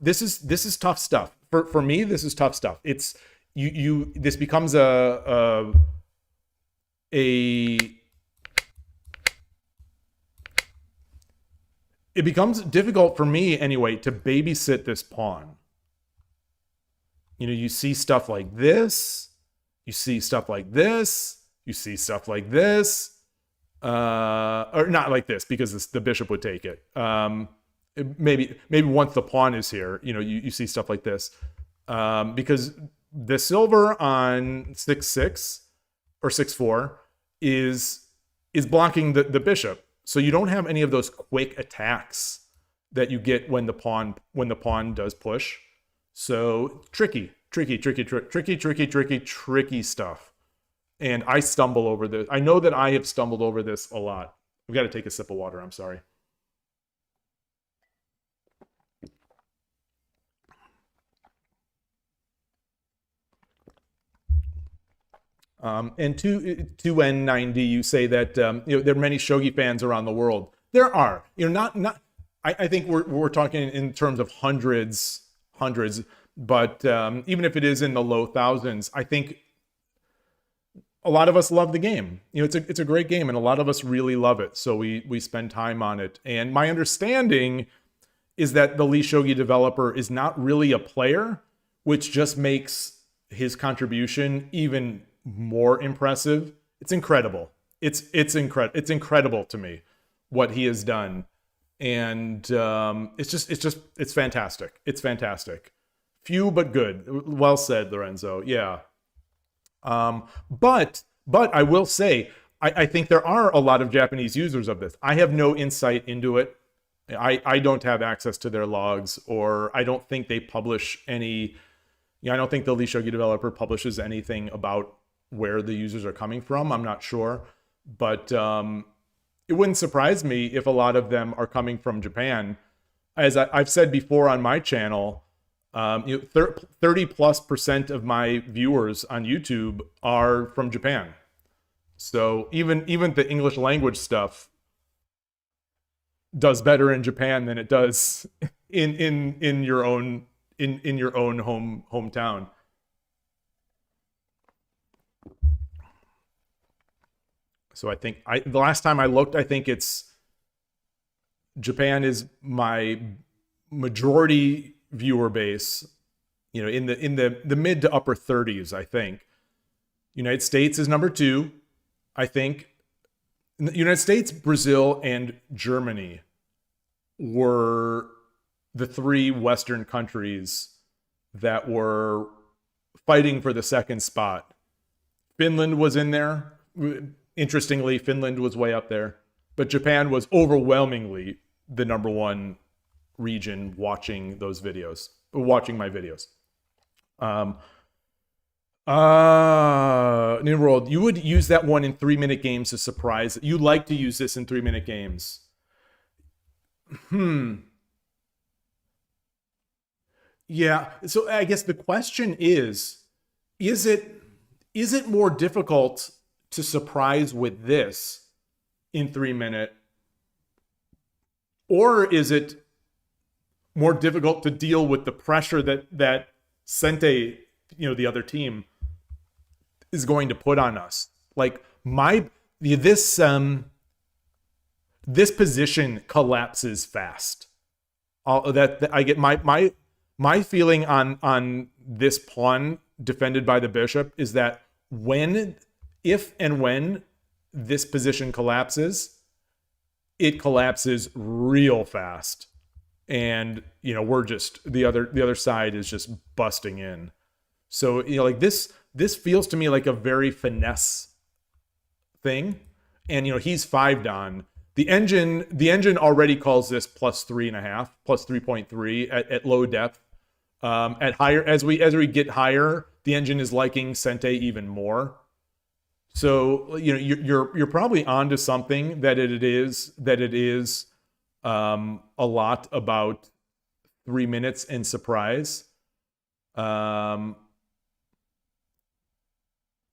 [SPEAKER 1] This is tough stuff. For me, this is tough stuff. It's this becomes it becomes difficult for me anyway to babysit this pawn. You see stuff like this, you see stuff like this, you see stuff like this. Or not like this because the bishop would take it. Maybe once the pawn is here, you see stuff like this. Because the silver on 6-6 or 6-4 is blocking the bishop. So you don't have any of those quick attacks that you get when the pawn does push. So tricky stuff. And I stumble over this. I know that I have stumbled over this a lot. I've got to take a sip of water. I'm sorry. And to N9D, you say that there are many shogi fans around the world. There are. Not. I think we're talking in terms of hundreds. But even if it is in the low thousands, I think a lot of us love the game. It's a great game, and a lot of us really love it. So we spend time on it. And my understanding is that the Lee Shogi developer is not really a player, which just makes his contribution even more impressive. It's incredible. It's incredible to me what he has done, and it's fantastic. It's fantastic. Few but good. Well said, Lorenzo. Yeah. But I will say, I think there are a lot of Japanese users of this. I have no insight into it. I don't have access to their logs, or I don't think they publish any. I don't think the Lee Shogi developer publishes anything about where the users are coming from. I'm not sure, but it wouldn't surprise me if a lot of them are coming from Japan. As I've said before on my channel, 30+% of my viewers on YouTube are from Japan. So even the English language stuff does better in Japan than it does in your own hometown. So I think the last time I looked, I think it's Japan is my majority viewer base, you know, in the mid to upper 30s, I think. United States is number 2, I think. The United States, Brazil, and Germany were the 3 Western countries that were fighting for the second spot. Finland was in there. Interestingly, Finland was way up there. But Japan was overwhelmingly the number 1 region watching those videos, watching my videos. NinWorld, you would use that one in 3-minute games to surprise. You like to use this in 3-minute games. Yeah, so I guess the question is it more difficult to surprise with this in 3-minute, or is it more difficult to deal with the pressure that Sente, you know, the other team, is going to put on us? Like this position collapses fast. That I get my feeling on this pawn defended by the bishop is that if and when this position collapses, it collapses real fast. And, you know, we're just, the other side is just busting in. So, you know, like this feels to me like a very finesse thing. And, you know, he's 5-don. The engine already calls this +3.5, +3.3 at low depth. At higher, as we get higher, the engine is liking Sente even more. So, you know, you're probably onto something that it is a lot about 3 minutes and surprise. But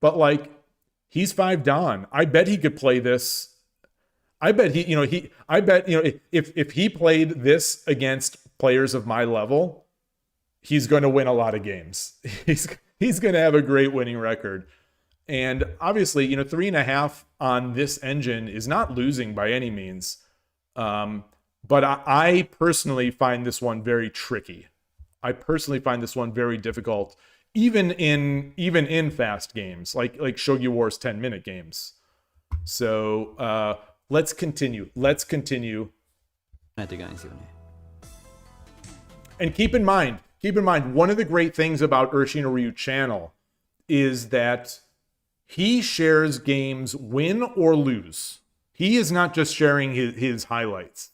[SPEAKER 1] like, he's 5-don. I bet he could play this. I bet if he played this against players of my level, he's going to win a lot of games. He's going to have a great winning record. And obviously, you know, 3.5 on this engine is not losing by any means. But I personally find this one very tricky. I personally find this one very difficult, even in fast games, like Shogi War's 10-minute games. So let's continue. And keep in mind, one of the great things about Ureshino-ryu channel is that he shares games win or lose. He is not just sharing his highlights.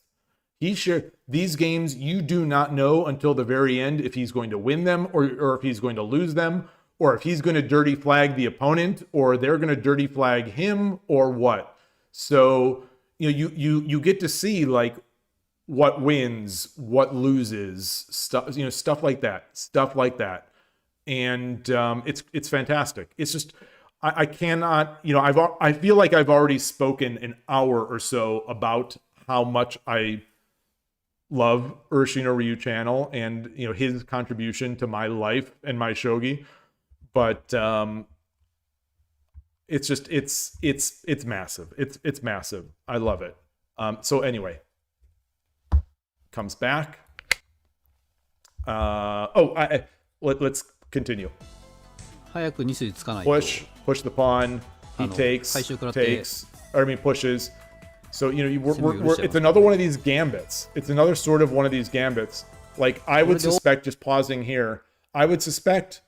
[SPEAKER 1] These games, you do not know until the very end if he's going to win them or if he's going to lose them, or if he's going to dirty flag the opponent or they're going to dirty flag him or what. So, you know, you get to see like what wins, what loses, stuff, you know, stuff like that. And it's fantastic. It's just, I cannot, you know, I feel like I've already spoken an hour or so about how much I love Ureshino-ryu channel and, you know, his contribution to my life and my shogi. But it's just, it's massive. It's massive. I love it. So anyway, comes back. Let's continue. Push the pawn. He pushes. So, you know, it's another one of these gambits. It's another sort of one of these gambits. Like, I would suspect, just pausing here, I would suspect,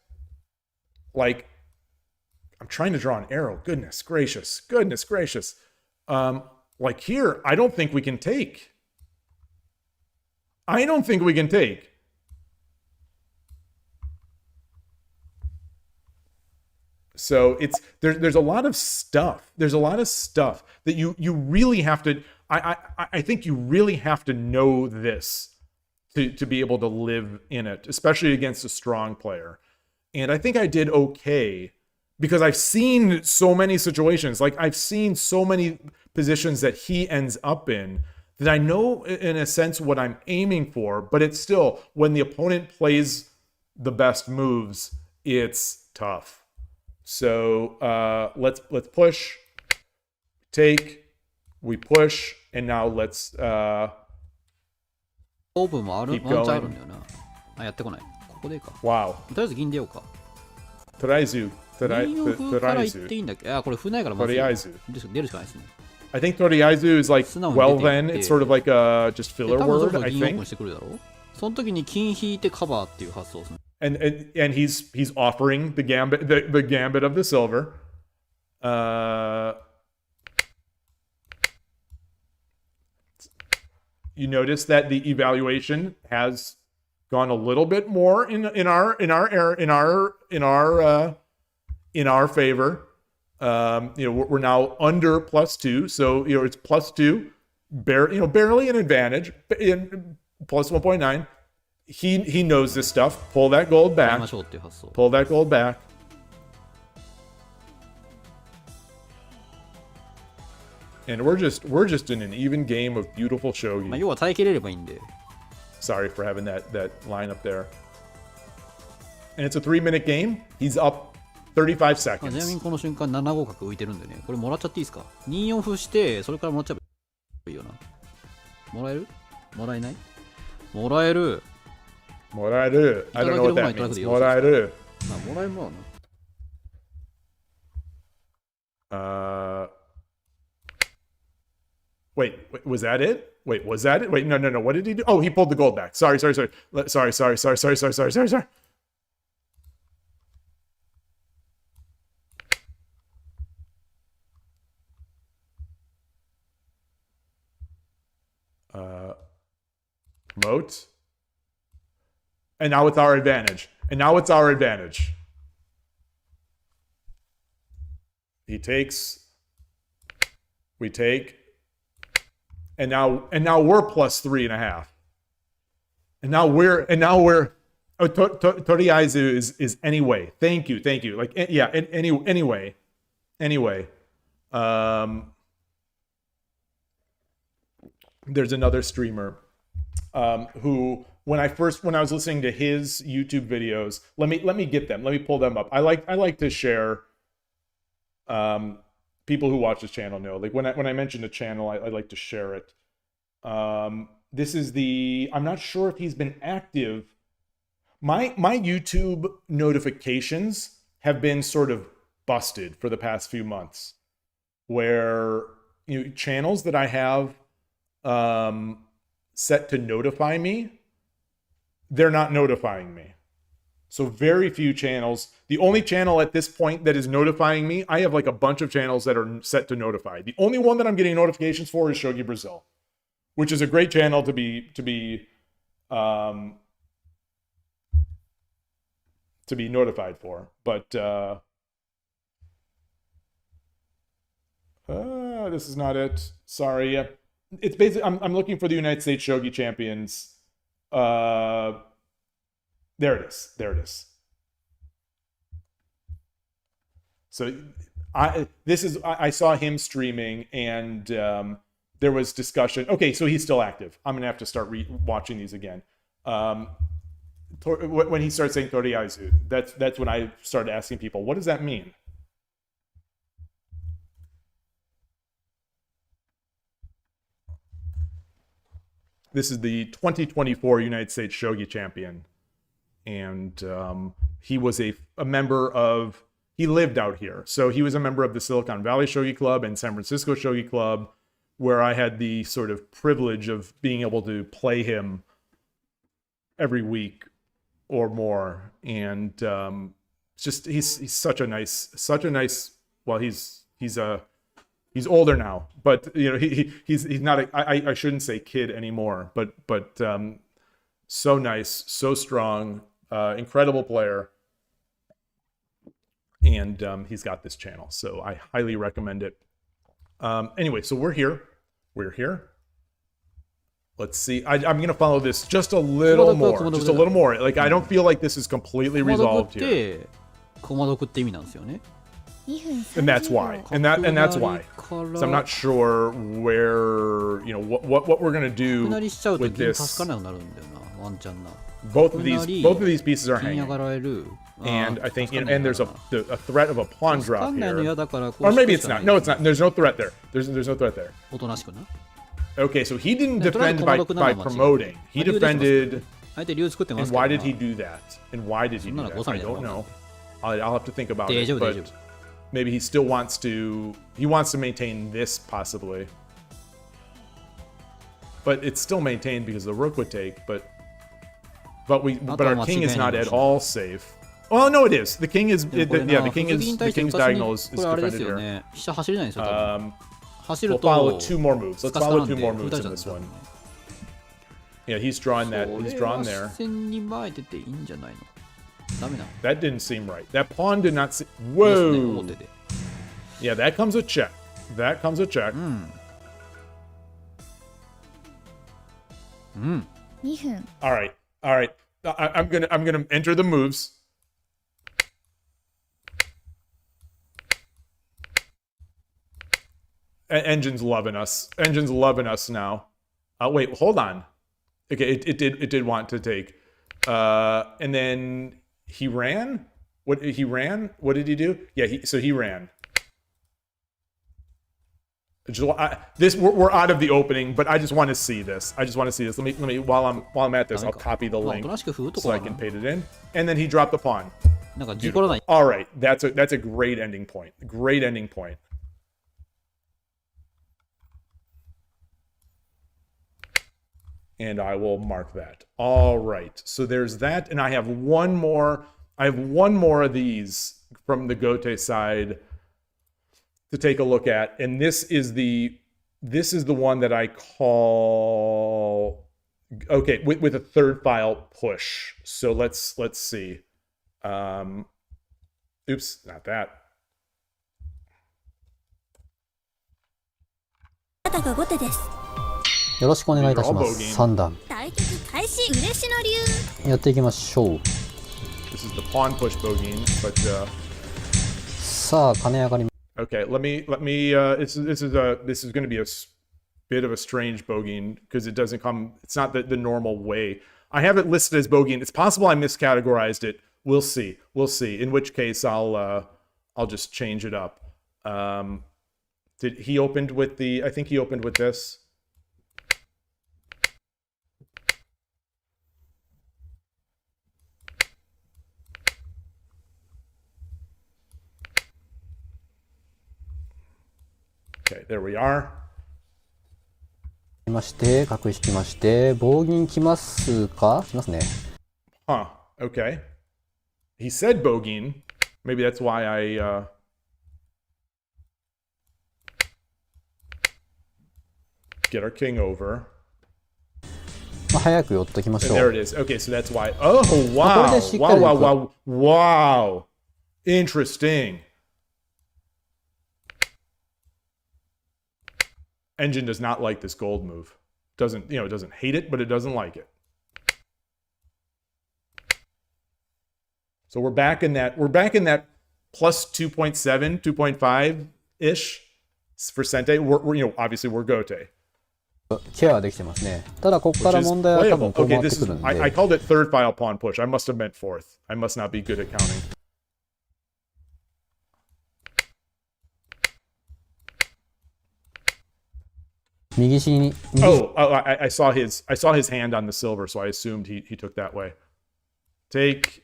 [SPEAKER 1] like, I'm trying to draw an arrow. Goodness gracious. Like here, I don't think we can take. So there's a lot of stuff. There's a lot of stuff that you really have to. I think you really have to know this to be able to live in it, especially against a strong player. And I think I did okay because I've seen so many situations, like I've seen so many positions that he ends up in that I know in a sense what I'm aiming for, but it's still, when the opponent plays the best moves, it's tough. So let's push, we push, and now let's
[SPEAKER 3] オープンもある
[SPEAKER 1] Keep
[SPEAKER 3] ワンチャンあ
[SPEAKER 1] going.
[SPEAKER 3] るんだよな。あ、やってこない。ここでいいか。
[SPEAKER 1] wow.
[SPEAKER 3] とりあえず銀出ようか。
[SPEAKER 1] Teraizu.
[SPEAKER 3] 銀を風から行って
[SPEAKER 1] Teraizu.
[SPEAKER 3] いいんだっけ。あ、これ船やからまずい
[SPEAKER 1] Toriaizu.
[SPEAKER 3] 出るしかないですね。
[SPEAKER 1] I think Toriaizu is like,
[SPEAKER 3] 素直に
[SPEAKER 1] well
[SPEAKER 3] 出てい
[SPEAKER 1] then,
[SPEAKER 3] って
[SPEAKER 1] it's sort of like a just
[SPEAKER 3] で
[SPEAKER 1] filler
[SPEAKER 3] 多分そろ
[SPEAKER 1] word,
[SPEAKER 3] そろ
[SPEAKER 1] I
[SPEAKER 3] 銀オープン
[SPEAKER 1] think.
[SPEAKER 3] してくるだろう。その時に金引いてカバーっていう発想ですね。
[SPEAKER 1] And he's offering the gambit of the silver. You notice that the evaluation has gone a little bit more in our favor. We're now under +2, so it's +2, barely an advantage, in +1.9. He knows this stuff. Pull that gold
[SPEAKER 3] やり
[SPEAKER 1] back.
[SPEAKER 3] ましょうっていう発想。
[SPEAKER 1] Pull that gold back. And we're just in an even game of beautiful
[SPEAKER 3] まあ
[SPEAKER 1] shogi.
[SPEAKER 3] 要は耐えきれればいいんで。
[SPEAKER 1] Sorry for having that line up there. And it's a 3-minute game. He's up 35
[SPEAKER 3] まあちなみ
[SPEAKER 1] seconds.
[SPEAKER 3] にこの瞬間7五角浮いてるんでね。これもらっちゃっていいですか。2四歩してそれからもらっちゃえばいいよな。もらえる？もらえない？もらえる。
[SPEAKER 1] Moraeru. I don't know what that means. Moraeru.
[SPEAKER 3] まあもらえるもんな。
[SPEAKER 1] Wait, was that it? Wait, was that it? Wait, no. What did he do? Oh, he pulled the gold back. Sorry. Sorry. Moat. And now it's our advantage. He takes. We take. And now we're +3.5. And now we're Toriaizu is anyway. Thank you. Like, yeah, anyway. There's another streamer who when I was listening to his YouTube videos, let me get them. Let me pull them up. I like to share. People who watch this channel know. Like when I mention a channel, I like to share it. This is I'm not sure if he's been active. My YouTube notifications have been sort of busted for the past few months, where channels that I have set to notify me, they're not notifying me. So very few channels. The only channel at this point that is notifying me, I have like a bunch of channels that are set to notify. The only one that I'm getting notifications for is Shogi Brazil, which is a great channel to be notified for. But this is not it. Sorry. It's basically I'm looking for the United States Shogi champions. There it is. So I saw him streaming, and there was discussion. Okay, so he's still active. I'm gonna have to start watching these again. When he started saying Toriaizu, that's when I started asking people, what does that mean? This is the 2024 United States Shogi champion. And he was a member of, he lived out here. So he was a member of the Silicon Valley Shogi Club and San Francisco Shogi Club, where I had the sort of privilege of being able to play him every week or more. And he's such a nice, well, he's older now, but he's not I shouldn't say kid anymore, but so nice, so strong. Incredible player. and he's got this channel, so I highly recommend it. Anyway, so we're here. Let's see. I'm gonna follow this just a little more. Like I don't feel like this is completely
[SPEAKER 3] 駒得
[SPEAKER 1] resolved
[SPEAKER 3] っ
[SPEAKER 1] here,
[SPEAKER 3] て駒得って意味なんですよね。
[SPEAKER 4] 2分
[SPEAKER 1] and that's
[SPEAKER 4] 30
[SPEAKER 1] why.
[SPEAKER 4] 秒
[SPEAKER 1] And that's why.
[SPEAKER 3] 角刈り
[SPEAKER 1] So I'm
[SPEAKER 3] から
[SPEAKER 1] not sure where what we're gonna
[SPEAKER 3] 角
[SPEAKER 1] do
[SPEAKER 3] 刈りしちゃうと
[SPEAKER 1] with
[SPEAKER 3] 銀助か
[SPEAKER 1] this.
[SPEAKER 3] らなくなるんだよな、ワンチャンな。
[SPEAKER 1] Both of these pieces are
[SPEAKER 3] 金上
[SPEAKER 1] hanging,
[SPEAKER 3] がられる。
[SPEAKER 1] and I think
[SPEAKER 3] 助かんない
[SPEAKER 1] and there's a
[SPEAKER 3] な
[SPEAKER 1] a threat of a pawn
[SPEAKER 3] 助か
[SPEAKER 1] drop
[SPEAKER 3] んないの
[SPEAKER 1] here.
[SPEAKER 3] 嫌だからこう
[SPEAKER 1] Or
[SPEAKER 3] する
[SPEAKER 1] maybe
[SPEAKER 3] し
[SPEAKER 1] it's
[SPEAKER 3] か
[SPEAKER 1] not.
[SPEAKER 3] ない
[SPEAKER 1] No, it's not. There's no threat there. There's no threat there.
[SPEAKER 3] おとなしくな。
[SPEAKER 1] Okay, so he didn't
[SPEAKER 3] とりあえ
[SPEAKER 1] defend
[SPEAKER 3] ず
[SPEAKER 1] by
[SPEAKER 3] 駒得なら間違いない。
[SPEAKER 1] promoting. He
[SPEAKER 3] 竜出てます
[SPEAKER 1] defended.
[SPEAKER 3] 相手竜作ってま
[SPEAKER 1] And
[SPEAKER 3] すから
[SPEAKER 1] why
[SPEAKER 3] な。
[SPEAKER 1] did he do that? And why did he do
[SPEAKER 3] そんなの
[SPEAKER 1] that?
[SPEAKER 3] 誤差
[SPEAKER 1] I
[SPEAKER 3] みたいな
[SPEAKER 1] don't
[SPEAKER 3] もん
[SPEAKER 1] know. I'll have to think about
[SPEAKER 3] 大
[SPEAKER 1] it.
[SPEAKER 3] 丈夫大
[SPEAKER 1] But
[SPEAKER 3] 丈夫。
[SPEAKER 1] maybe he still wants to. He wants to maintain this possibly. But it's still maintained because the rook would take. But our king is not at all safe. Well, no, it is. The king is.
[SPEAKER 3] でもこれな
[SPEAKER 1] Yeah, the king
[SPEAKER 3] 普通に
[SPEAKER 1] is.
[SPEAKER 3] 対
[SPEAKER 1] The
[SPEAKER 3] して
[SPEAKER 1] king's
[SPEAKER 3] 昔に
[SPEAKER 1] diagonal is
[SPEAKER 3] これあれです
[SPEAKER 1] defended
[SPEAKER 3] よ
[SPEAKER 1] here.
[SPEAKER 3] ね。飛車走れないんですよ、多分。走
[SPEAKER 1] We'll
[SPEAKER 3] る
[SPEAKER 1] follow
[SPEAKER 3] と
[SPEAKER 1] two more moves.
[SPEAKER 3] ス
[SPEAKER 1] Let's
[SPEAKER 3] カスカな
[SPEAKER 1] follow
[SPEAKER 3] ん
[SPEAKER 1] two
[SPEAKER 3] で
[SPEAKER 1] more
[SPEAKER 3] 歩
[SPEAKER 1] moves
[SPEAKER 3] 打
[SPEAKER 1] in
[SPEAKER 3] ちゃうんで
[SPEAKER 1] this
[SPEAKER 3] すよ
[SPEAKER 1] one.
[SPEAKER 3] ね。
[SPEAKER 1] Yeah, he's drawn that. He's
[SPEAKER 3] そ
[SPEAKER 1] drawn
[SPEAKER 3] れ
[SPEAKER 1] there.
[SPEAKER 3] は視線に前出ていいんじゃないの？ダメなの？
[SPEAKER 1] That didn't seem right. That pawn did not seem.
[SPEAKER 3] ですね、
[SPEAKER 1] Whoa.
[SPEAKER 3] 王手で。
[SPEAKER 1] Yeah, that comes a check. That comes a check.
[SPEAKER 4] 2分
[SPEAKER 1] All right. I'm gonna enter the moves. Engine's loving us. Engine's loving us now. Wait, hold on. Okay, it did want to take. And then he ran. What did he do? Yeah, he ran. We're out of the opening, but I just want to see this. Let me while I'm at this, I'll copy the
[SPEAKER 3] まあ、お
[SPEAKER 1] link
[SPEAKER 3] となしく歩打っと
[SPEAKER 1] so
[SPEAKER 3] こう
[SPEAKER 1] I
[SPEAKER 3] か
[SPEAKER 1] can
[SPEAKER 3] な。
[SPEAKER 1] paste it in. And then he dropped the pawn.
[SPEAKER 3] なんか事故らない。
[SPEAKER 1] All right, that's a great ending point. Great ending point. And I will mark that. All right. So there's that, and I have one more. I have one more of these from the Gote side to take a look at, and this is the one that I call with a third file push. So let's see. Oops, not that.
[SPEAKER 5] あなたが後手です。
[SPEAKER 3] よろしくお願いいたしま
[SPEAKER 1] You're all
[SPEAKER 3] す。
[SPEAKER 1] Bougin.
[SPEAKER 3] 3段
[SPEAKER 5] 対決開始。嬉野流。
[SPEAKER 3] やっていきましょう。
[SPEAKER 1] This is the pawn push Bougin, but
[SPEAKER 3] さあ、金上がり。
[SPEAKER 1] okay. Let me. This is going to be a bit of a strange Bougin because it doesn't come. It's not the normal way. I have it listed as Bougin. It's possible I miscategorized it. We'll see. In which case, I'll just change it up. Did he opened with the? I think he opened with this. Okay, there we are.
[SPEAKER 3] まして、角引きまして、棒銀来ますか？来ますね。
[SPEAKER 1] Huh. Okay. He said Bougin. Maybe that's why I get our king over.
[SPEAKER 3] まあ、早く寄っときまし
[SPEAKER 1] And
[SPEAKER 3] ょ
[SPEAKER 1] there
[SPEAKER 3] う。
[SPEAKER 1] it is. Okay, so that's why. Oh, wow.
[SPEAKER 3] これでしっかり
[SPEAKER 1] Wow. Interesting. Engine does not like this gold move. Doesn't hate it, but it doesn't like it. So we're back in that plus 2.7, 2.5-ish for Sente. We're obviously we're Gote.
[SPEAKER 3] ケアできてますね。ただ、ここか
[SPEAKER 1] Which
[SPEAKER 3] ら
[SPEAKER 1] is
[SPEAKER 3] 問題は多
[SPEAKER 1] playable.
[SPEAKER 3] 分こう
[SPEAKER 1] Okay,
[SPEAKER 3] 回って
[SPEAKER 1] this
[SPEAKER 3] く
[SPEAKER 1] is
[SPEAKER 3] るん
[SPEAKER 1] I
[SPEAKER 3] で。
[SPEAKER 1] called it third file pawn push. I must have meant fourth. I must not be good at counting. I saw his hand on the silver, so I assumed he took that way. Take.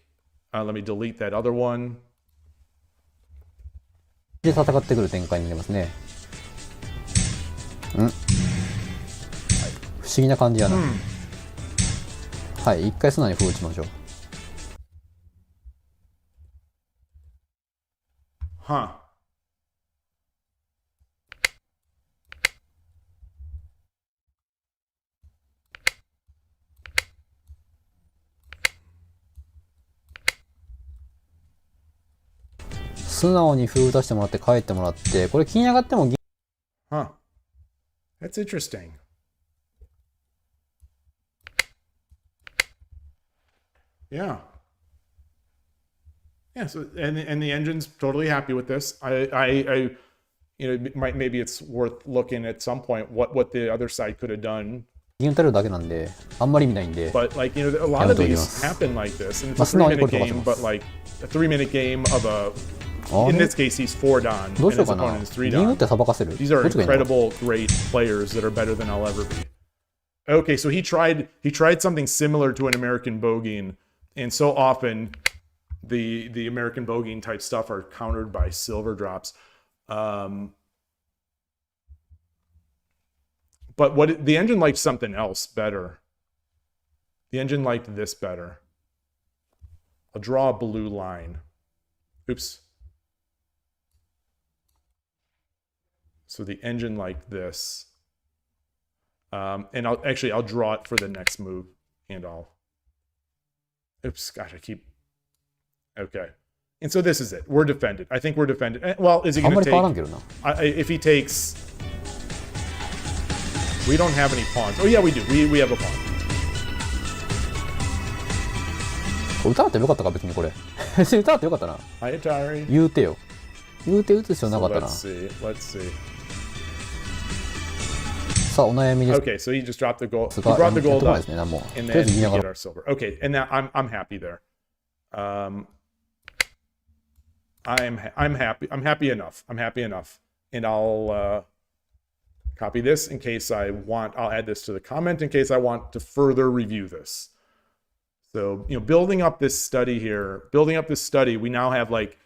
[SPEAKER 1] Let me delete that other one.
[SPEAKER 3] で戦ってくる展開になりますね。不思議な感じやな。はい、一回素直に歩打ちましょう。
[SPEAKER 1] Huh.
[SPEAKER 3] 素直に歩打たしてもらって帰ってもらって、これ金上がっても銀
[SPEAKER 1] Huh. That's interesting. Yeah. Yeah, so and the engine's totally happy with this. I you know, maybe it's worth looking at some point what the other side could have done.
[SPEAKER 3] 銀打たれるだけなんで、あんまり意味ないんで。
[SPEAKER 1] But like, you know, a lot of these happen like this, and it's a
[SPEAKER 3] 素直に
[SPEAKER 1] 3-minute
[SPEAKER 3] これとか
[SPEAKER 1] game,
[SPEAKER 3] します。
[SPEAKER 1] but like a 3-minute game of a.
[SPEAKER 3] あ
[SPEAKER 1] In
[SPEAKER 3] れ
[SPEAKER 1] this case, he's 4 don,
[SPEAKER 3] どう
[SPEAKER 1] and
[SPEAKER 3] しよう
[SPEAKER 1] his
[SPEAKER 3] かな。
[SPEAKER 1] opponent is 3
[SPEAKER 3] 銀打っ
[SPEAKER 1] don.
[SPEAKER 3] てさばかせる。
[SPEAKER 1] These are
[SPEAKER 3] どっちがいいの？
[SPEAKER 1] incredible, great players that are better than I'll ever be. Okay, so he tried something similar to an American Bougin, and so often the American Bougin type stuff are countered by silver drops. But what the engine liked something else better. The engine liked this better. I'll draw a blue line. Oops. So the engine liked this. And I'll draw it for the next move, and oops, gosh, I keep, okay. And so this is it. We're defended. I think we're defended. Well, is he
[SPEAKER 3] あん
[SPEAKER 1] going
[SPEAKER 3] ま
[SPEAKER 1] to
[SPEAKER 3] り変わらん
[SPEAKER 1] take,
[SPEAKER 3] けどな。
[SPEAKER 1] if he takes, we don't have any pawns. Oh yeah, we do. We have a pawn.
[SPEAKER 3] 打たなくてもよかったか、別にこれ。別に打たなくてよかったな。
[SPEAKER 1] Hi, Atari.
[SPEAKER 3] 言うてよ。言うて打つ必要な
[SPEAKER 1] So
[SPEAKER 3] かったな。
[SPEAKER 1] let's see.
[SPEAKER 3] さあ、お悩みです。
[SPEAKER 1] Okay, so he just dropped the gold. He
[SPEAKER 3] が
[SPEAKER 1] brought the
[SPEAKER 3] やっ
[SPEAKER 1] gold
[SPEAKER 3] てこない
[SPEAKER 1] up,
[SPEAKER 3] ですね、なんも。と
[SPEAKER 1] and
[SPEAKER 3] りあえ
[SPEAKER 1] then
[SPEAKER 3] ず
[SPEAKER 1] we
[SPEAKER 3] 見なが
[SPEAKER 1] get
[SPEAKER 3] ら。
[SPEAKER 1] our silver. Okay, and now I'm happy there. I'm happy. I'm happy enough. I'm happy enough, and I'll copy this in case I want. I'll add this to the comment in case I want to further review this. So, you know, building up this study, we now have like,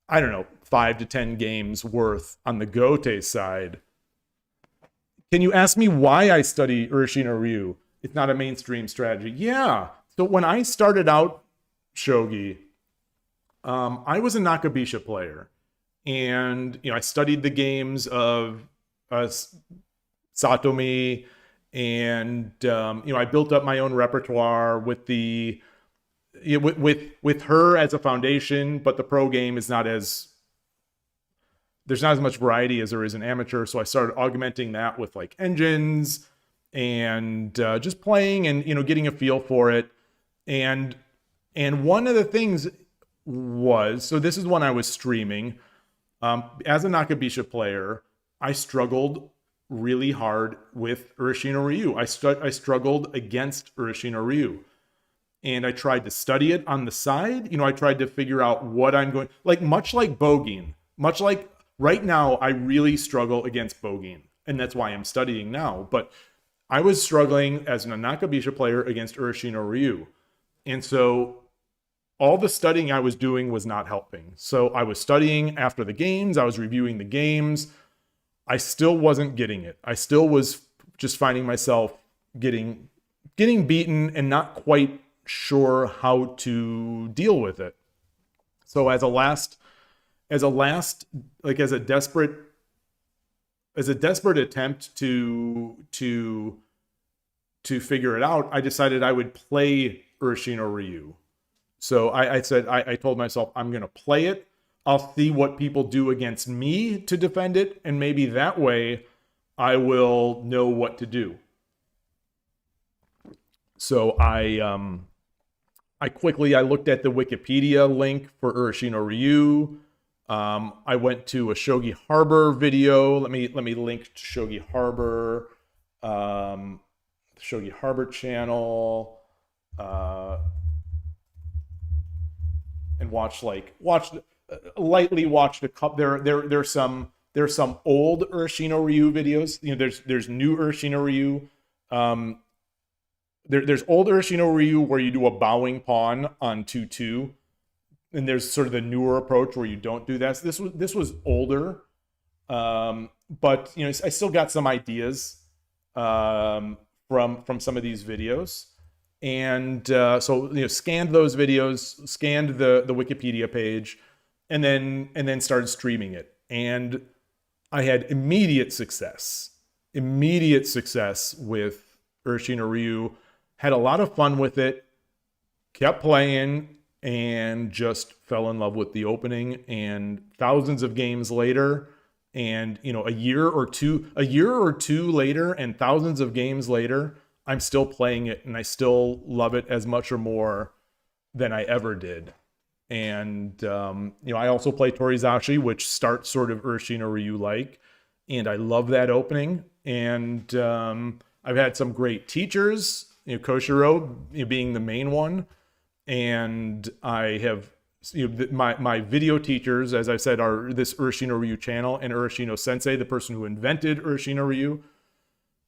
[SPEAKER 1] I don't know, 5 to 10 games worth on the Gote side. Can you ask me why I study Ureshino-ryu? It's not a mainstream strategy. Yeah. So when I started out Shogi, I was a Nakabisha player. And, you know, I studied the games of Satomi, and you know, I built up my own repertoire with the with her as a foundation, but the pro game is not as, there's not as much variety as there is in amateur. So I started augmenting that with like engines and just playing and, you know, getting a feel for it. And one of the things was, so this is when I was streaming. As a Nakabisha player, I struggled really hard with Ureshino-ryu. I struggled against Ureshino-ryu. And I tried to study it on the side. You know, I tried to figure out what I'm going, like much like Bougin, much like right now, I really struggle against Bougin. And that's why I'm studying now. But I was struggling as a Nakabisha player against Ureshino-ryu. And so all the studying I was doing was not helping. So I was studying after the games. I was reviewing the games. I still wasn't getting it. I still was just finding myself getting beaten and not quite sure how to deal with it. So as a desperate attempt to figure it out, I decided I would play Ureshino-ryu. So I told myself, I'm going to play it. I'll see what people do against me to defend it, and maybe that way I will know what to do. So I looked at the Wikipedia link for Ureshino-ryu. I went to a Shogi Harbor video. Let me link to Shogi Harbor, Shogi Harbor channel, and lightly watched a couple. There's some old Ureshino-ryu videos. You know, there's new Ureshino-ryu. There's old Ureshino-ryu where you do a bowing pawn on 2-2, and there's sort of the newer approach where you don't do that. So this was older, but you know, I still got some ideas from some of these videos. And so, you know, scanned those videos, scanned the Wikipedia page, and then started streaming it. And I had immediate success with Ureshino-ryu. Had a lot of fun with it, kept playing, and just fell in love with the opening. And thousands of games later, and a year or two later, and thousands of games later, I'm still playing it, and I still love it as much or more than I ever did. And I also play Torizashi, which starts sort of Ureshino-ryu like, and I love that opening. And I've had some great teachers, Koshiro being the main one, and I have my video teachers, as I said, are this Ureshino-ryu channel and Ureshino Sensei, the person who invented Ureshino-ryu.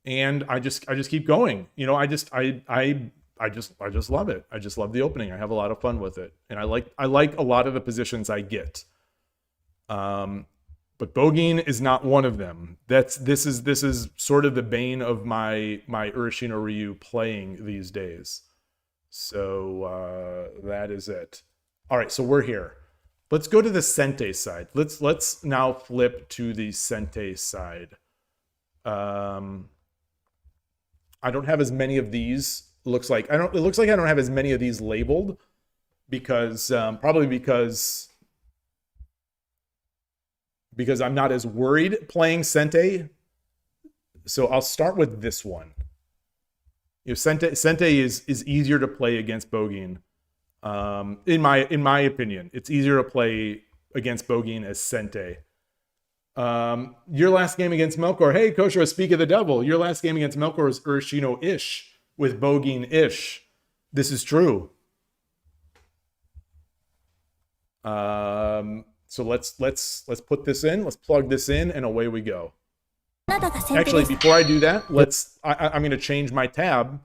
[SPEAKER 1] And I just keep going. I just love it. I just love the opening. I have a lot of fun with it, and I like a lot of the positions I get. But Bougin is not one of them. This is sort of the bane of my Ureshino-ryu playing these days. So that is it. All right, so we're here. Let's go to the Sente side. Let's now flip to the Sente side. I don't have as many of these. It looks like I don't have as many of these labeled because probably because I'm not as worried playing Sente. So I'll start with this one. Sente is easier to play against Bougin. In my opinion, it's easier to play against Bougin as Sente. Your last game against Melkor, hey Koshiro, speak of the devil. Your last game against Melkor is Ureshino-ish with Bougin-ish. This is true. So let's put this in. Let's plug this in, and away we go. Actually, before I do that, I'm going to change my tab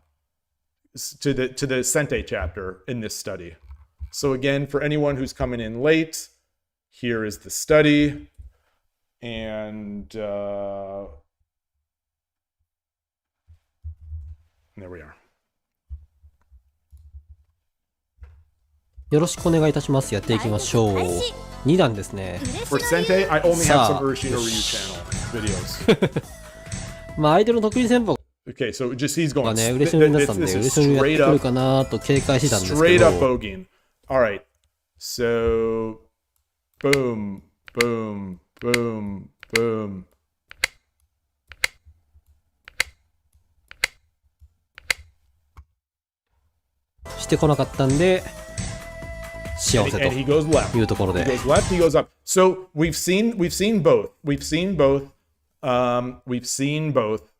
[SPEAKER 1] to the Sente chapter in this study. So again, for anyone who's coming in late, here is the study, and there we are.
[SPEAKER 3] よろしくお願いいたします。やっていきましょう。2段ですね。
[SPEAKER 1] For Sente, I only have some Ureshino-ryu channel videos.
[SPEAKER 3] まあ相手の得意戦法
[SPEAKER 1] Okay, so just he's going.
[SPEAKER 3] がね、嬉しみになったんで、
[SPEAKER 1] This
[SPEAKER 3] 嬉
[SPEAKER 1] is
[SPEAKER 3] しみやって
[SPEAKER 1] straight
[SPEAKER 3] くる
[SPEAKER 1] up,
[SPEAKER 3] かなと警戒してたんですけ
[SPEAKER 1] straight up
[SPEAKER 3] ど。
[SPEAKER 1] Bougin. All right, so boom, boom, boom, boom.
[SPEAKER 3] してこなかったんで、幸せ
[SPEAKER 1] And he goes left.
[SPEAKER 3] というところ
[SPEAKER 1] He
[SPEAKER 3] で。
[SPEAKER 1] goes left. He goes up. So we've seen both. We've seen both. We've seen both.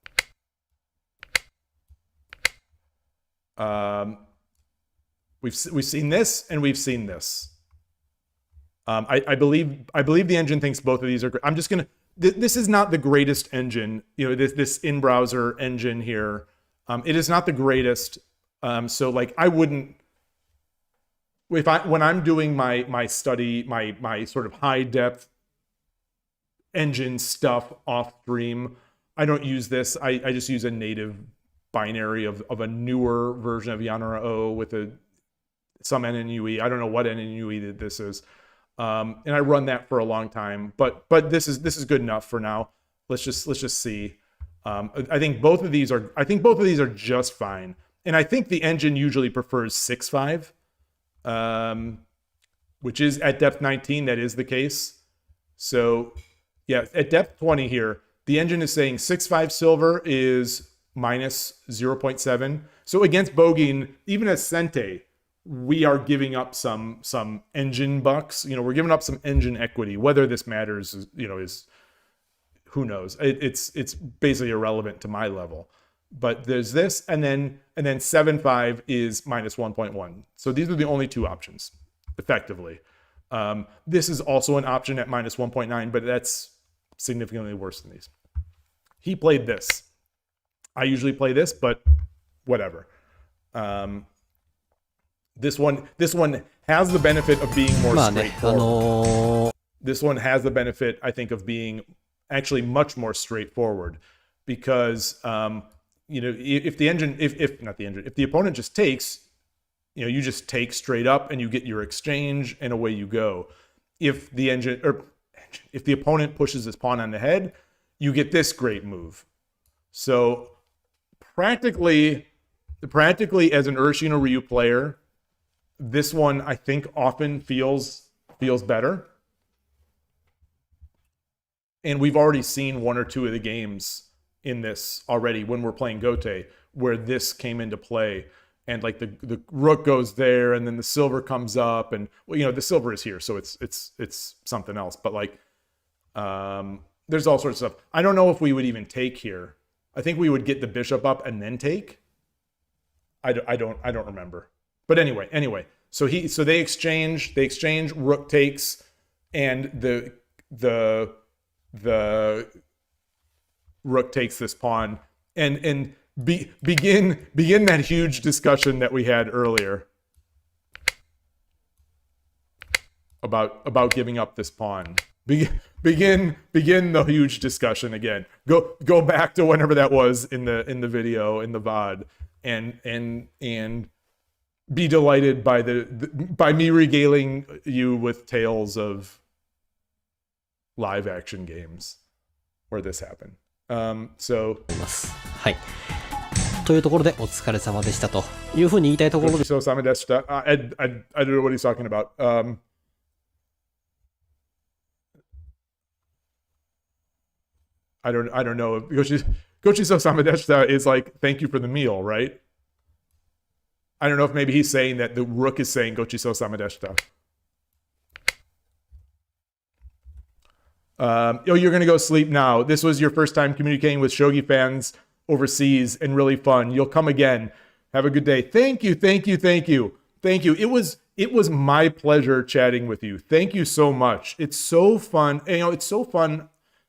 [SPEAKER 1] We've seen this and we've seen this. I believe the engine thinks both of these are great. I'm just gonna. This is not the greatest engine. This in-browser engine here. It is not the greatest. So like I wouldn't. When I'm doing my study, my sort of high depth engine stuff off stream, I don't use this. I just use a native binary of a newer version of Yanara O with some NNUE. I don't know what NNUE this is, and I run that for a long time. But this is good enough for now. Let's just see. I think both of these are just fine, and I think the engine usually prefers 6.5. Which is at depth 19, that is the case. So yeah, at depth 20 here, the engine is saying 6.5 silver is minus 0.7. So against Bougin, even as Sente, we are giving up some engine bucks. We're giving up some engine equity. Whether this matters, is who knows. It's basically irrelevant to my level. But there's this, and then 7.5 is minus 1.1. So these are the only two options, effectively. This is also an option at minus 1.9, but that's significantly worse than these. He played this. I usually play this, but whatever. This one has the benefit of being more
[SPEAKER 3] まあね、
[SPEAKER 1] straightforward. This one has the benefit, I think, of being actually much more straightforward, because if the opponent just takes, you just take straight up and you get your exchange and away you go. If the opponent pushes his pawn on the head, you get this great move. So practically as an Ureshino-ryu player, This one, I think, often feels better. And we've already seen one or two of the games in this already when we're playing Gote, where this came into play. And like the rook goes there, and then the silver comes up, and well, you know, the silver is here, so it's something else. But like, there's all sorts of stuff. I don't know if we would even take here. I think we would get the bishop up and then take. I don't remember. But anyway. So they exchange. Rook takes, and the rook takes this pawn, and begin that huge discussion that we had earlier about giving up this pawn. Begin the huge discussion again. Go back to whenever that was in the video, in the VOD, and be delighted by me regaling you with tales of live action games where this happened. So
[SPEAKER 3] はい。というところでお疲れ様でしたというふうに言いたいところで
[SPEAKER 1] so Sama deshita. I don't know what he's talking about. I don't know. Gochiso Sama deshita is like thank you for the meal, right? I don't know if maybe he's saying that the rook is saying Gochiso Sama deshita. You're going to go sleep now. This was your first time communicating with Shogi fans overseas and really fun. You'll come again. Have a good day. Thank you. It was my pleasure chatting with you. Thank you so much. It's so fun. You know, it's so fun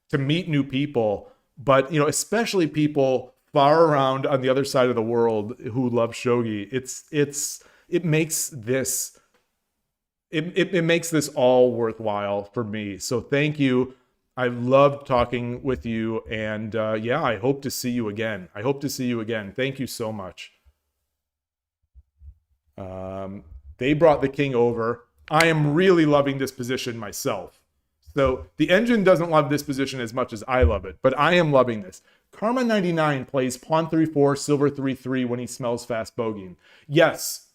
[SPEAKER 1] to meet new people, but you know, especially people far around on the other side of the world who love Shogi. It makes this all worthwhile for me. So thank you. I loved talking with you, and yeah, I hope to see you again. Thank you so much. They brought the king over. I am really loving this position myself. So the engine doesn't love this position as much as I love it, but I am loving this. Karma99 plays pawn 3-4, silver 3-3 when he smells fast Bougin. Yes.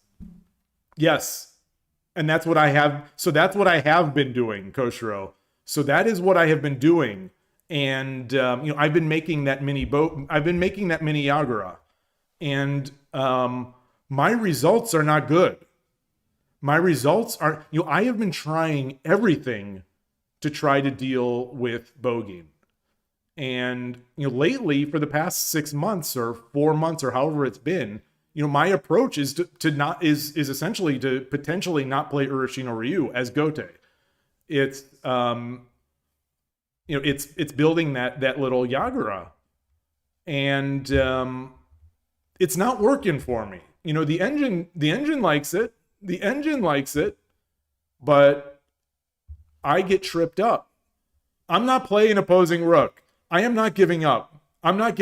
[SPEAKER 1] And that's what I have. So that's what I have been doing, Koshiro. So that is what I have been doing. And, you know, I've been making that mini Yagura. And my results are not good. My results are, you know, I have been trying everything to try to deal with Bougin. And, you know, lately, for the past 6 months or 4 months or however it's been, you know, my approach is is essentially to potentially not play Ureshino-ryu as Gote. It's you know, it's building that little Yagura, and it's not working for me. You know, the engine likes it. The engine likes it, but I get tripped up. I'm not playing opposing rook. I am not giving up. I am not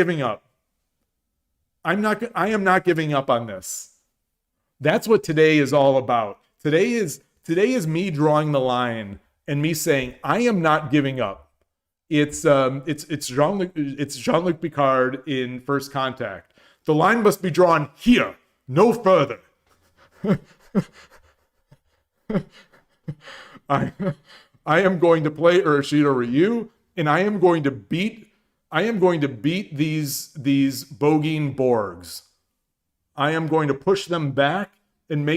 [SPEAKER 1] giving up on this. That's what today is all about. Today is me drawing the line and me saying I am not giving up. It's Jean-Luc Picard in First Contact. The line must be drawn here, no further. I am going to play Ureshino-ryu, and I am going to beat these Bougin Borgs. I am going to push them back and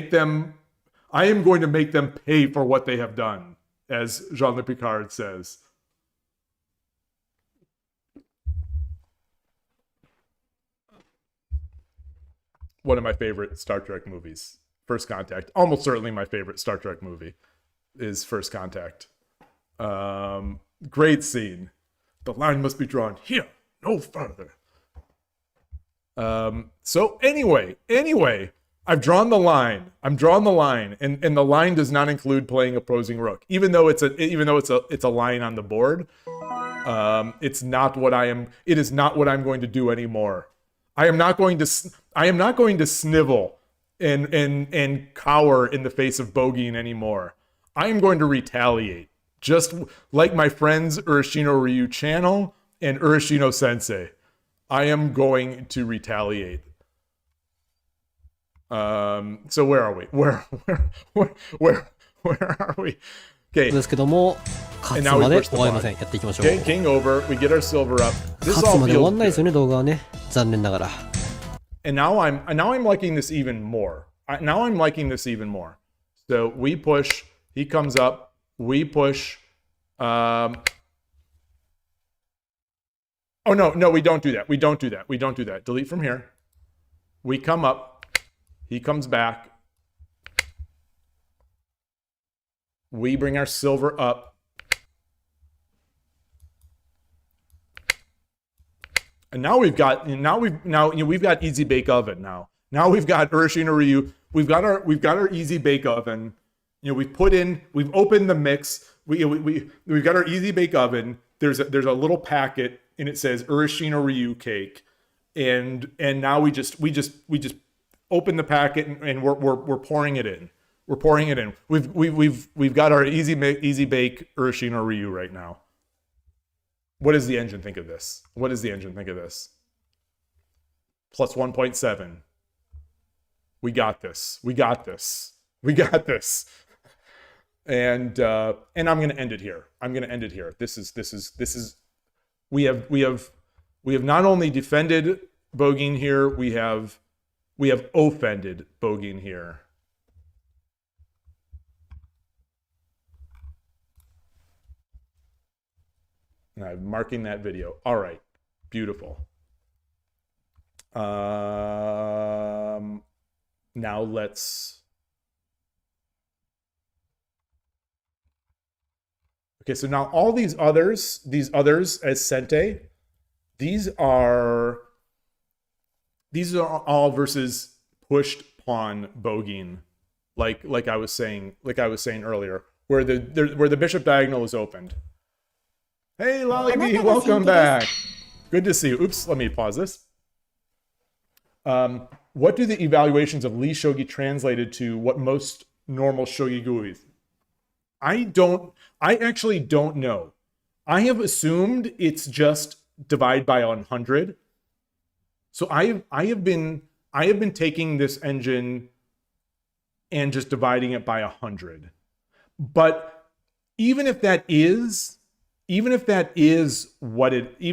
[SPEAKER 1] I am going to make them pay for what they have done, as Jean-Luc Picard says. One of my favorite Star Trek movies, First Contact. Almost certainly my favorite Star Trek movie is First Contact. Great scene. The line must be drawn here, no further. So anyway, I've drawn the line. I'm drawing the line, and the line does not include playing opposing rook, even though it's a line on the board. It is not what I'm going to do anymore. I am not going to snivel and cower in the face of Bougin anymore. I am going to retaliate, just like my friends Ureshino-ryu channel and Ureshino Sensei. I am going to retaliate. So where are we? Where are we? Okay.
[SPEAKER 3] ですけども、勝つまで終わりません。やっていきましょう。
[SPEAKER 1] Okay, king over. We get our silver up. This
[SPEAKER 3] 勝つ
[SPEAKER 1] all
[SPEAKER 3] まで終わ
[SPEAKER 1] feels
[SPEAKER 3] んないですよ
[SPEAKER 1] good.
[SPEAKER 3] ね、動画はね。残念ながら。
[SPEAKER 1] And now I'm liking this even more. Now I'm liking this even more. So we push. He comes up. We push. Oh no, we don't do that. We don't do that. Delete from here. We come up. He comes back. We bring our silver up. And now we've got easy bake oven now. Now we've got Ureshino-ryu. We've got our easy bake oven. We've opened the mix. We've got our easy bake oven. There's a little packet and it says Ureshino-ryu cake. And now we just open the packet and we're pouring it in. We're pouring it in. We've got our easy bake Ureshino-ryu right now. What does the engine think of this? Plus 1.7. We got this. And I'm gonna end it here. This is we have not only defended Bougin here, we have offended Bougin here. And I'm marking that video. All right, beautiful. Now let's. Okay, so now all these others as Sente, these are all versus pushed pawn Bougin, like I was saying earlier, where the bishop diagonal is opened. Hey, Yloigh, welcome back. Good to see you. Oops, let me pause this. What do the evaluations of Lee Shogi translated to what most normal Shogi GUIs? I actually don't know. I have assumed it's just divide by 100. So I have been taking this engine and just dividing it by 100. But even if that is what Lee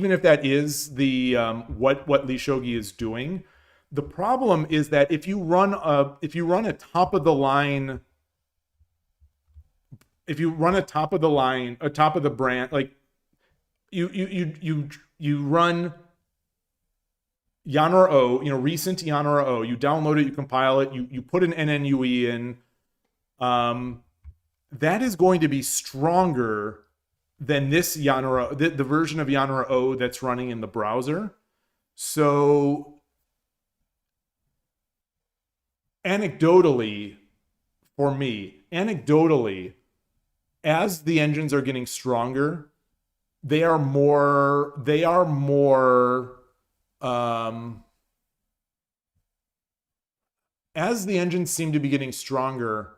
[SPEAKER 1] Shogi is doing, the problem is that if you run a top of the line, a top of the brand, like you run Yanora-O, recent Yanora-O, you download it, you compile it, you put an NNUE in, that is going to be stronger than this Yanora, the version of Yanora-O that's running in the browser. So anecdotally, as the engines are getting stronger, they are more as the engines seem to be getting stronger,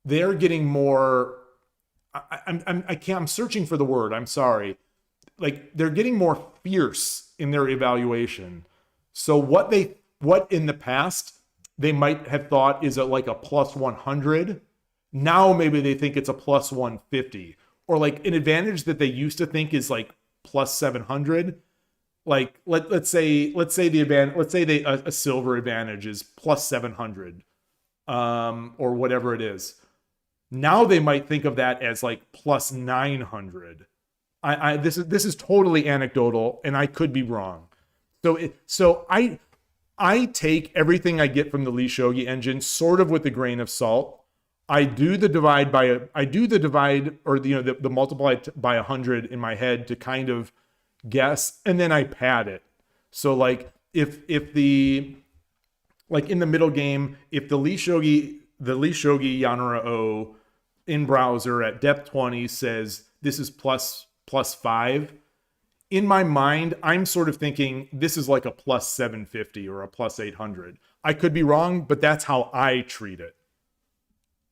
[SPEAKER 1] they're getting more, I'm searching for the word, I'm sorry. Like, they're getting more fierce in their evaluation. So what in the past they might have thought is like a plus 100, now maybe they think it's a plus 150. Or like an advantage that they used to think is like plus 700. Like let's say a silver advantage is plus 700, or whatever it is. Now they might think of that as like plus 900. This is totally anecdotal, and I could be wrong. So I take everything I get from the Lee Shogi engine sort of with a grain of salt. I do the divide or the multiply by 100 in my head to kind of guess, and then I pad it. So like if in the middle game, if the Lee Shogi Yanora-O in browser at depth 20 says this is plus 5, in my mind, I'm sort of thinking this is like a plus 750 or a plus 800. I could be wrong, but that's how I treat it.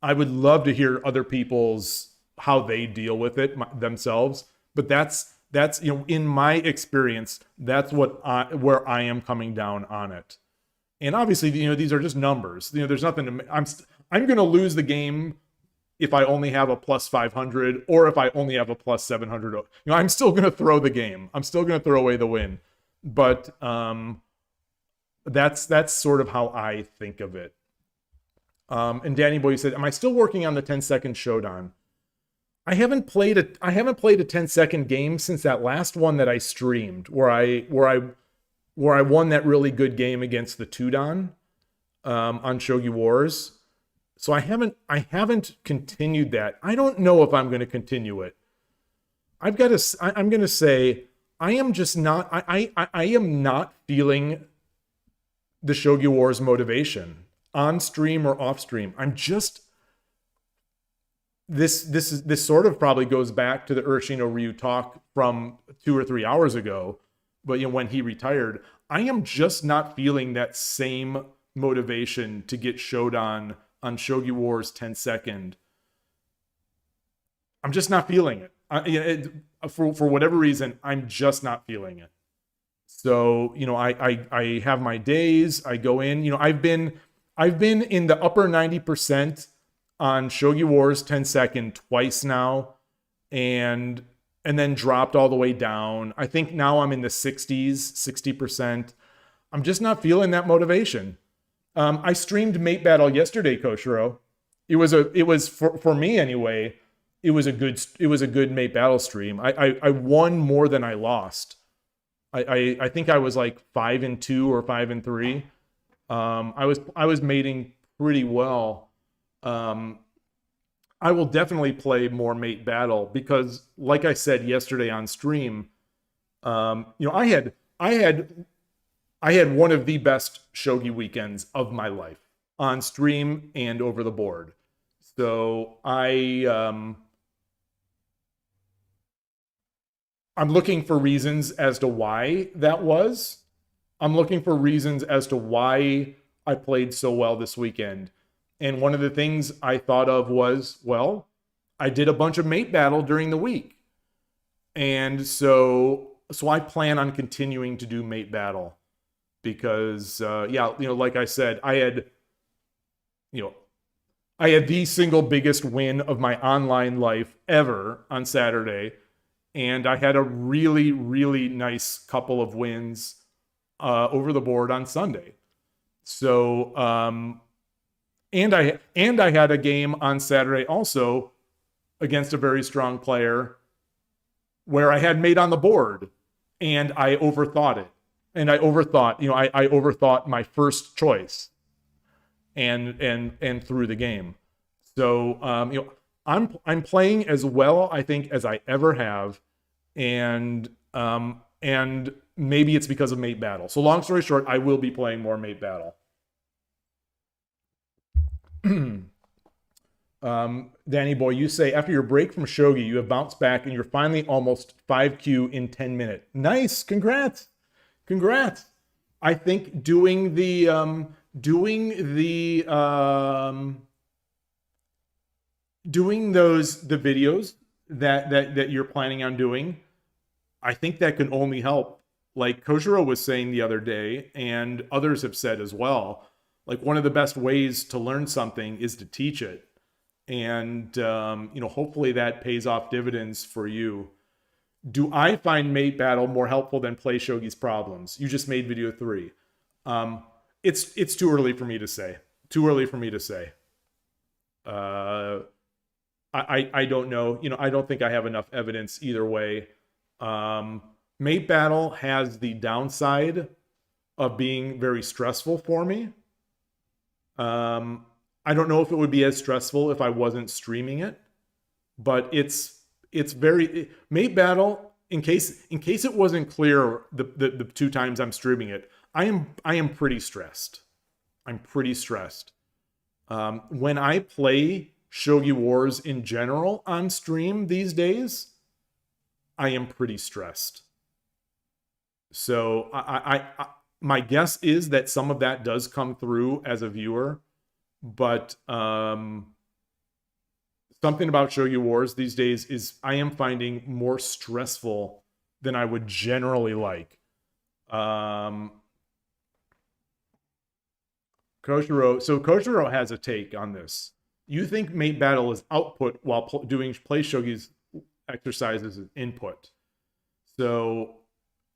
[SPEAKER 1] I would love to hear other people's how they deal with it themselves, but that's in my experience, that's where I am coming down on it. And obviously, these are just numbers. There's nothing to. I'm going to lose the game if I only have a plus 500 or if I only have a plus 700. I'm still going to throw the game. I'm still going to throw away the win. But that's sort of how I think of it. And Danny Boy said, "Am I still working on the 10-second showdown?" I haven't played a 10-second game since that last one that I streamed, where I won that really good game against the Tudan on Shogi Wars. So I haven't continued that. I don't know if I'm going to continue it. I'm going to say I am just not. I am not feeling the Shogi Wars motivation on stream or off stream. I'm just. This sort of probably goes back to the Ureshino-ryu talk from 2 or 3 hours ago, but when he retired, I am just not feeling that same motivation to get Shodan on Shogi Wars 10-second. I'm just not feeling it. For whatever reason, I'm just not feeling it. So I have my days. I go in. I've been in the upper 90% on Shogi Wars 10-second twice now, and then dropped all the way down. I think now I'm in the 60%. I'm just not feeling that motivation. I streamed Mate Battle yesterday, Koshiro. It was for me anyway. It was a good Mate Battle stream. I won more than I lost. I think I was like 5-2 or 5-3. I was mating pretty well. I will definitely play more Mate Battle because, like I said yesterday on stream, I had one of the best shogi weekends of my life on stream and over the board. So I'm looking for reasons as to why that was. I'm looking for reasons as to why I played so well this weekend. And one of the things I thought of was, well, I did a bunch of Mate Battle during the week. And so I plan on continuing to do Mate Battle because, like I said, I had the single biggest win of my online life ever on Saturday. And I had a really, really nice couple of wins over the board on Sunday. So, and I had a game on Saturday also against a very strong player where I had mate on the board and I overthought it. And I overthought my first choice and threw the game. So I'm playing as well, I think, as I ever have, and maybe it's because of Mate Battle. So long story short, I will be playing more Mate Battle. Danny Boy, you say after your break from Shogi, you have bounced back and you're finally almost 5Q in 10 minutes. Nice, congrats. I think doing the videos that you're planning on doing, I think that can only help. Like Kojiro was saying the other day, and others have said as well, like one of the best ways to learn something is to teach it. And, hopefully that pays off dividends for you. Do I find Mate Battle more helpful than Play Shogi's Problems? You just made video 3. It's too early for me to say. I don't know. I don't think I have enough evidence either way. Mate Battle has the downside of being very stressful for me. I don't know if it would be as stressful if I wasn't streaming it, but it's very Mate Battle. In case it wasn't clear the 2 times I'm streaming it, I am pretty stressed. I'm pretty stressed. When I play Shogi Wars in general on stream these days, I am pretty stressed. So I my guess is that some of that does come through as a viewer, but something about Shogi Wars these days is I am finding more stressful than I would generally like. Koshiro. So Koshiro has a take on this. You think mate battle is output while doing play shogi's exercises is input. So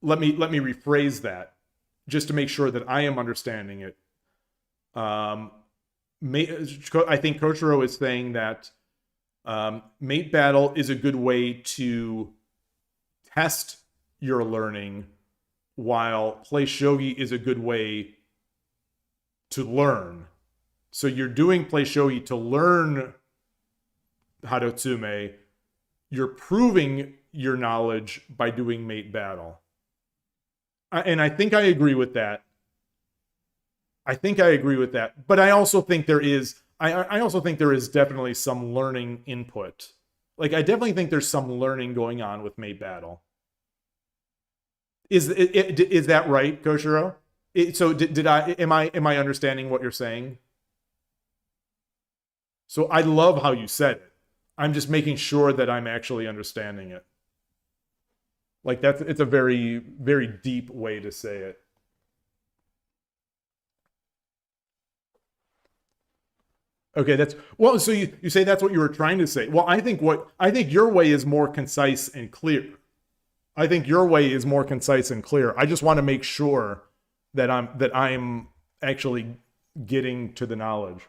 [SPEAKER 1] let me rephrase that just to make sure that I am understanding it. I think Koshiro is saying that mate battle is a good way to test your learning, while play shogi is a good way to learn. So you're doing play shogi to learn Harotsume. You're proving your knowledge by doing mate battle. And I think I agree with that. But I also think there is definitely some learning input. Like, I definitely think there's some learning going on with mate battle. Is that right, Koshiro? So am I understanding what you're saying? So I love how you said it. I'm just making sure that I'm actually understanding it. Like, it's a very, very deep way to say it. Okay, so you say that's what you were trying to say. Well, I think your way is more concise and clear. I just want to make sure that I'm actually getting to the knowledge.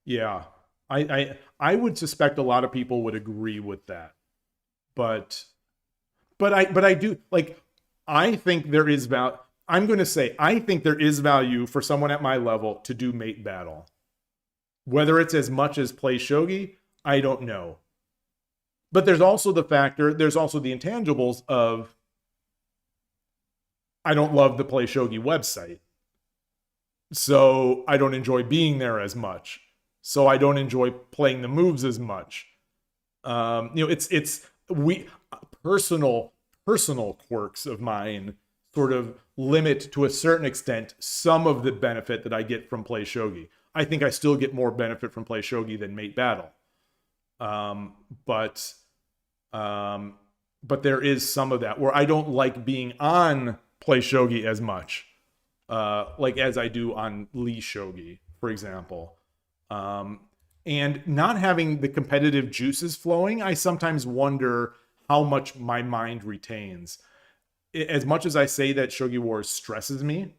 [SPEAKER 1] Yeah. I would suspect a lot of people would agree with that. But I do, like, I think there is value. I'm going to say, I think there is value for someone at my level to do mate battle. Whether it's as much as play shogi, I don't know. But there's also the intangibles of, I don't love the play shogi website. So I don't enjoy being there as much. So I don't enjoy playing the moves as much. It's personal quirks of mine sort of limit to a certain extent some of the benefit that I get from play shogi. I think I still get more benefit from play shogi than mate battle. But there is some of that where I don't like being on play shogi as much, like as I do on Lee shogi, for example. And not having the competitive juices flowing, I sometimes wonder how much my mind retains. As much as I say that Shogi Wars stresses me,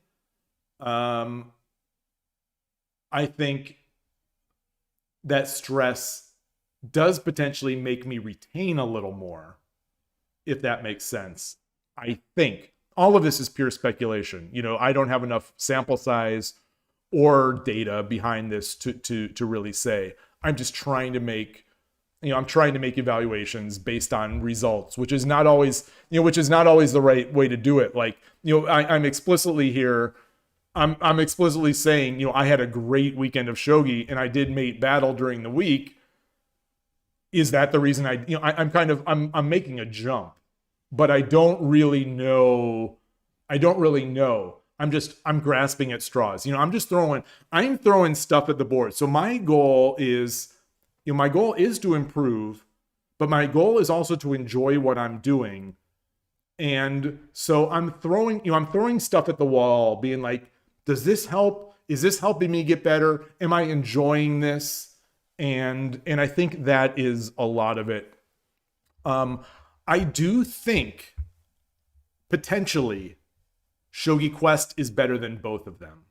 [SPEAKER 1] I think that stress does potentially make me retain a little more, if that makes sense. I think all of this is pure speculation. I don't have enough sample size or data behind this to really say. I'm just trying to make evaluations based on results, which is not always the right way to do it. Like, I'm explicitly here. I'm explicitly saying, I had a great weekend of shogi and I did mate battle during the week. Is that the reason I'm making a jump, but I don't really know. I'm grasping at straws. I'm throwing stuff at the board. So my goal is to improve, but my goal is also to enjoy what I'm doing. And so I'm throwing stuff at the wall, being like, does this help? Is this helping me get better? Am I enjoying this? And I think that is a lot of it. I do think potentially Shogi Quest is better than both of them.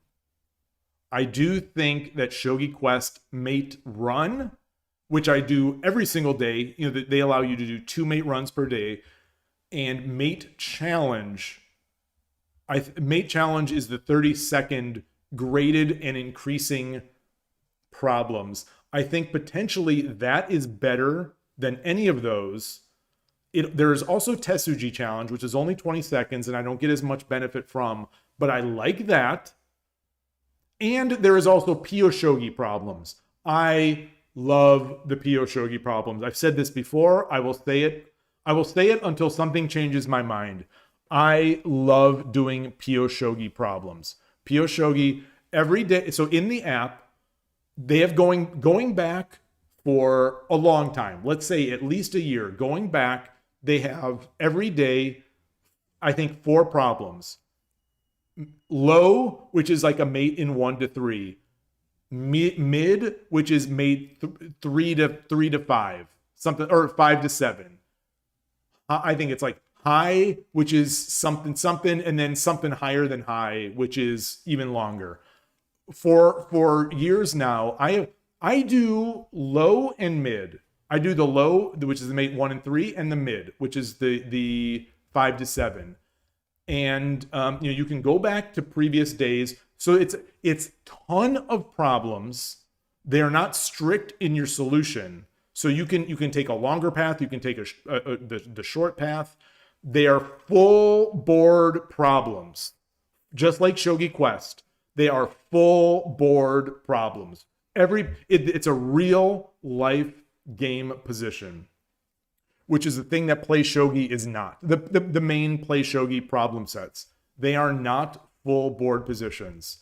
[SPEAKER 1] I do think that Shogi Quest mate run, which I do every single day, they allow you to do 2 mate runs per day, and mate challenge. Mate challenge is the 30-second graded and increasing problems. I think potentially that is better than any of those. There is also Tetsuji challenge, which is only 20 seconds, and I don't get as much benefit from, but I like that. And there is also Pyo Shogi problems. I love the Pyo Shogi problems. I've said this before. I will say it until something changes my mind. I love doing Pyo Shogi problems. Pyo Shogi every day. So in the app, they have going back for a long time. Let's say at least a year. Going back, they have every day I think 4 problems. Low, which is like a mate in 1 to 3. Mid, which is mate 3 to 5, something, or 5 to 7. I think it's like high, which is something, and then something higher than high, which is even longer. For years now, I do low and mid. I do the low, which is the mate 1 and 3, and the mid, which is the 5 to 7. And you can go back to previous days. So it's ton of problems. They are not strict in your solution. So you can take a longer path. You can take the short path. They are full board problems, just like Shogi Quest. They are full board problems. It's a real life game position, which is the thing that Play Shogi is not. The main Play Shogi problem sets. They are not full board positions.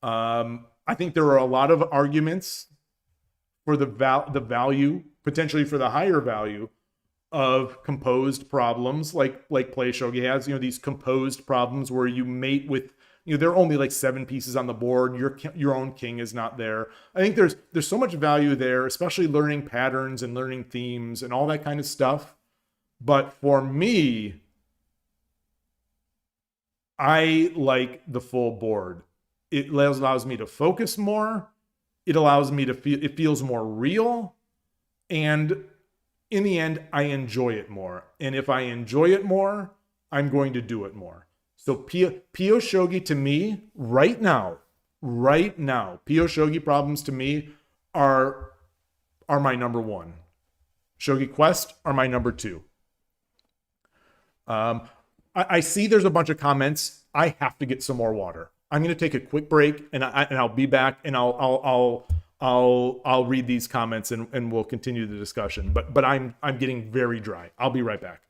[SPEAKER 1] I think there are a lot of arguments for the value, potentially for the higher value of composed problems like Play Shogi has. These composed problems where you mate with, there are only like 7 pieces on the board. Your own king is not there. I think there's so much value there, especially learning patterns and learning themes and all that kind of stuff. But for me, I like the full board. It allows me to focus more. It allows me to feel, it feels more real. And in the end, I enjoy it more. And if I enjoy it more, I'm going to do it more. So Pyo Shogi to me, right now, Pyo Shogi problems to me are my number 1. Shogi Quest are my number 2. I see there's a bunch of comments. I have to get some more water. I'm going to take a quick break, and I'll be back, and I'll read these comments, and we'll continue the discussion. But I'm getting very dry. I'll be right back.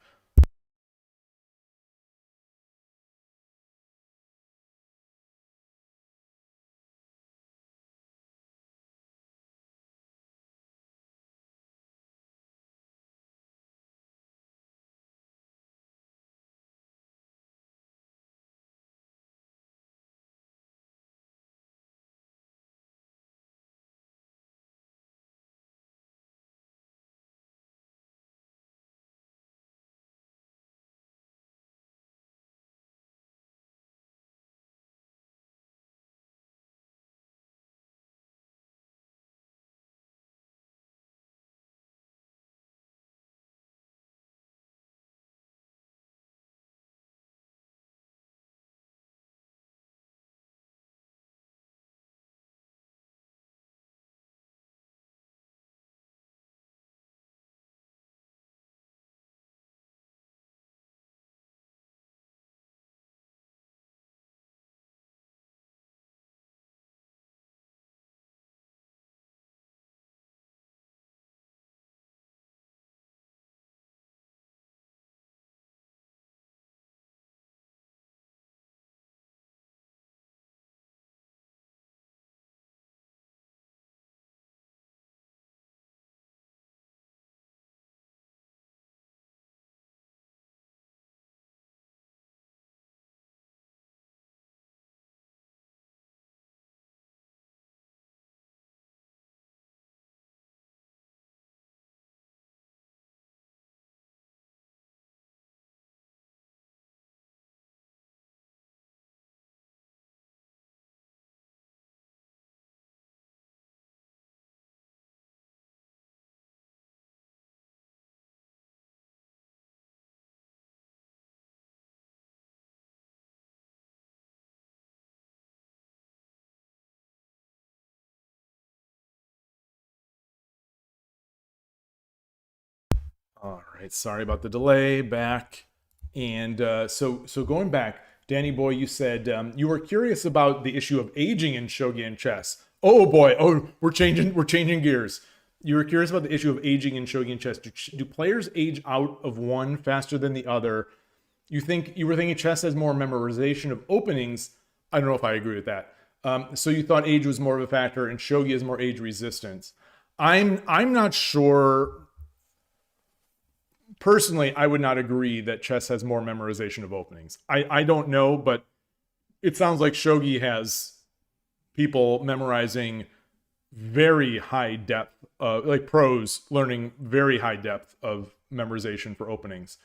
[SPEAKER 1] All right, sorry about the delay. Back, and so going back, Danny boy, you said you were curious about the issue of aging in shogi and chess. Oh boy, we're changing gears. You were curious about the issue of aging in shogi and chess. Do players age out of one faster than the other? You were thinking chess has more memorization of openings. I don't know if I agree with that. So you thought age was more of a factor, and shogi has more age resistance. I'm not sure. personally, I would not agree that chess has more memorization of openings. I don't know, but it sounds like Shogi has people memorizing very high depth, like pros learning very high depth of memorization for openings.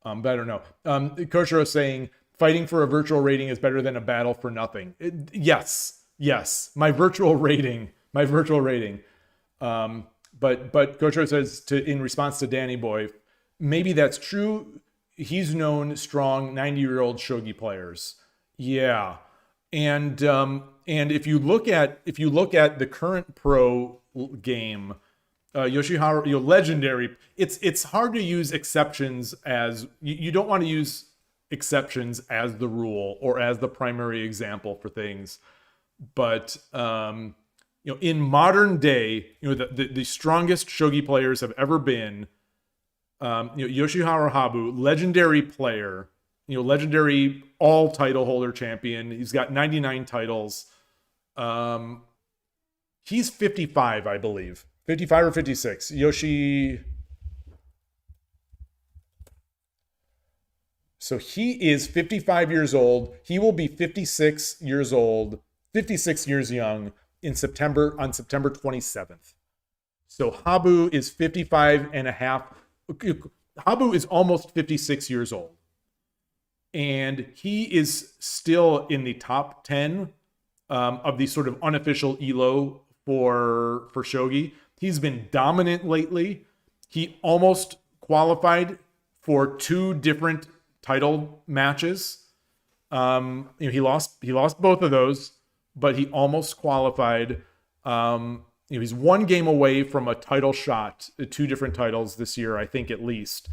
[SPEAKER 1] But I don't know. Koshiro saying, fighting for a virtual rating is better than a battle for nothing. Yes. My virtual rating. But Koshiro says, in response to Danny Boy, maybe that's true. He's known strong 90-year-old shogi players. Yeah. And if you look at the current pro game, Yoshiharu, legendary. It's hard to use exceptions as you don't want to use exceptions as the rule or as the primary example for things. But in modern day, the strongest shogi players have ever been. Yoshiharu Habu, legendary player. Legendary all title holder champion. He's got 99 titles. He's 55, I believe. 55 or 56. So he is 55 years old. He will be 56 years old, 56 years young on September 27th. So Habu is 55 and a half. Habu is almost 56 years old. And he is still in the top 10 of the sort of unofficial ELO for shogi. He's been dominant lately. He almost qualified for 2 different title matches. He lost both of those, but he almost qualified. He's 1 game away from a title shot, 2 different titles this year, I think at least.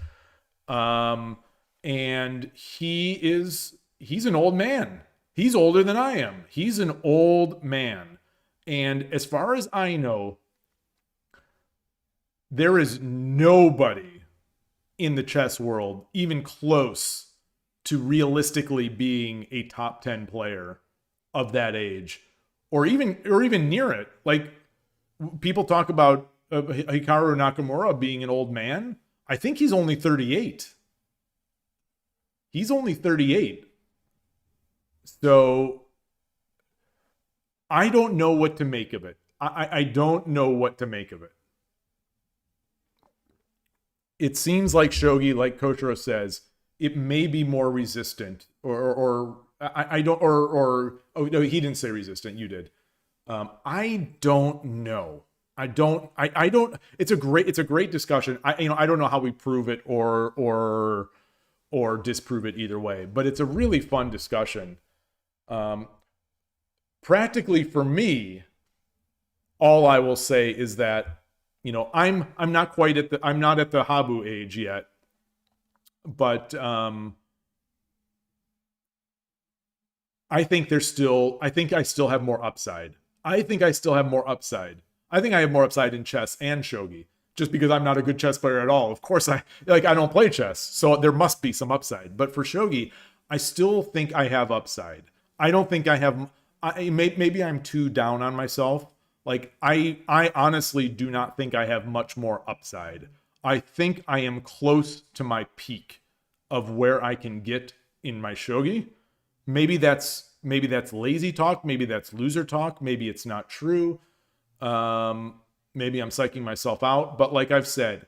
[SPEAKER 1] And he's an old man. He's older than I am. He's an old man. And as far as I know, there is nobody in the chess world even close to realistically being a top 10 player of that age, or even near it. Like, people talk about Hikaru Nakamura being an old man. I think he's only 38. He's only 38. So I don't know what to make of it. I don't know what to make of it. It seems like shogi, like Koshiro says, it may be more resistant, or oh no, he didn't say resistant. You did. I don't know. I don't. It's a great discussion. I don't know how we prove it or disprove it either way, but it's a really fun discussion. Practically for me, all I will say is that, I'm not quite at the Habu age yet, but I think I still have more upside. I think I have more upside in chess and shogi, just because I'm not a good chess player at all. Of course, I don't play chess, so there must be some upside. But for shogi, I still think I have upside. I don't think I have. Maybe I'm too down on myself. Like, I honestly do not think I have much more upside. I think I am close to my peak of where I can get in my shogi. Maybe that's lazy talk. Maybe that's loser talk. Maybe it's not true. Maybe I'm psyching myself out. But like I've said,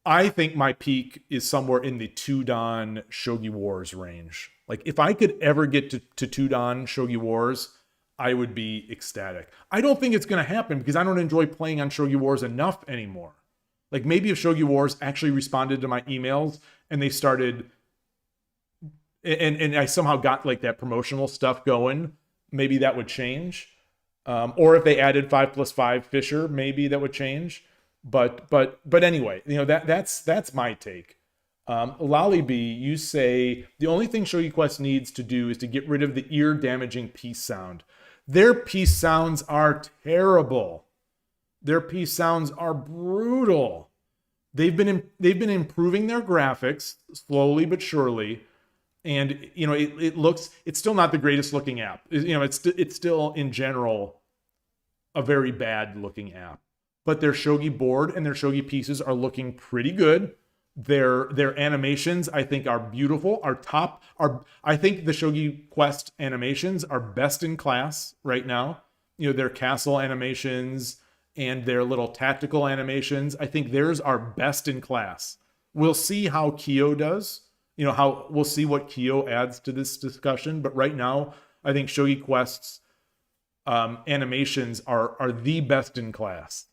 [SPEAKER 1] I think my peak is somewhere in the 2-dan Shogi Wars range. Like, if I could ever get to 2-dan Shogi Wars, I would be ecstatic. I don't think it's going to happen because I don't enjoy playing on Shogi Wars enough anymore. Like, maybe if Shogi Wars actually responded to my emails and they started, and I somehow got like that promotional stuff going, maybe that would change. Or if they added 5+5 Fisher, maybe that would change. But anyway, that's my take. Lolly B, you say the only thing Shogi Quest needs to do is to get rid of the ear-damaging peace sound. Their peace sounds are terrible. Their peace sounds are brutal. They've been improving their graphics slowly but surely, and it's still not the greatest looking app. It's still in general a very bad looking app. but their shogi board and their shogi pieces are looking pretty good. Their animations, I think, are beautiful. I think the Shogi Quest animations are best in class right now. You know, their castle animations and their little tactical animations, I think theirs are best in class. We'll see how Kyo does. You know, we'll see what Kyo adds to this discussion. But right now, I think Shogi Quest's animations are the best in class.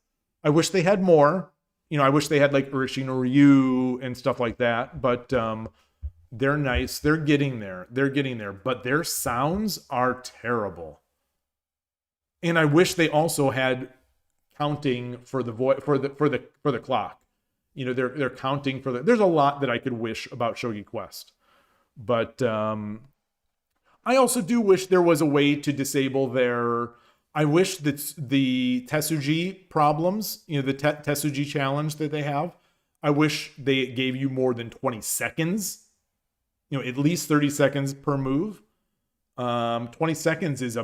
[SPEAKER 1] I wish they had more. You know, I wish they had like Ureshino-ryu and stuff like that. But they're nice. They're getting there. But their sounds are terrible. And I wish they also had counting for the for the clock. You know, they're counting for there's a lot that I could wish about Shogi Quest. But I also do wish there was a way to disable their... I wish that the Tetsuji problems, you know, the Tetsuji challenge that they have, I wish they gave you more than 20 seconds. You know, at least 30 seconds per move. 20 seconds is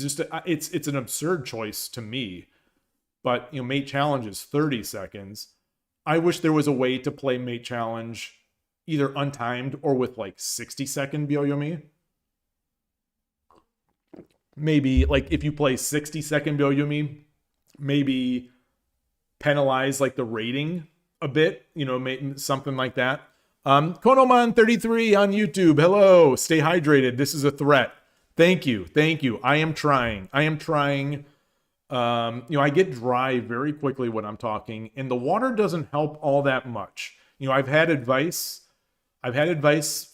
[SPEAKER 1] just it's an absurd choice to me. But, you know, Mate Challenge is 30 seconds. I wish there was a way to play Mate Challenge either untimed or with like 60-second Byoyomi. Maybe like if you play 60-second Byoyomi, maybe penalize like the rating a bit, you know, something like that. Konoman33 on YouTube. Hello, stay hydrated. This is a threat. Thank you. I am trying. You know, I get dry very quickly when I'm talking, and the water doesn't help all that much. You know, I've had advice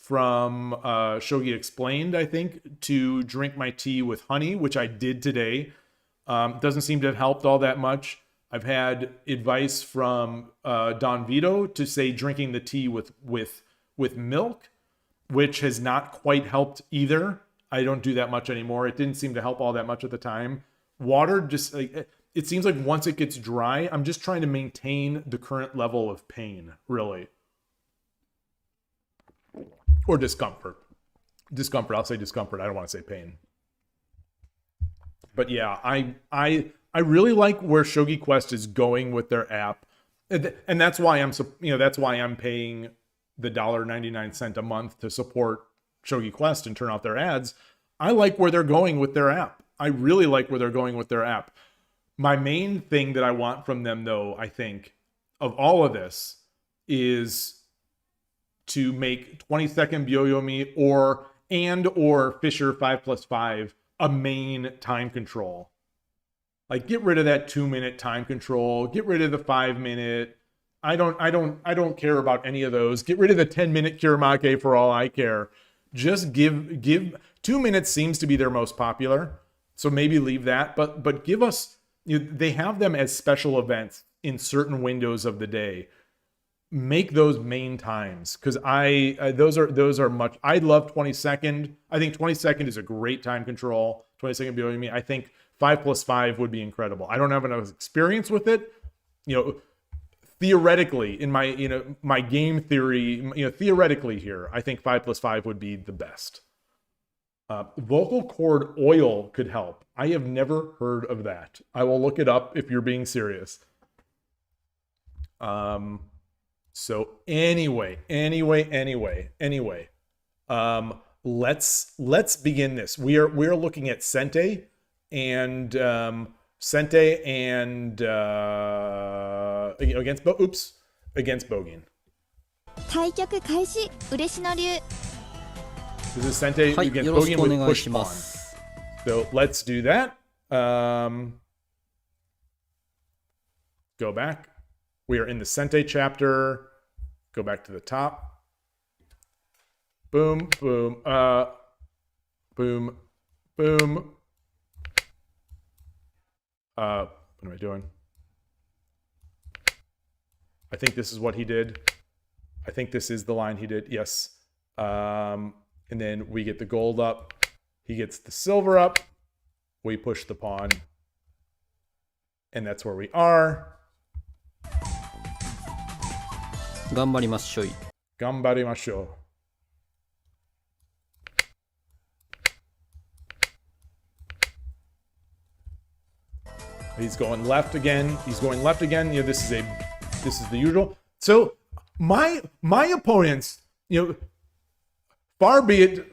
[SPEAKER 1] from ShogiExplained, I think, to drink my tea with honey, which I did today. Doesn't seem to have helped all that much. I've had advice from Don Vito to say drinking the tea with milk, which has not quite helped either. I don't do that much anymore. It didn't seem to help all that much at the time. Water just like it seems like once it gets dry, I'm just trying to maintain the current level of pain, really. Or discomfort. I'll say discomfort. I don't want to say pain. But yeah, I really like where Shogi Quest is going with their app. And that's why I'm paying the $1.99 a month to support Shogi Quest and turn off their ads. I like where they're going with their app. I really like where they're going with their app. My main thing that I want from them, though, I think, of all of this, is to make 20-second Byoyomi or Fisher 5+5 a main time control. Like, get rid of that 2-minute time control. Get rid of the 5-minute. I don't care about any of those. Get rid of the 10-minute Kiramake for all I care. Just give 2 minutes seems to be their most popular. So maybe leave that, but give us, they have them as special events in certain windows of the day. Make those main times, because those are much. I love 20-second. I think 20-second is a great time control. 20-second Byoyomi. I think 5+5 would be incredible. I don't have enough experience with it. You know, theoretically, in my game theory, theoretically here, I think 5+5 would be the best. Vocal cord oil could help. I have never heard of that. I will look it up if you're being serious. So anyway. Let's begin this. We're looking at Sente and against Bougin.
[SPEAKER 4] 対局開始嬉野流
[SPEAKER 1] This is Sente against Bougin with push pawn. So let's do that. Go back. We are in the Sente chapter. Go back to the top. Boom, boom, boom, boom. What am I doing? I think this is what he did. I think this is the line he did. Yes. And then we get the gold up. He gets the silver up. We push the pawn. And that's where we are.
[SPEAKER 3] 頑張りますしょい。
[SPEAKER 1] 頑張りましょう。He's going left again. He's going left again. You know, this is the usual. So my opponents, you know, far be it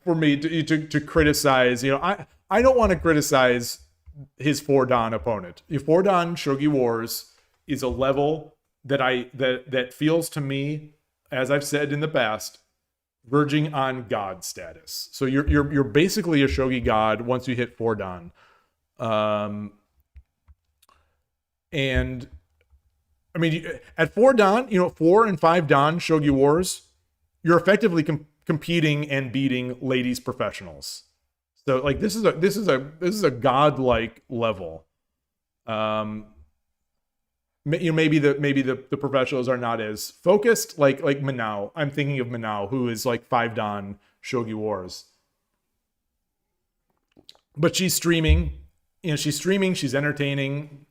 [SPEAKER 1] for me to criticize. You know, I don't want to criticize his 4-dan opponent. 4-dan Shogi Wars is a level that feels to me, as I've said in the past, verging on god status. So you're basically a shogi god once you hit 4-dan. And I mean, at 4-dan, you know, 4 and 5-dan Shogi Wars, you're effectively competing and beating ladies professionals. So like this is a godlike level. You know, maybe the professionals are not as focused, like Manao. I'm thinking of Manao, who is like 5-dan Shogi Wars. But she's streaming, you know, she's entertaining.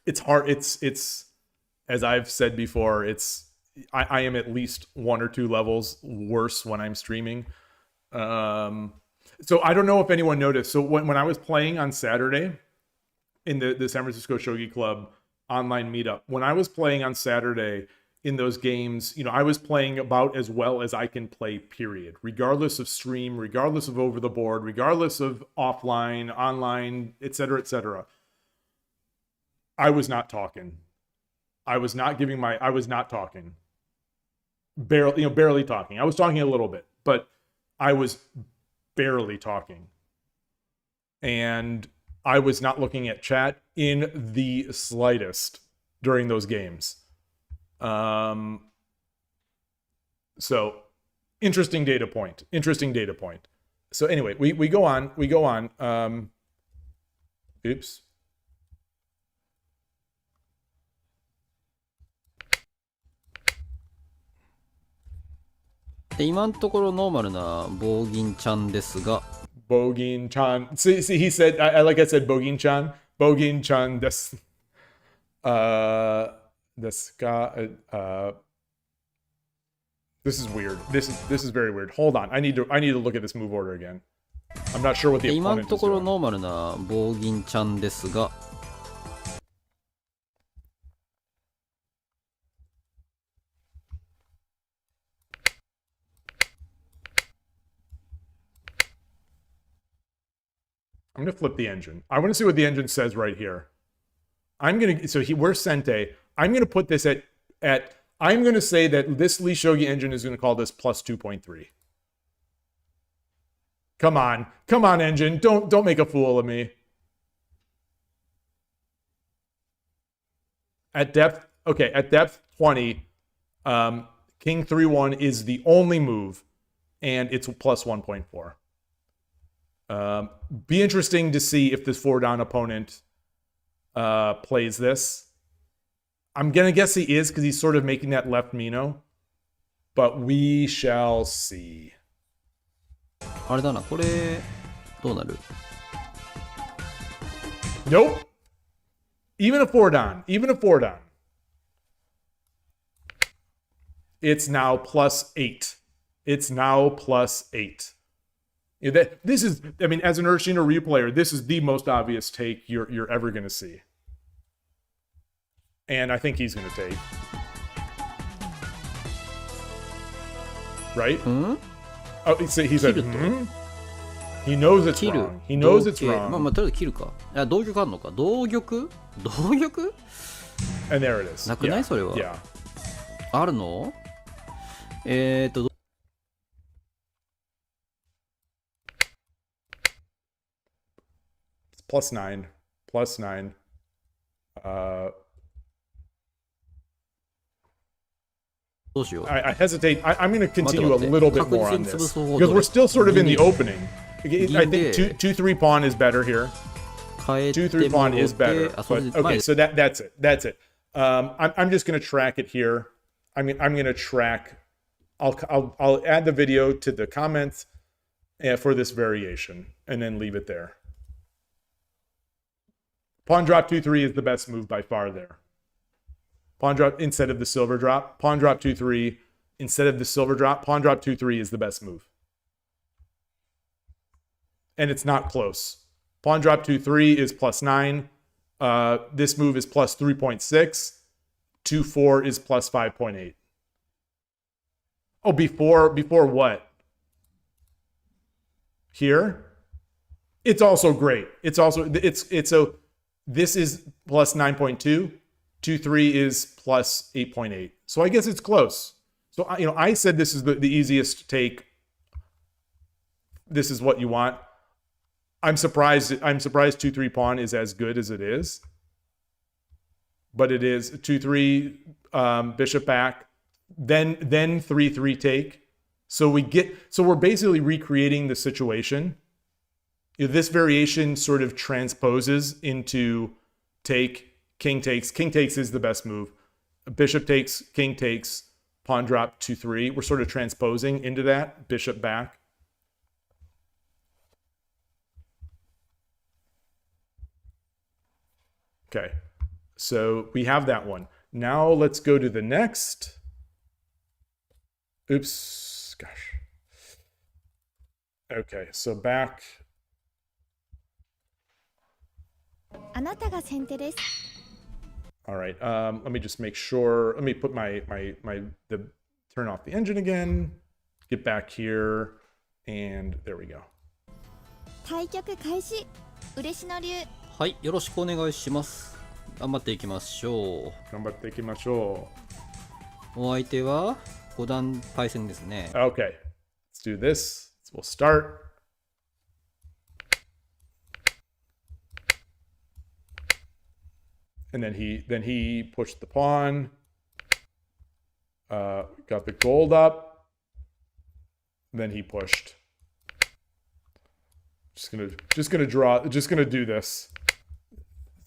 [SPEAKER 1] It's hard. It's as I've said before, I am at least 1 or 2 levels worse when I'm streaming. So I don't know if anyone noticed. So when I was playing on Saturday in the San Francisco Shogi Club online meetup, when I was playing on Saturday in those games, you know, I was playing about as well as I can play, period, regardless of stream, regardless of over the board, regardless of offline, online, etc., etc. I was not talking. I was not talking. Barely talking. I was talking a little bit, but I was barely talking. And I was not looking at chat in the slightest during those games. So interesting data point. So anyway, we go on. Oops.
[SPEAKER 3] 今のところノーマルなボーギンちゃんですが、
[SPEAKER 1] Bougin-chan. See, he said, I like I said, Bougin-chan. Bougin-chan desu. This is weird. This is very weird. Hold on. I need to look at this move order again. I'm not sure what the
[SPEAKER 3] 今の
[SPEAKER 1] opponent
[SPEAKER 3] と
[SPEAKER 1] is
[SPEAKER 3] ころ
[SPEAKER 1] doing.
[SPEAKER 3] ノーマルなボーギンちゃんですが、
[SPEAKER 1] I'm going to flip the engine. I want to see what the engine says right here. We're Sente. I'm going to put this at I'm going to say that this Lee Shogi engine is going to call this plus 2.3. Come on, engine. Don't make a fool of me. At depth 20, King 3-1 is the only move, and it's plus 1.4. Be interesting to see if this 4-dan opponent plays this. I'm gonna guess he is because he's sort of making that left Mino, but we shall see.
[SPEAKER 3] あれだな、これどうなる？
[SPEAKER 1] Nope. Even a 4-dan. It's now plus 8. Yeah, this is, I mean, as an Ureshino-ryu player, this is the most obvious take you're ever going to see. And I think he's going to take. Right? Oh, he said, He knows it's
[SPEAKER 3] 切る
[SPEAKER 1] wrong. He knows
[SPEAKER 3] 同
[SPEAKER 1] it's
[SPEAKER 3] 桂 まあ
[SPEAKER 1] wrong.
[SPEAKER 3] まあとりあえず切るか。いや同玉あんのか。同玉
[SPEAKER 1] And there it is.
[SPEAKER 3] なくない？
[SPEAKER 1] Yeah.
[SPEAKER 3] それは。
[SPEAKER 1] Yeah.
[SPEAKER 3] あるの？Plus
[SPEAKER 1] 9. I
[SPEAKER 3] どうしよう。
[SPEAKER 1] I hesitate. I'm going to continue a
[SPEAKER 3] Mate,
[SPEAKER 1] little bit more on this because we're still sort of in the opening. I think 2-3 pawn is better here.
[SPEAKER 3] 変えて
[SPEAKER 1] 2-3 pawn
[SPEAKER 3] 戻っ
[SPEAKER 1] is
[SPEAKER 3] て
[SPEAKER 1] better.
[SPEAKER 3] あ、それ
[SPEAKER 1] But,
[SPEAKER 3] で、まあ
[SPEAKER 1] okay, so that's it. I'm just going to track it here. I'm going to track. I'll add the video to the comments for this variation and then leave it there. Pawn drop 2-3 is the best move by far there. Pawn drop instead of the silver drop. Pawn drop 2-3 instead of the silver drop. Pawn drop 2-3 is the best move. And it's not close. Pawn drop 2-3 is plus 9. This move is plus 3.6. 2-4 is plus 5.8. Oh, before what? Here? It's also great. It's so this is plus 9.2. 2-3 is plus 8.8. So I guess it's close. So I said this is the easiest take. This is what you want. I'm surprised 2-3 pawn is as good as it is. But it is 2-3 bishop back, then 3-3 take. So we're basically recreating the situation. This variation sort of transposes into take, king takes. King takes is the best move. Bishop takes, king takes, pawn drop 2-3. We're sort of transposing into that, bishop back. Okay, so we have that one. Now let's go to the next. Oops, gosh. Okay, so back.
[SPEAKER 4] あなたが先手です。
[SPEAKER 1] All right, let me just make sure. Let me put turn off the engine again. Get back here, and there we go.
[SPEAKER 4] 対局開始。嬉野流。
[SPEAKER 3] はい、よろしくお願いします。頑張っていきましょ
[SPEAKER 1] 頑張っていきましょ
[SPEAKER 3] う。お相手は5段パイセンですね。
[SPEAKER 1] う。Okay, let's do this. We'll start. And then he pushed the pawn. Got the gold up. Then he pushed. Just gonna do this.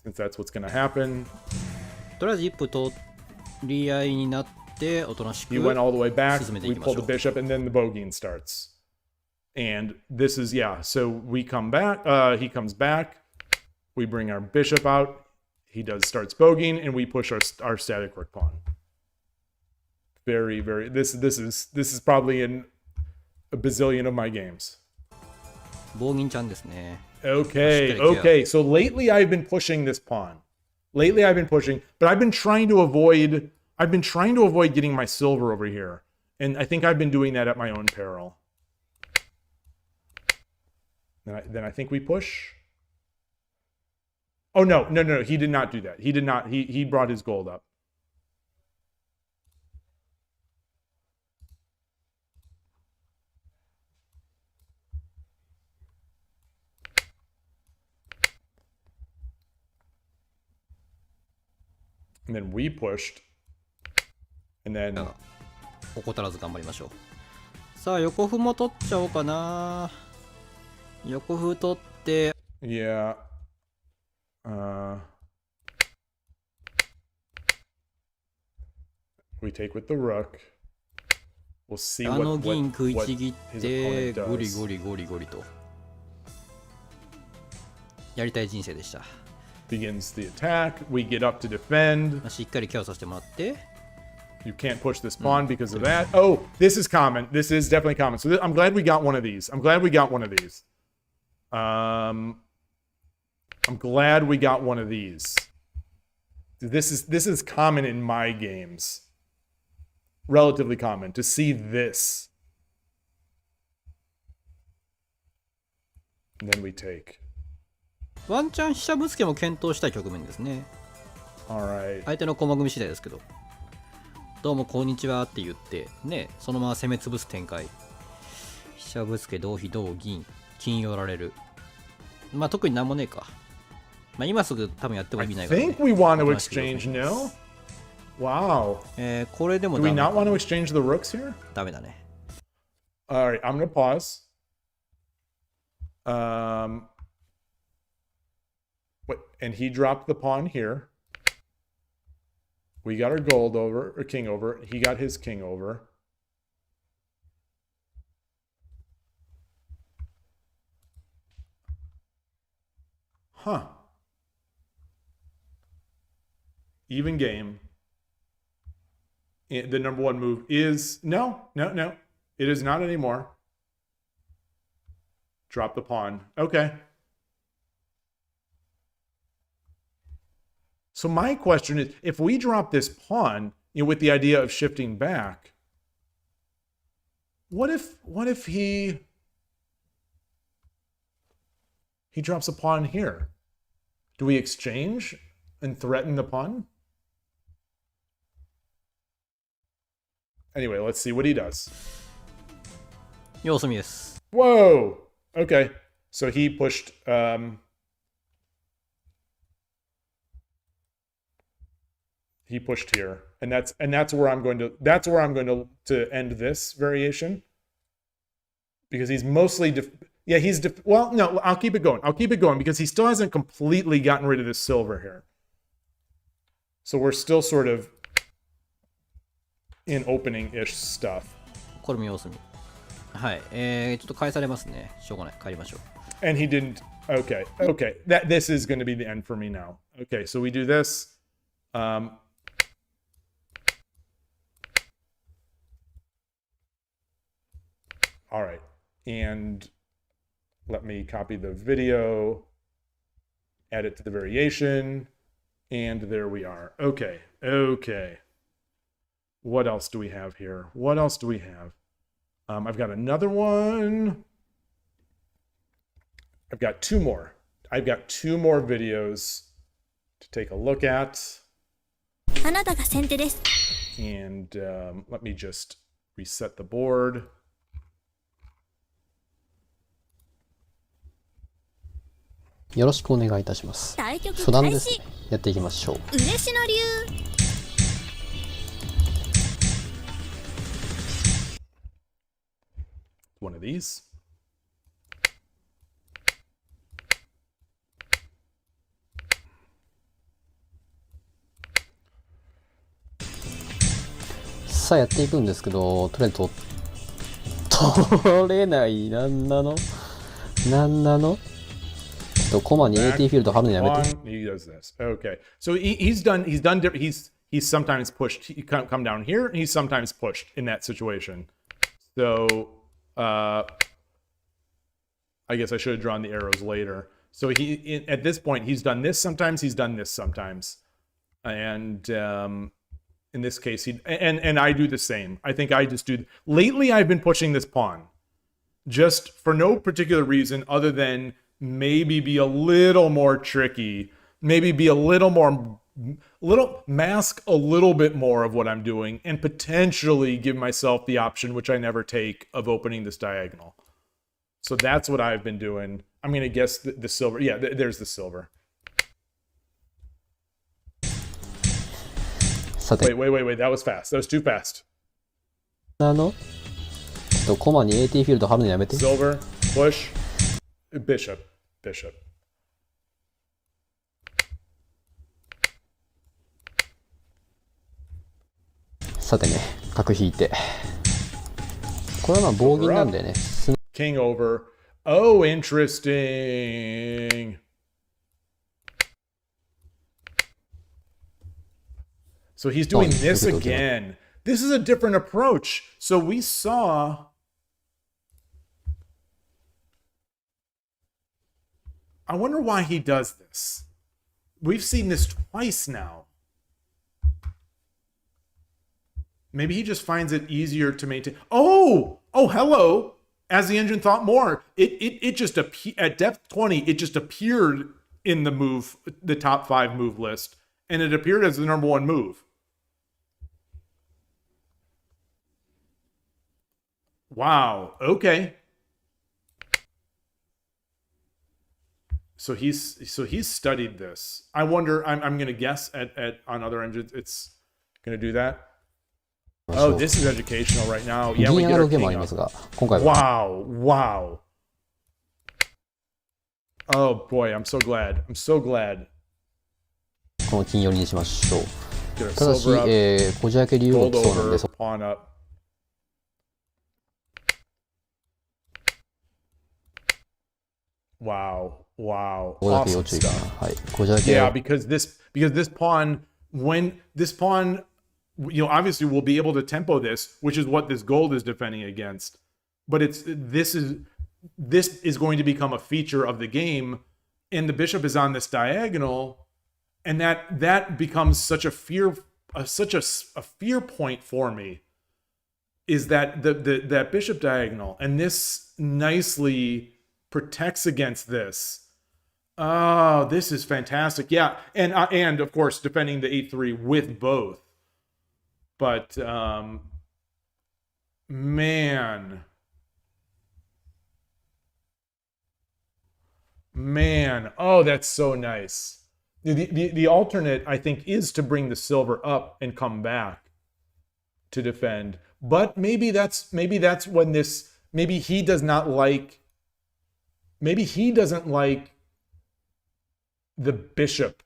[SPEAKER 1] Since that's what's gonna happen.
[SPEAKER 3] とりあえず一歩取り合いになっておとなしく
[SPEAKER 1] He went all the way back.
[SPEAKER 3] 進めてい
[SPEAKER 1] We
[SPEAKER 3] きま
[SPEAKER 1] pull
[SPEAKER 3] しょ
[SPEAKER 1] the
[SPEAKER 3] う。
[SPEAKER 1] bishop, and then the Bougin starts. And this is so we come back. He comes back. We bring our bishop out. He starts Bougin, and we push our static rook pawn. Very, very. This is probably in a bazillion of my games.
[SPEAKER 3] ボーギンちゃんですね。
[SPEAKER 1] Okay. So lately I've been pushing this pawn. But I've been trying to avoid getting my silver over here. And I think I've been doing that at my own peril. Then I think we push. Oh no, he did not do that. He did not. He brought his gold up. And then we pushed. And then
[SPEAKER 3] 怠らず頑張りましょう。さあ、横歩も取っちゃおうかな。横歩取って。
[SPEAKER 1] yeah. We take with the rook. We'll see
[SPEAKER 3] あの
[SPEAKER 1] what
[SPEAKER 3] 銀食いちぎっ
[SPEAKER 1] his
[SPEAKER 3] て
[SPEAKER 1] opponent
[SPEAKER 3] ゴリ
[SPEAKER 1] does.
[SPEAKER 3] ゴリゴリゴリとやりたい人生でした。
[SPEAKER 1] Begins the attack. We get up to defend.
[SPEAKER 3] まあしっかりケアさせてもらって。
[SPEAKER 1] You can't push this pawn because of that. Oh, this is common. This is definitely common. So I'm glad we got one of these. I'm glad we got one of these. This is common in my games. Relatively common to see this. And then we take.
[SPEAKER 3] ワンチャン飛車ぶつけも検討したい局面ですね。
[SPEAKER 1] Alright.
[SPEAKER 3] 相手の駒組み次第ですけど。どうもこんにちはって言ってね、そのまま攻め潰す展開。飛車ぶつけ同飛同銀、金寄られる。まあ特になんもねえか。まあ今すぐ多分やっても意味ないから、ね。
[SPEAKER 1] I think we want to exchange, no? Wow.
[SPEAKER 3] これでも
[SPEAKER 1] Do we not want to exchange the rooks here?
[SPEAKER 3] ダメだね。
[SPEAKER 1] Alright, I'm gonna pause. And he dropped the pawn here. We got our gold over, or king over. He got his king over. Huh. Even game. The number one move is... No. It is not anymore. Drop the pawn. Okay. So my question is, if we drop this pawn, with the idea of shifting back, what if he drops a pawn here? Do we exchange and threaten the pawn? Anyway, let's see what he does.
[SPEAKER 3] 様子見です。
[SPEAKER 1] Whoa! Okay. So he pushed here. And that's where I'm going to end this variation. Because he's mostly well, no, I'll keep it going. I'll keep it going because he still hasn't completely gotten rid of this silver here. So we're still sort of in opening-ish stuff.
[SPEAKER 3] これも様子見。はい。ちょっと返されますね。しょうがない。帰りましょう。
[SPEAKER 1] And he didn't. Okay. This is going to be the end for me now. Okay, so we do this. All right. And let me copy the video, add it to the variation, and there we are. Okay. What else do we have here? I've got another one. I've got two more videos to take a look at.
[SPEAKER 5] あなたが先手です。
[SPEAKER 1] And let me just reset the board.
[SPEAKER 6] よろしくお願いいたします。
[SPEAKER 5] 対局
[SPEAKER 6] 初段ですね
[SPEAKER 5] 開始。
[SPEAKER 6] やっていきましょう。
[SPEAKER 5] 嬉野流。
[SPEAKER 1] One of these. .
[SPEAKER 6] さあやっていくんですけど、取れない。なんなのコマに AT フィールド貼るのやめて。
[SPEAKER 1] He does this. Okay. So he's sometimes pushed. He come down here, and he's sometimes pushed in that situation. So I guess I should have drawn the arrows later. So at this point, he's done this sometimes, he's done this sometimes. And in this case, and I do the same. I think I just do. Lately, I've been pushing this pawn. Just for no particular reason other than maybe be a little more tricky. Maybe be mask a little bit more of what I'm doing and potentially give myself the option, which I never take, of opening this diagonal. So that's what I've been doing. I'm going to guess the silver. Yeah, there's the silver.
[SPEAKER 6] さて、
[SPEAKER 1] Wait. That was fast. That was too fast.
[SPEAKER 6] コマに AT フィールド貼るのやめて。
[SPEAKER 1] Silver, push, bishop.
[SPEAKER 6] さてね、角引いて。これはまあ棒銀なんでね。
[SPEAKER 1] King over. Oh, interesting. So he's doing this again. This is a different approach. So we saw... I wonder why he does this. We've seen this twice now. Maybe he just finds it easier to maintain. Oh, hello. As the engine thought more, it just at depth 20, it just appeared in the top 5 move list, and it appeared as the number 1 move. Wow. Okay. So he's studied this. I wonder. I'm gonna guess on other engines it's gonna do that. Oh, this is educational right now. Yeah, we
[SPEAKER 6] 銀
[SPEAKER 1] get
[SPEAKER 6] ア
[SPEAKER 1] our
[SPEAKER 6] ローゲームあ
[SPEAKER 1] king
[SPEAKER 6] ります
[SPEAKER 1] up.
[SPEAKER 6] が、今回は
[SPEAKER 1] Wow. Oh boy, I'm so glad.
[SPEAKER 6] この金寄りにしましょう。
[SPEAKER 1] Get our
[SPEAKER 6] ただし、
[SPEAKER 1] silver up,
[SPEAKER 6] こじ開け理由が
[SPEAKER 1] gold
[SPEAKER 6] そうなん
[SPEAKER 1] over,
[SPEAKER 6] で、そ
[SPEAKER 1] pawn up. Wow.
[SPEAKER 6] こだけ要
[SPEAKER 1] Awesome
[SPEAKER 6] 注意かな。
[SPEAKER 1] stuff.
[SPEAKER 6] はい。こじ開け
[SPEAKER 1] Yeah, because this pawn, obviously we'll be able to tempo this, which is what this gold is defending against. But this is going to become a feature of the game, and the bishop is on this diagonal, and that becomes such a fear point for me, is that that bishop diagonal, and this nicely protects against this. Oh, this is fantastic. Yeah, and of course defending the 8-3 with both. But man, oh, that's so nice. The alternate, I think, is to bring the silver up and come back to defend. But maybe that's when this, maybe he doesn't like the bishop.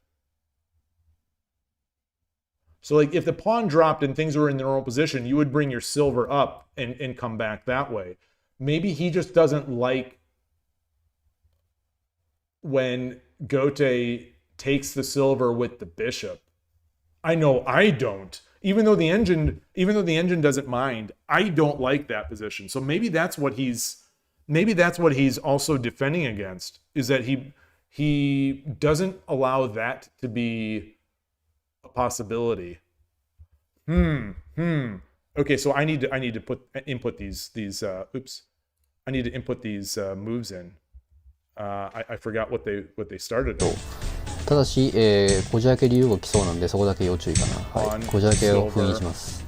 [SPEAKER 1] So like if the pawn dropped and things were in the normal position, you would bring your silver up and come back that way. Maybe he just doesn't like when Gote takes the silver with the bishop. I know I don't. Even though the engine doesn't mind, I don't like that position. So maybe that's what he's also defending against, is that he doesn't allow that to be a possibility. Okay, so I need to input these I need to input these moves in. I forgot what they started at.
[SPEAKER 6] ただし、こじ開け竜が来そうなんで、そこだけ要注意かな。はい、こじ開けを封印します。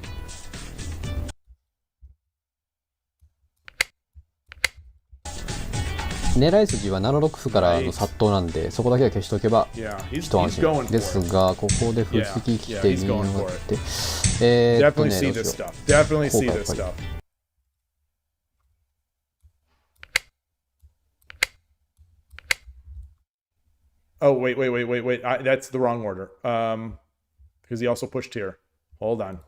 [SPEAKER 6] 狙い筋は7六歩からの殺到なんで、そこだけは消しておけば一安心ですが、ここで歩突き来て銀上がって、どうしよう。効果やっぱり。
[SPEAKER 1] Oh, wait. That's the wrong order. Because he also pushed here. Hold on.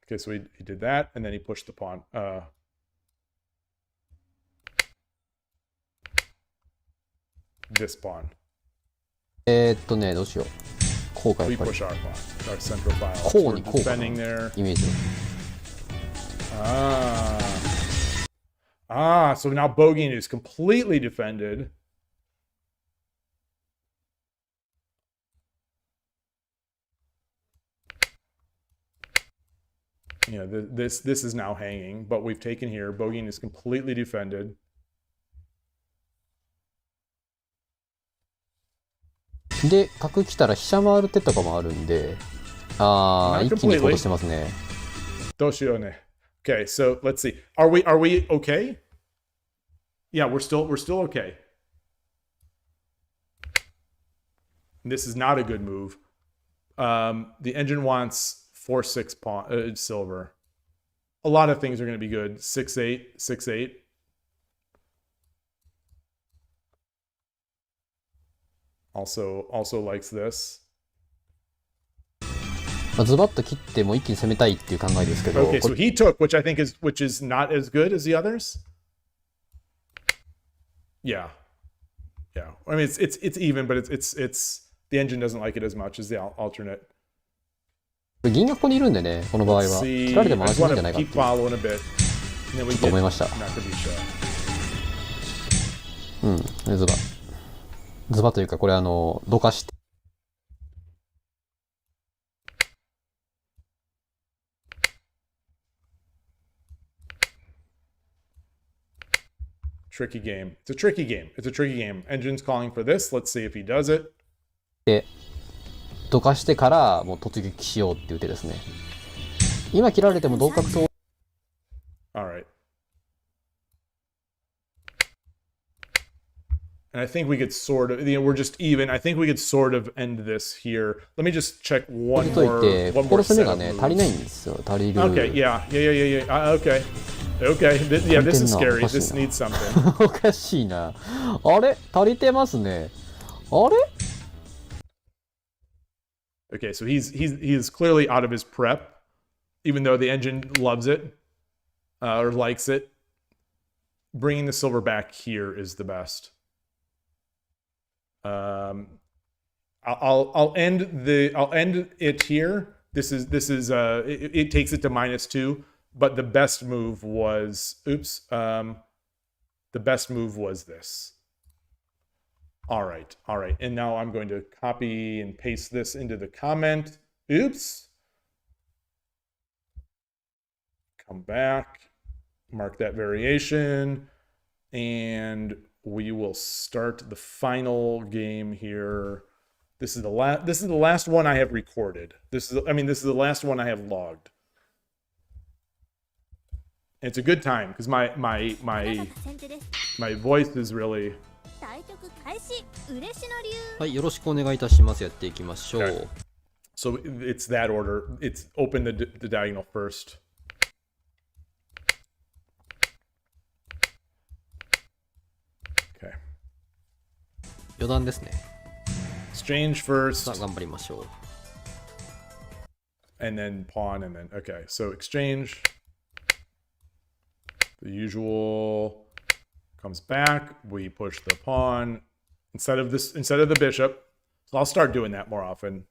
[SPEAKER 1] Okay, so he did that, and then he pushed the pawn. This pawn.
[SPEAKER 6] どうしよう。こうかやっぱり。こうにこうかな。イメージ。
[SPEAKER 1] So now Bougin is completely defended. Yeah, this is now hanging, but we've taken here. Bougin is completely defended.
[SPEAKER 6] で、角来たら飛車回る手とかもあるんで、一気に行こうとしてますね。
[SPEAKER 1] どうしようね。Okay, so let's see. Are we okay? Yeah, we're still okay. This is not a good move. The engine wants 4-6 pawn silver. A lot of things are going to be good. 6-8, 6-8. Also likes this.
[SPEAKER 6] ズバッと切ってもう一気に攻めたいっていう考えですけど。
[SPEAKER 1] Okay, so he took, which I think is not as good as the others. Yeah. I mean, it's even, but it's the engine doesn't like it as much as the alternate.
[SPEAKER 6] 銀がここにいるんでね、この場合は切られても安心なんじゃないかっていうと思いました。ズバというかこれどかして。
[SPEAKER 1] Tricky game. It's a tricky game. Engine's calling for this. Let's see if he does it.
[SPEAKER 6] で、どかしてからもう突撃しようっていう手ですね。今切られても同角と。
[SPEAKER 1] All right. And I think we could sort of, we're just even. I think we could sort of end this here. Let me just check one more set of moves. Okay, yeah. Okay, yeah, this is scary. This needs something.
[SPEAKER 6] おかしいな。あれ足りてますね。あれ
[SPEAKER 1] Okay, so he's clearly out of his prep, even though the engine loves it or likes it. Bringing the silver back here is the best. I'll end it here. It takes it to -2, but the best move was the best move was this. All right. And now I'm going to copy and paste this into the comment. Oops. Come back, mark that variation, and we will start the final game here. This is the last one I have recorded. This is the last one I have logged. And it's a good time because my voice is really.
[SPEAKER 5] 対局開始嬉野流
[SPEAKER 3] はい、よろしくお願いいたします。やっていきましょう。
[SPEAKER 1] Okay. So it's that order. It's open the diagonal first. Okay.
[SPEAKER 3] 余談ですね。
[SPEAKER 1] Exchange
[SPEAKER 3] さ
[SPEAKER 1] first,
[SPEAKER 3] あ、頑張りましょう。
[SPEAKER 1] and then pawn, and then okay. So exchange. The usual comes back. We push the pawn instead of the bishop. So I'll start doing that more often.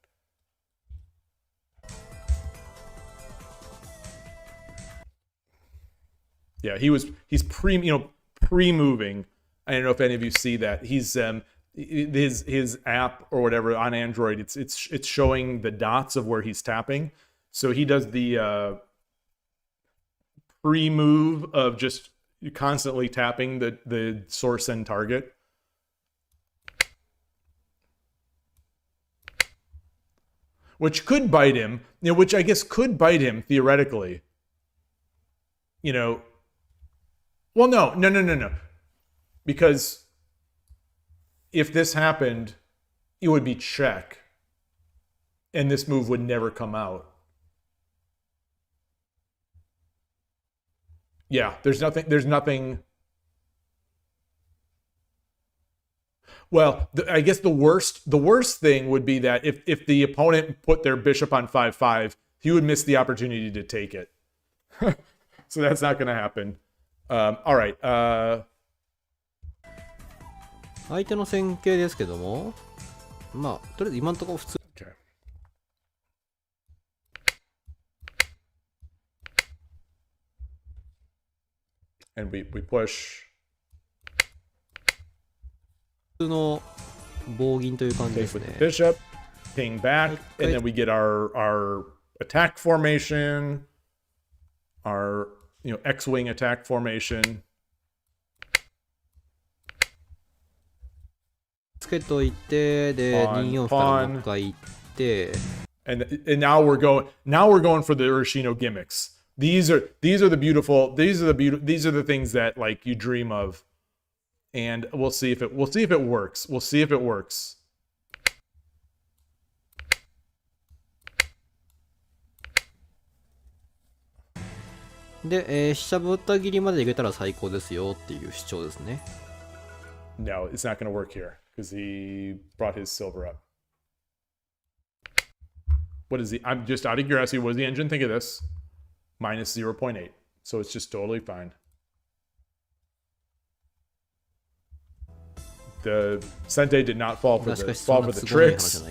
[SPEAKER 1] Yeah, he's pre-moving. I don't know if any of you see that. He's his app or whatever on Android. It's showing the dots of where he's tapping. So he does the pre-move of just constantly tapping the source and target. Which could bite him, which I guess could bite him theoretically. Well, no. Because if this happened, it would be check. And this move would never come out. Yeah, there's nothing. Well, I guess the worst thing would be that if the opponent put their bishop on 5-5, he would miss the opportunity to take it. So that's not going to happen. All right.
[SPEAKER 3] 相手の戦型ですけども、まあ、とりあえず今のところ普通。
[SPEAKER 1] Okay. And we push.
[SPEAKER 3] 普通の棒銀という感じで
[SPEAKER 1] Take
[SPEAKER 3] す
[SPEAKER 1] with
[SPEAKER 3] ね
[SPEAKER 1] the。bishop, ping back, and then we get our attack formation, our X-wing attack formation.
[SPEAKER 3] つけといて、で、2四歩からもう一回行って、
[SPEAKER 1] And now we're going for the Ureshino gimmicks. These are the things that like you dream of. And we'll see if it works. We'll see if it works.
[SPEAKER 3] で、飛車ぶった切りまでいけたら最高ですよっていう主張ですね。
[SPEAKER 1] No, it's not going to work here because he brought his silver up. What is he? I'm just out of curiosity. What does the engine think of this? Minus 0.8. So it's just totally fine. The Sente did not fall for the tricks.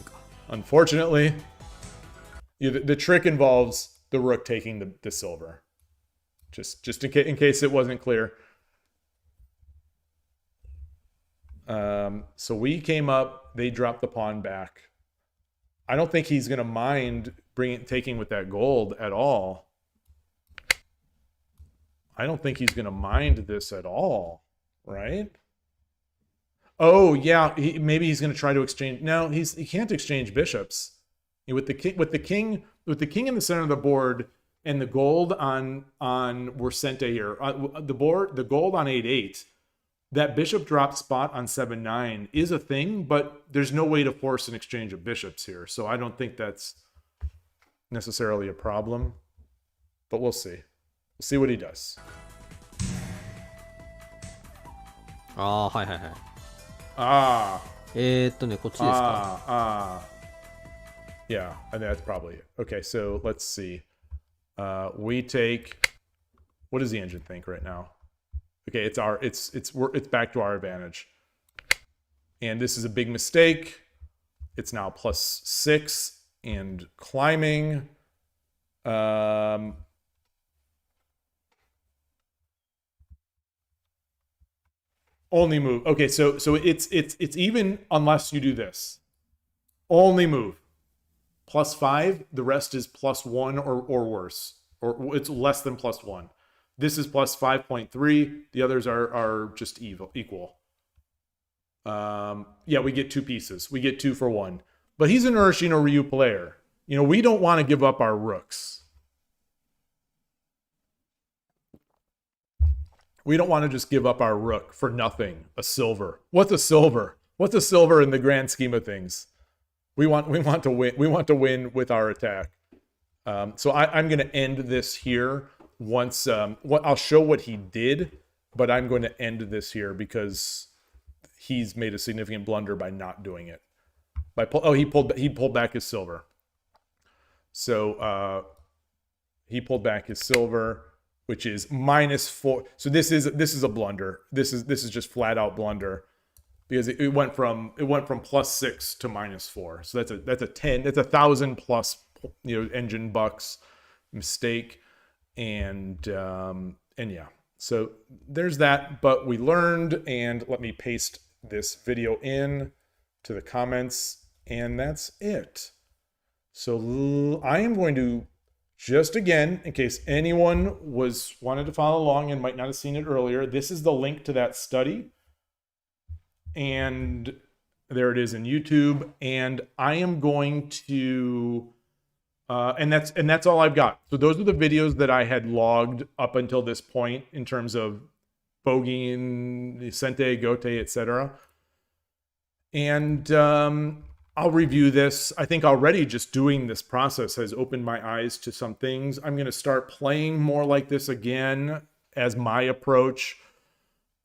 [SPEAKER 1] Unfortunately, the trick involves the rook taking the silver. Just in case it wasn't clear. So we came up. They dropped the pawn back. I don't think he's gonna mind taking with that gold at all. I don't think he's gonna mind this at all, right? Oh yeah, maybe he's gonna try to exchange. No, he can't exchange bishops. With the king in the center of the board and the gold on Wersente here. The gold on 8-8. That bishop drop spot on 7-9 is a thing, but there's no way to force an exchange of bishops here. So I don't think that's necessarily a problem. But we'll see. We'll see what he does.
[SPEAKER 3] ああ、はいはいはい。ね、こっちですか。
[SPEAKER 1] Yeah, I think that's probably it. Okay, so let's see. We take. What does the engine think right now? Okay, it's back to our advantage. And this is a big mistake. It's now +6 and climbing. Only move. Okay, so it's even unless you do this. Only move. +5. The rest is +1 or worse, or it's less than +1. This is +5.3. The others are just equal. Yeah, we get 2 pieces. We get 2 for 1. But he's an Ureshino-ryu player. You know, we don't want to give up our rooks. We don't want to just give up our rook for nothing. A silver. What's a silver? What's a silver in the grand scheme of things? We want to win. We want to win with our attack. So I'm going to end this here. Once I'll show what he did, but I'm going to end this here because he's made a significant blunder by not doing it. He pulled back his silver. So he pulled back his silver, which is -4. So this is a blunder. This is just flat out blunder because it went from +6 to -4. So that's a 10. That's 1,000 plus engine bucks mistake, and yeah. So there's that. But we learned, and let me paste this video in to the comments, and that's it. So I am going to, just again, in case anyone wanted to follow along and might not have seen it earlier, this is the link to that study. And there it is in YouTube. And I am going to, and that's all I've got. So those are the videos that I had logged up until this point in terms of Bougin, Sente, Gote, etc. And I'll review this. I think already just doing this process has opened my eyes to some things. I'm going to start playing more like this again as my approach,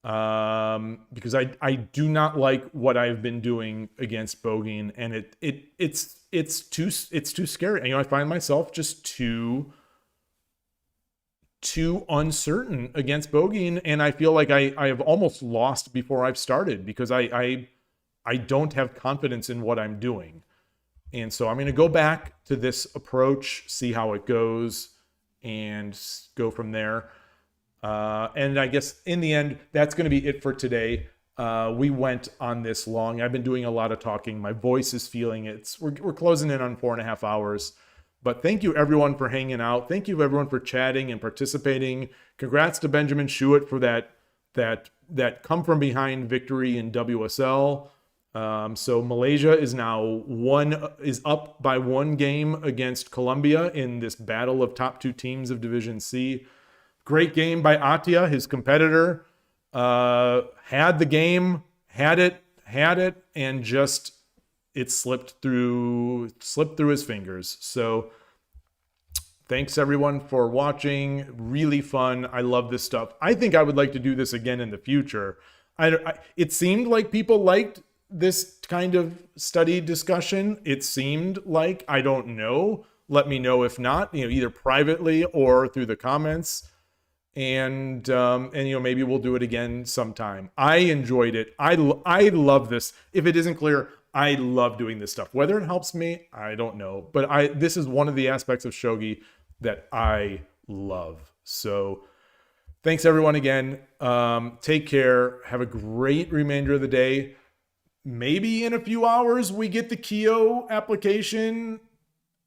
[SPEAKER 1] because I do not like what I've been doing against Bougin, and it's too scary. I find myself just too uncertain against Bougin, and I feel like I have almost lost before I've started because I don't have confidence in what I'm doing. And so I'm going to go back to this approach, see how it goes, and go from there. And I guess in the end, that's going to be it for today. We went on this long. I've been doing a lot of talking. My voice is feeling it. We're closing in on 4.5 hours. But thank you, everyone, for hanging out. Thank you, everyone, for chatting and participating. Congrats to Benjamin Shuit for that come-from-behind victory in WSL. So Malaysia is now up by 1 game against Colombia in this battle of top 2 teams of Division C. Great game by Atia, his competitor. Had the game, had it, and just it slipped through his fingers. So thanks everyone for watching. Really fun. I love this stuff. I think I would like to do this again in the future. It seemed like people liked this kind of study discussion. It seemed like, I don't know. Let me know if not, either privately or through the comments. And maybe we'll do it again sometime. I enjoyed it. I love this. If it isn't clear, I love doing this stuff. Whether it helps me, I don't know. But this is one of the aspects of Shogi that I love. So thanks everyone again. Take care. Have a great remainder of the day. Maybe in a few hours we get the Kyo application.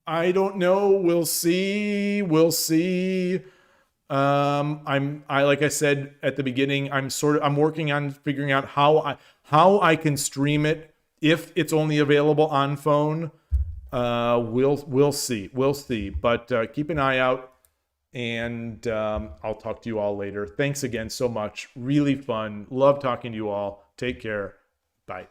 [SPEAKER 1] I don't know. We'll see. Like I said at the beginning, I'm working on figuring out how I can stream it if it's only available on phone. We'll see. But keep an eye out, and I'll talk to you all later. Thanks again so much. Really fun. Love talking to you all. Take care. Bye.